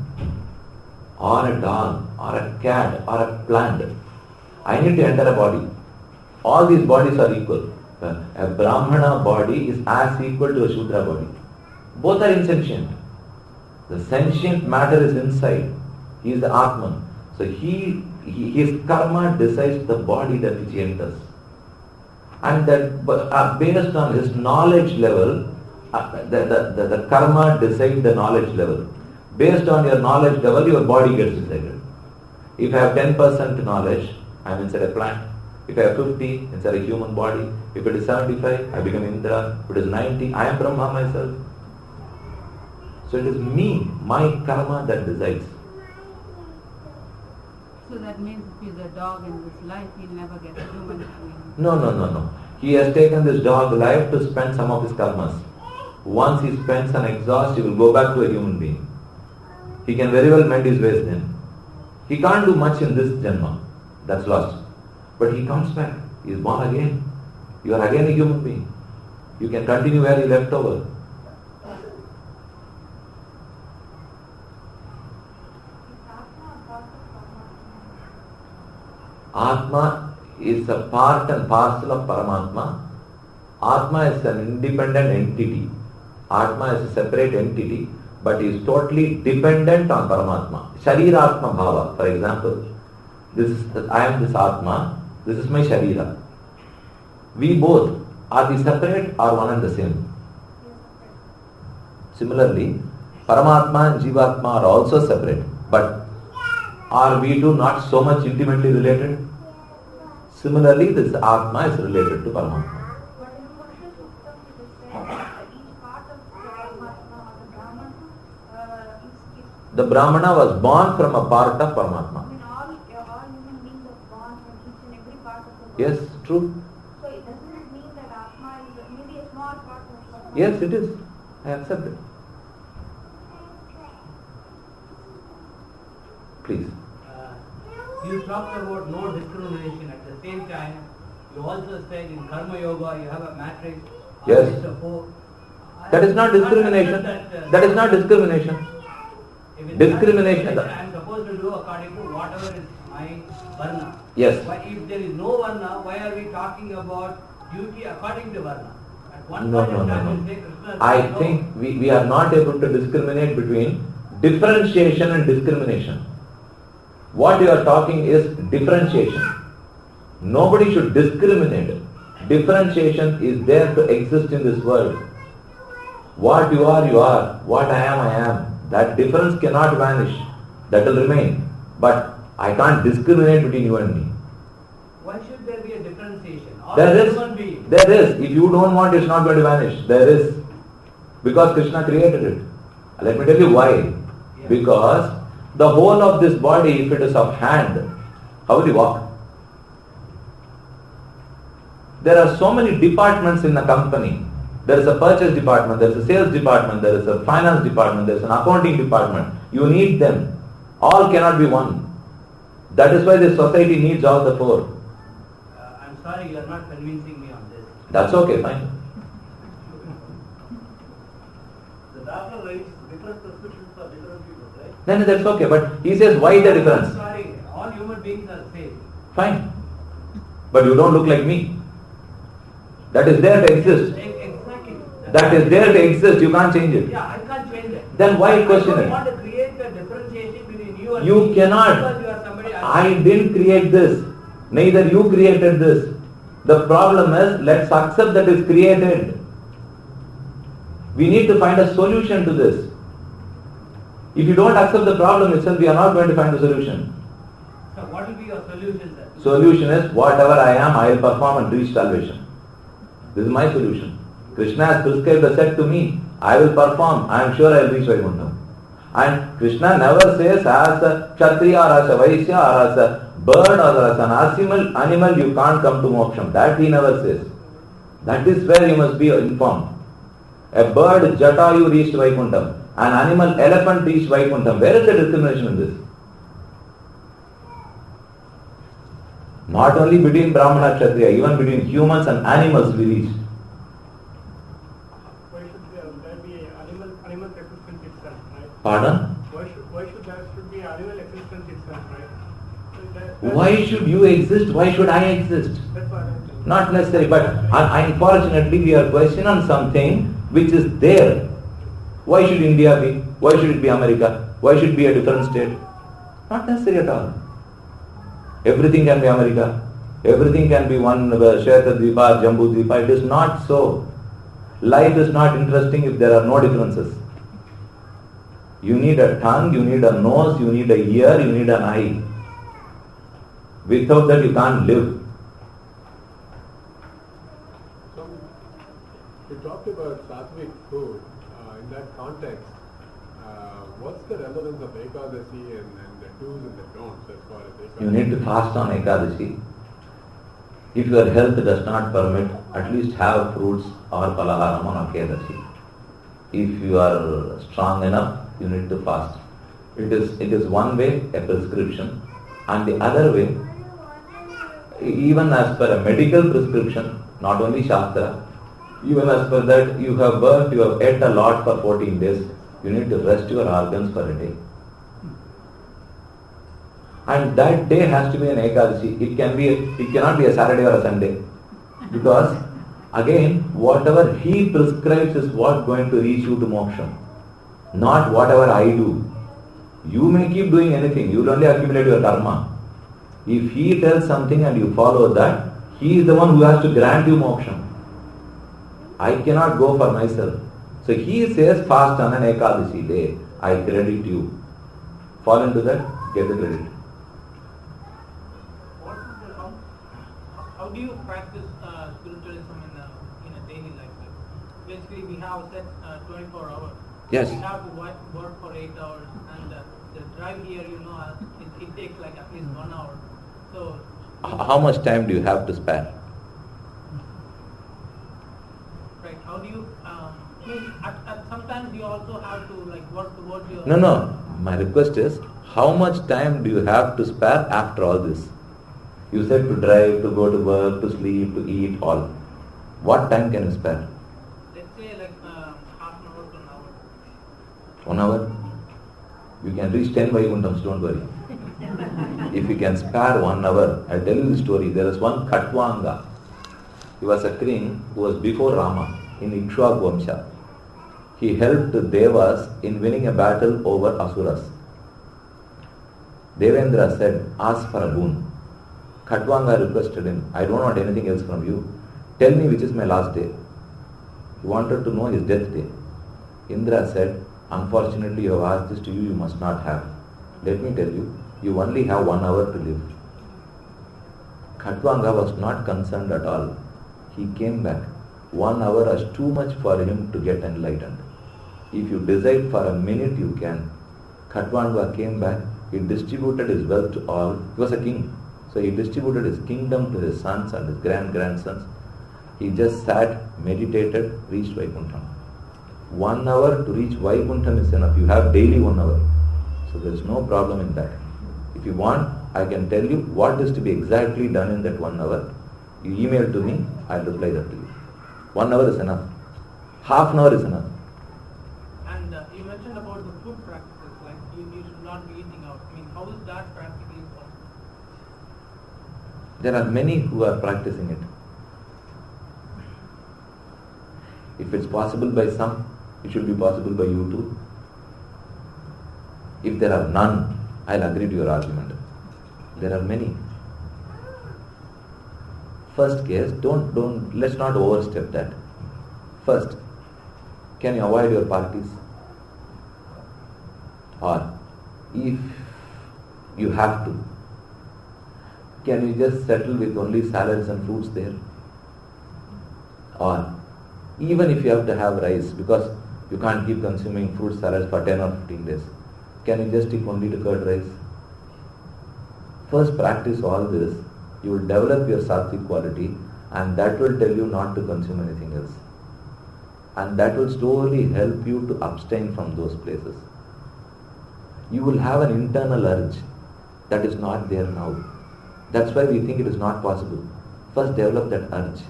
or a dog, or a cat, or a plant? I need to enter a body. All these bodies are equal. A Brahmana body is as equal to a Shudra body. Both are insentient. The sentient matter is inside. He is the Atman. So his karma decides the body that which he enters. And that based on his knowledge level, the karma decides the knowledge level. Based on your knowledge level, your body gets decided. If I have 10% knowledge, I am inside a plant. If I have 50, inside a human body. If it is 75, I become Indra. If it is 90, I am Brahma myself. So it is me, my karma that decides. so that means if he's a dog in this life, he'll never get a human being. No. He has taken this dog life to spend some of his karmas. Once he spends and exhausts, he will go back to a human being. He can very well mend his ways then. He can't do much in this Janma. That's lost. But he comes back. He is born again. You are again a human being. You can continue where you left over. Atma is a part and parcel of Paramatma. Atma is an independent entity. Atma is a separate entity, but is totally dependent on Paramatma. Shariratma Bhava, for example. I am this Atma, this is my Sharira. We both, are we separate or one and the same? Similarly, Paramatma and Jivatma are also separate, but are we two not so much intimately related? Similarly, this Atma is related to Paramatma. The Brahmana was born from a part of Paramatma. I mean, all human beings are born from each and every part of the body. Yes, true. So it doesn't mean that Atma is maybe a small part of Paramatma. Yes, it is. I accept it. Please. You talked about no discrimination. At the same time, you also said in Karma Yoga you have a matrix. Yes. That is not I discrimination. understand That is not discrimination. If it's Discrimination. not I am supposed to do according to whatever is my varna. Yes. Why, if there is no varna, why are we talking about duty according to varna? At one No, point no, in no, time no. you say Krishna. I think we are not able to discriminate between differentiation and discrimination. What you are talking is differentiation. Nobody should discriminate. Differentiation is there to exist in this world. What you are, you are. What I am. That difference cannot vanish. That will remain. But I can't discriminate between you and me. Why should there be a differentiation? All There is. human beings. There is. If you don't want, it's not going to vanish. There is. Because Krishna created it. Let me tell you why. Yes. Because the whole of this body, if it is of hand, how will you walk? There are so many departments in the company. There is a purchase department, there is a sales department, there is a finance department, there is an accounting department. You need them. All cannot be one. That is why this society needs all the four. I'm sorry, you are not convincing me on this. That's okay, fine. The doctor writes different prescriptions for different people, right? Then that's okay, but he says, why the difference? I'm sorry, all human beings are same. Fine. But you don't look like me. That is there to exist. Exactly. That is there to exist, you can't change it. Yeah, I can't change it. Then why question I don't it? want to create a differentiation between you and You me. cannot. Because you are somebody else. I didn't create this. Neither you created this. The problem is, let's accept that it's created. We need to find a solution to this. If you don't accept the problem itself, we are not going to find the solution. So what will be your solution, sir? Solution is, whatever I am, I will perform and reach salvation. This is my solution. Krishna has prescribed a set to me. I will perform. I am sure I will reach Vaikuntha. And Krishna never says as a Kshatriya or as a Vaishya or as a bird or as an animal you can't come to Moksha. That he never says. That is where you must be informed. A bird, Jatayu reached Vaikuntha. An animal, elephant reached Vaikuntha. Where is the discrimination in this? Not only between Brahmana and Kshatriya, even between humans and animals we reach. Why should there be animal existence itself, right? Pardon? Why should there be animal existence itself, right? Why should you exist? Why should I exist? That's what I'm saying. Not necessary, but unfortunately we are questioning on something which is there. Why should India be? Why should it be America? Why should it be a different state? Not necessary at all. Everything can be America. Everything can be one Shweta Dvipa, Jambu Dvipa. It is not so. Life is not interesting if there are no differences. You need a tongue, you need a nose, you need a ear, you need an eye. Without that you can't live. So, you talked about sattvic food. In that context, what's the relevance of Ekadasi and the do's and the don'ts as far as Ekadasi? You need to fast on Ekadasi. If your health does not permit, at least have fruits or palaharam on Ekadasi. If you are strong enough, you need to fast. It is one way, a prescription, and the other way, even as per a medical prescription, not only Shastra, even as per that, you have worked, you have ate a lot for 14 days, you need to rest your organs for a day. And that day has to be an Ekadashi. It cannot be a Saturday or a Sunday. Because again, whatever he prescribes is what going to reach you to moksha. Not whatever I do. You may keep doing anything. You will only accumulate your karma. If he tells something and you follow that, he is the one who has to grant you moksha. I cannot go for myself. So he says fast on an Ekadashi day. I credit you. Fall into that, get the credit. How do you practice spiritualism in a daily life? Basically, we have set 24 hours. Yes. We have to work for 8 hours, and the drive here, it takes like at least 1 hour. So, How much time do you have to spare? right? How do you? Sometimes you also have to work towards your. No. My request is, how much time do you have to spare after all this? You said to drive, to go to work, to sleep, to eat, all. What time can you spare? Let's say half an hour to an hour. 1 hour? You can reach 10 Vaikuntams, don't worry. If you can spare 1 hour, I'll tell you the story. There is one Khatwanga. He was a king who was before Rama in Ikshvaku Vamsha. He helped the Devas in winning a battle over Asuras. Devendra said, ask for a boon. Khatwanga requested him, I don't want anything else from you. Tell me which is my last day. He wanted to know his death day. Indra said, unfortunately you have asked this to you must not have. Let me tell you, you only have 1 hour to live. Khatwanga was not concerned at all. He came back. 1 hour was too much for him to get enlightened. If you decide for a minute, you can. Khatwanga came back. He distributed his wealth to all. He was a king. So he distributed his kingdom to his sons and his grandsons. He just sat, meditated, reached Vaikuntham. 1 hour to reach Vaikuntham is enough. You have daily 1 hour. So there is no problem in that. If you want, I can tell you what is to be exactly done in that 1 hour. You email to me, I will reply that to you. 1 hour is enough. Half an hour is enough. And you mentioned about the food practices, like you should not be eating out. I mean, how is that practically possible? There are many who are practicing it. If it's possible by some, it should be possible by you too. If there are none, I'll agree to your argument. There are many. First case, let's not overstep that. First, can you avoid your parties? Or if you have to, can you just settle with only salads and fruits there? Or even if you have to have rice, because you can't keep consuming fruit salads for 10 or 15 days, can you just stick only to curd rice? First practice all this, you will develop your sattvic quality, and that will tell you not to consume anything else. And that will slowly help you to abstain from those places. You will have an internal urge that is not there now. That's why we think it is not possible. First develop that urge.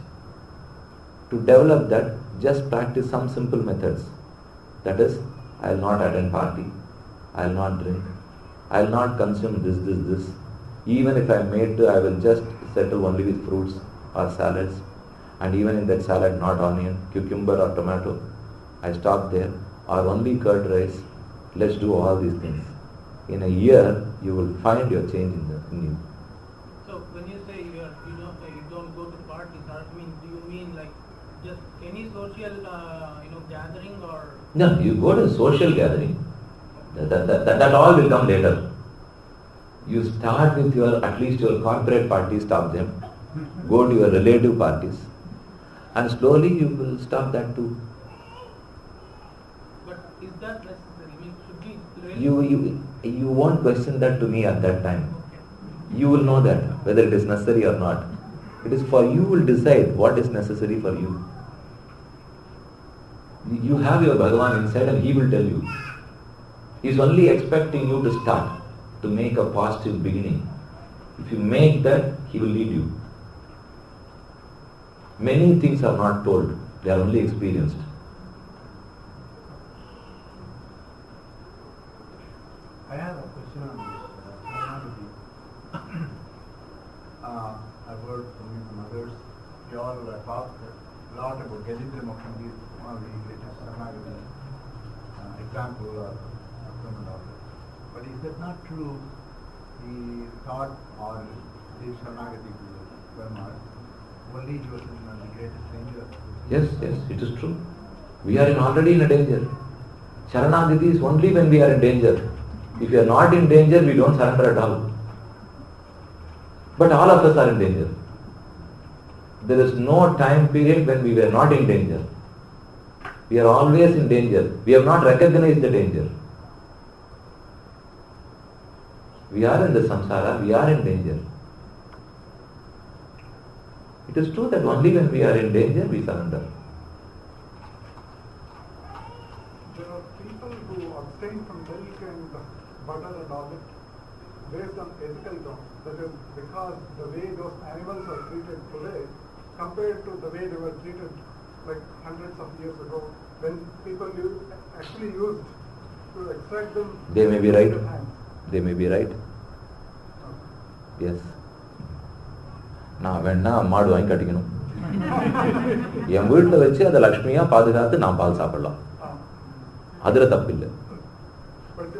To develop that, just practice some simple methods. That is, I will not attend party, I will not drink, I will not consume this. Even if I am made to, I will just settle only with fruits or salads. And even in that salad, not onion, cucumber or tomato. I stop there. Or only curd rice. Let's do all these things. In a year, you will find your change in you. So when you say you don't go to parties, do you mean like just any social gathering or? No, you go to social gathering. That all will come later. You start with at least your corporate parties, stop them. Go to your relative parties. And slowly you will stop that too. But is that necessary? I mean, should we really? You won't question that to me at that time. You will know that, whether it is necessary or not. It is for you will decide what is necessary for you. You have your Bhagavan inside and he will tell you. He is only expecting you to start, to make a positive beginning. If you make that, he will lead you. Many things are not told, they are only experienced. I have a question on this. Yajindra Moksha is one of the greatest Saranagati example or fulfillment of it. But is that not true? He thought or did Saranagati to Brahma, only he was in the greatest danger. Yes, it is true. We are already in a danger. Sharanagati is only when we are in danger. If we are not in danger, we don't surrender at all. But all of us are in danger. There is no time period when we were not in danger. We are always in danger. We have not recognized the danger. We are in the samsara, we are in danger. It is true that only when we are in danger, we surrender. There are people who abstain from milk and butter and all that based on ethical grounds. That is because the way those animals are treated today compared to the way they were treated like hundreds of years ago when people actually used to extract them. They may be right. with their hands. They may be right. Yes. நான் வேணா மாடு வாங்கி கட்டிக்கணும், என் வீட்டில் வச்சு அதை லக்ஷ்மியா பாதுகாத்து நான் பால் சாப்பிடலாம், அதுல தப்பு இல்லை. But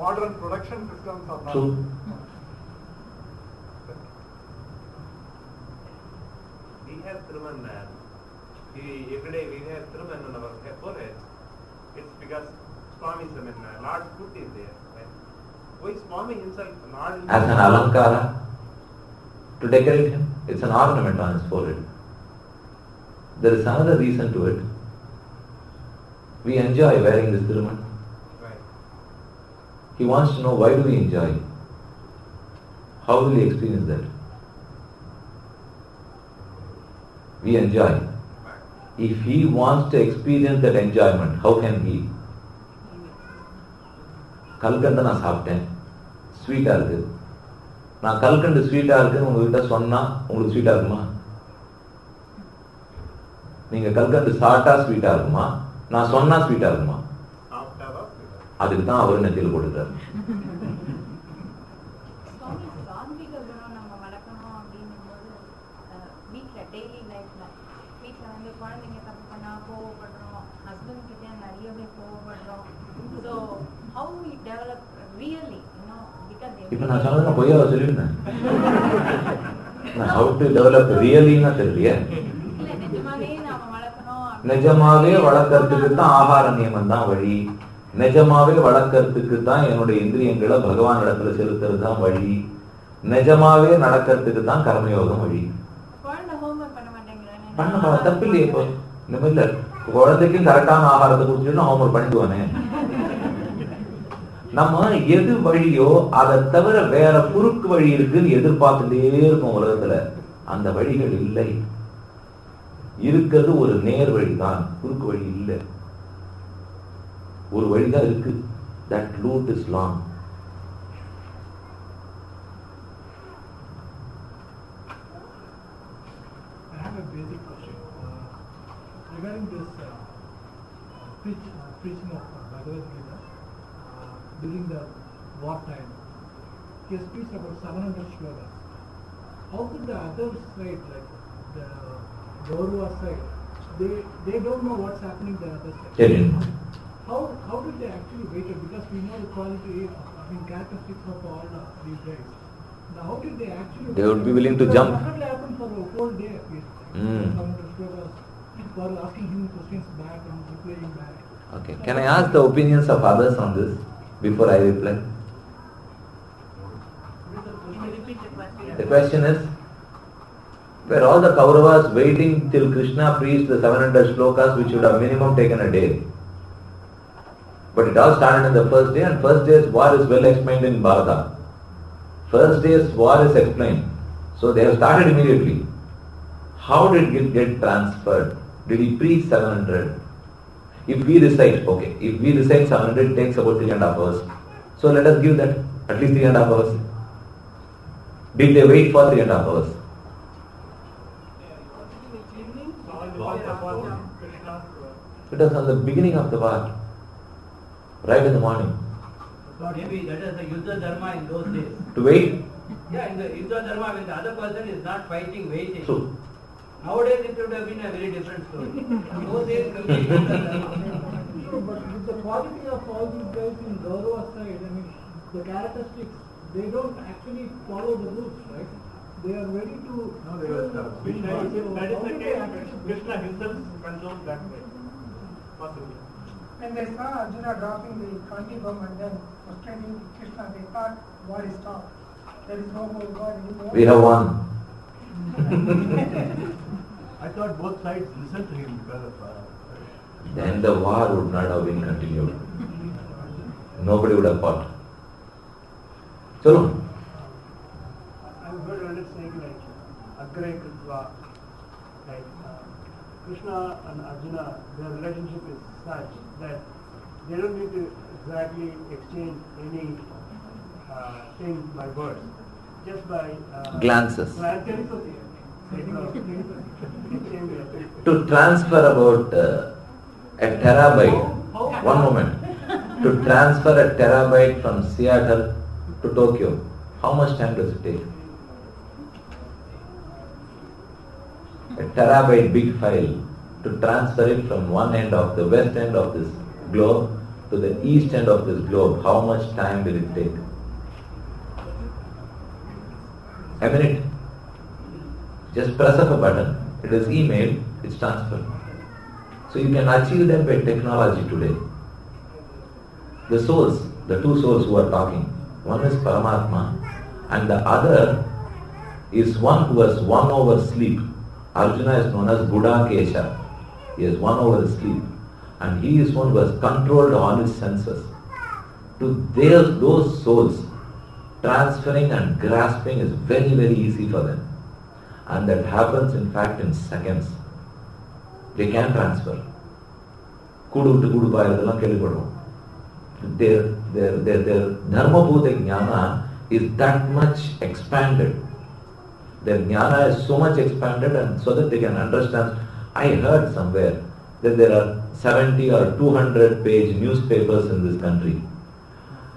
modern production systems are not. True. We have Thiruman, every day we have Thiruman on our forehead. It's because Swami's, Lord's foot is there. Right? Why Swami himself, Lord himself, As an alankara, to decorate him, it's an ornament on his forehead. There is another reason to it. We enjoy wearing this Thiruman. right? He wants to know, why do we enjoy? How will he experience that? We enjoy. If he wants to experience that enjoyment, how can he? கல்கண்டை நான் சாப்பிட்டேன், ஸ்வீட்டா இருக்கு. நான் கல்கண்டு ஸ்வீட்டா இருக்குன்னு உங்ககிட்ட சொன்னா உங்களுக்கு ஸ்வீட்டா இருக்குமா? நீங்க கல்கண்டு சாப்பிட்டா ஸ்வீட்டா இருக்குமா? நான் சொன்னா ஸ்வீட்டா இருக்குமா? அதுக்கு தான் அவர் நெத்தியில் போட்டுக்கிறார். இப்ப நான் சொன்னது பொய்யா சொல்லிருந்தேன். how to develop really னா தெரியலையே. நிஜமாவே வளர்க்கறதுக்கு தான் ஆகார நியமம் தான் வழி. நிஜமாவே வளர்க்கறதுக்கு தான் என்னுடைய இந்திரியங்களை பகவான் இடத்துல செலுத்துறது தான் வழி. நிஜமாவே நடக்கிறதுக்கு தான் கர்மயோகம் வழி. பண்ண தப்பு இல்லையே. இப்போ இந்த மாதிரி இல்ல, குழந்தைக்கும் கரெக்டான ஆகாரத்தை குடிச்சுன்னா ஹோம்ஒர்க் பண்ணிக்குவானே. நம்ம எது வழியோ அதை தவிர வேற குறுக்கு வழி இருக்குன்னு எதிர்பார்த்துட்டே இருக்கும் உலகத்துல. அந்த வழிகள் இல்லை. இருக்கிறது ஒரு நேர் வழிதான், குறுக்கு வழி இல்லை. ஒரு வழிதான் இருக்கு. That route is long. I have a basic question regarding this preaching of Bhagavad Gita during the war time. He speaks about 700 shlokas. How could the other side, like the Gaurava side, they don't know what's happening the other side? How did they actually wait it? Because we know the quality, characteristics of all these guys. Now, how did they actually? They would be willing to jump. It definitely happened for a whole day. 700 shlokas, for asking him questions back and replying back. Okay. Can I ask the opinions of others on this before I reply? The question is, were all the Kauravas waiting till Krishna preached the 700 shlokas, which would have minimum taken a day? But it all started in the first day, and first day's war is well explained in Bharata. First day's war is explained. So they have started immediately. How did it get transferred? Did he preach 700? If we recite 700, it takes about 3.5 hours. So let us give that at least 3.5 hours. Did they wait for 3.5 hours? It was on the beginning of the war, right in the morning. Maybe that is the Yuddha Dharma in those days. To wait? Yeah, in the Yuddha Dharma, when the other person is not fighting, waiting. True. Nowadays it would have been a very different story. Those days, But with the quality of all these guys in Gaurava side, I mean, the characteristics, they don't actually follow the rules, right? They are ready to... No, they were Krishna is the case. Krishna himself controls that way. Possibly. When they saw Arjuna dropping the Kanti bomb and then frustrating Krishna, they thought, God is stopped. There is no more God anymore. We have won. I thought both sides listened to him because of... Then the war would not have been continued. Nobody would have fought. Chalo. I've heard elders saying like Agre Kritva, like Krishna and Arjuna, their relationship is such that they don't need to exactly exchange any thing by words, just by Glances. exchange To transfer about a terabyte, one moment, to transfer a terabyte from Seattle to Tokyo, how much time does it take? A terabyte big file, to transfer it from one end of the west end of this globe to the east end of this globe, how much time will it take? A minute. Just press of a button, it is emailed, it's transferred. So you can achieve that by technology today. The souls, the two souls who are talking, one is Paramatma and the other is one who has won over sleep. Arjuna is known as Buddha Kesha. He has won over sleep. And he is one who has controlled all his senses. To those souls, transferring and grasping is very, very easy for them. And that happens in fact in seconds. They can transfer. Kudu to Kudu Payadalam Kelipadu. Their Dharmabhuta Jnana is that much expanded. Their Jnana is so much expanded, and so that they can understand. I heard somewhere that there are 70 or 200 page newspapers in this country.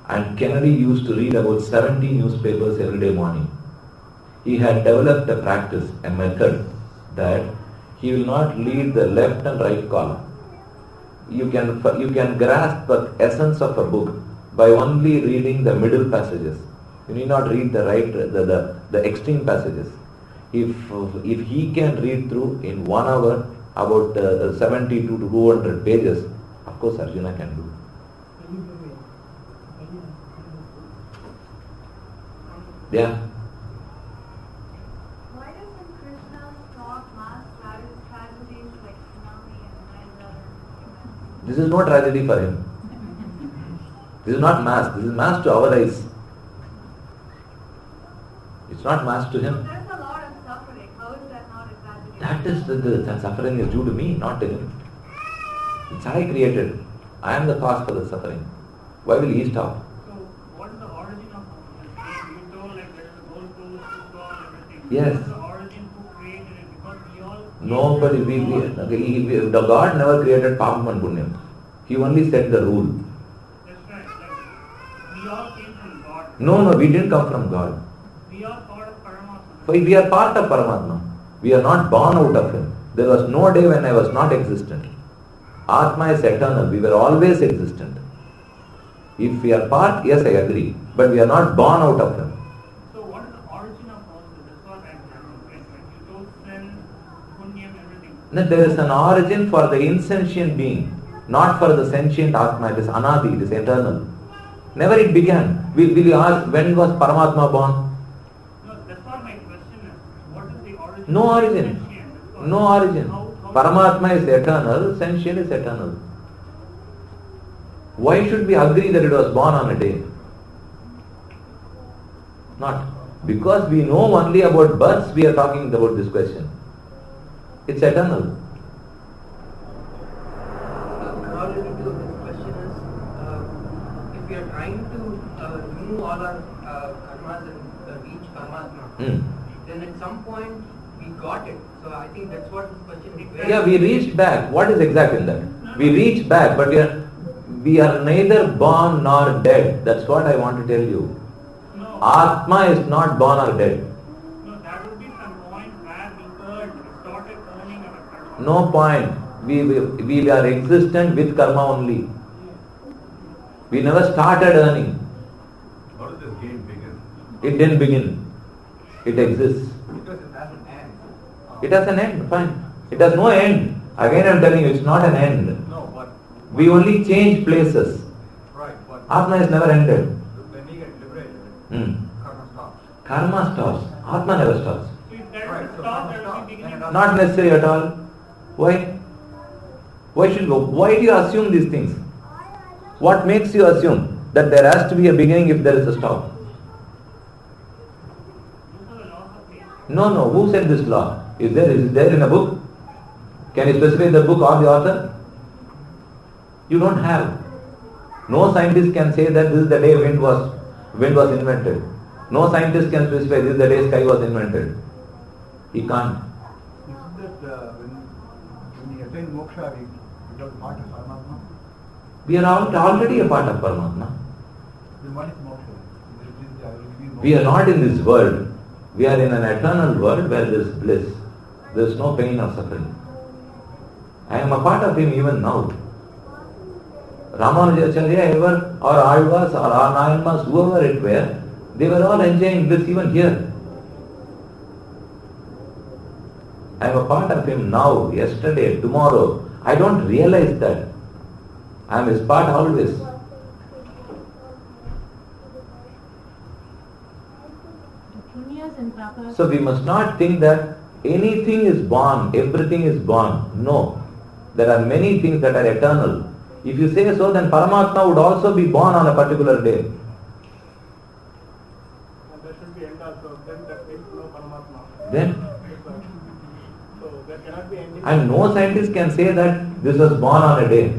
And Kennedy used to read about 70 newspapers every day morning. He had developed a practice, a method, that he will not read the left and right column. You can grasp the essence of a book by only reading the middle passages. You need not read the right, the extreme passages. If he can read through in 1 hour about 70 to 200 pages, of course Arjuna can do. Yeah. Why doesn't Krishna stop mass tragedies like tsunami and 9/11? This is no tragedy for him. This is not mass. This is mass to our eyes. It's not mass to him. There's a lot of suffering. How is that not a tragedy? That is the suffering is due to me, not to him. It's I created. I am the cause for the suffering. Why will he stop? So, what is the origin of this? You told like there is a goal post, and everything. Yes. What is the origin? Who created it? Because we all. Nobody, the God never created Papam and Punyam. He only set the rule. That's right. Like, we all came from God. No, we didn't come from God. We are part of Paramatma. We are part of Paramatma. We are not born out of him. There was no day when I was not existent. Atma is eternal. We were always existent. If we are part, yes, I agree. But we are not born out of him. So what is the origin of all this? That's what I'm trying to. You told sin, punyam, everything. There is an origin for the insentient being, not for the sentient Atma. It is anadi, it is eternal. Never it began. Will you ask, when was Paramatma born? No, that's not my question. What is the origin? No origin. Sentient? No origin. Paramatma is eternal, sentient is eternal. Why should we agree that it was born on a day? Not. Because we know only about births, we are talking about this question. It's eternal. Corollary to this question is, if we are trying to remove all our karmas and reach Paramatma, then at some point we got it. So I think that's what this question is. Yeah, we reached back. What is exact in that? We reached back, but we are neither born nor dead. That's what I want to tell you. No. Atma is not born or dead. No, that would be some point where we heard, started No point. We are existent with karma only. We never started earning. How does this game begin? It didn't begin. It exists. Because it has an end. It has an end, fine. It has no end. Again I am telling you, it's not an end. No, but We only change places. right, but Atma is never ended. when we get liberated, karma stops. Karma stops. Atma never stops. So if there Right, is a so stop, karma there will stops. be Then beginning. it doesn't- Not necessary at all. Why? Why do you assume these things? What makes you assume that there has to be a beginning if there is a stop? No. Who said this law? Is it there in a book? Can you specify the book or the author? You don't have. No scientist can say that this is the day wind was invented. No scientist can specify this is the day sky was invented. He can't. Isn't that when we attain moksha, we become part of Paramatma? We are already a part of Paramatma. Then what is moksha? We are not in this world. We are in an eternal world where there is bliss. There is no pain or suffering. I am a part of him even now. Ramanujacharya ever, or Alvas, or Nayanmas, whoever it were, they were all enjoying bliss even here. I am a part of him now, yesterday, tomorrow. I don't realize that. I am his part always. So we must not think that anything is born, everything is born. No. There are many things that are eternal. If you say so, then Paramatma would also be born on a particular day. And there should be end also. Then that means no Paramatma. Then? So there cannot be ending. And no scientist can say that this was born on a day.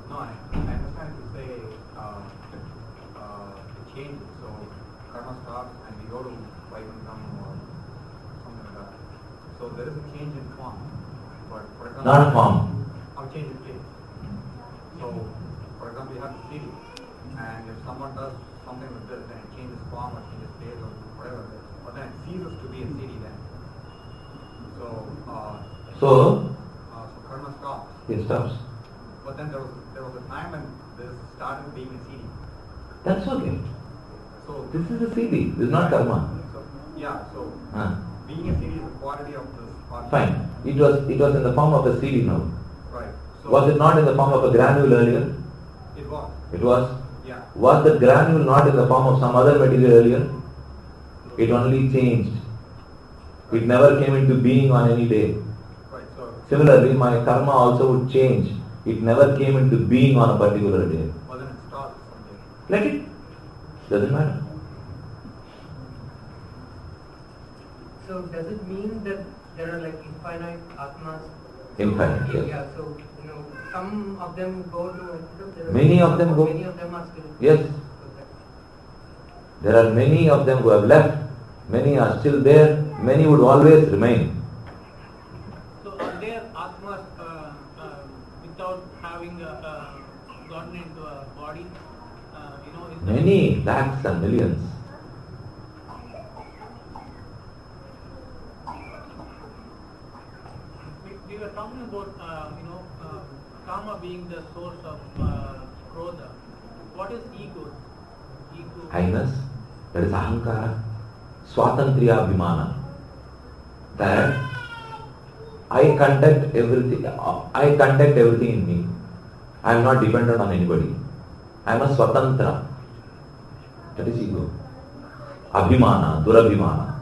No, I understand to say it changes. So karma stops and we go to Vaikuntha or something like that. So there is a change in form. But for example, Not form. Or change in place. So for example, you have the CD, and if someone does something with this, then it changes form or changes place or whatever it is. But then it ceases to be a CD then. So karma stops. It stops. But then there was a time when this started being a CD. That's okay. So This is a CD. This is not karma. So yeah, so Ah. being a CD is a quality of this part. Fine. It was in the form of a CD now. Right. So Was it not in the form of a granule earlier? it was. It was. Yeah. Was the granule not in the form of some other material earlier? It only changed. It never came into being on any day. Right. So Similarly, my karma also would change. It never came into being on a particular day. well then it starts someday. Let it. Doesn't matter. So does it mean that there are like infinite atmas? Infinite, yes. Yeah, so some of them go to Many of them go. Many of them are still. Yes. There are many of them who have left. Many are still there. Many would always remain. So are there atmas without having gotten into a body? Is that Many, lakhs and millions. we were talking about karma being the source of krodha. What is ego? Highness, that is ahankara, swatantriya abhimana. That I conduct everything in me. I am not dependent on anybody. I am a swatantra. That is ego. Abhimana, durabhimana.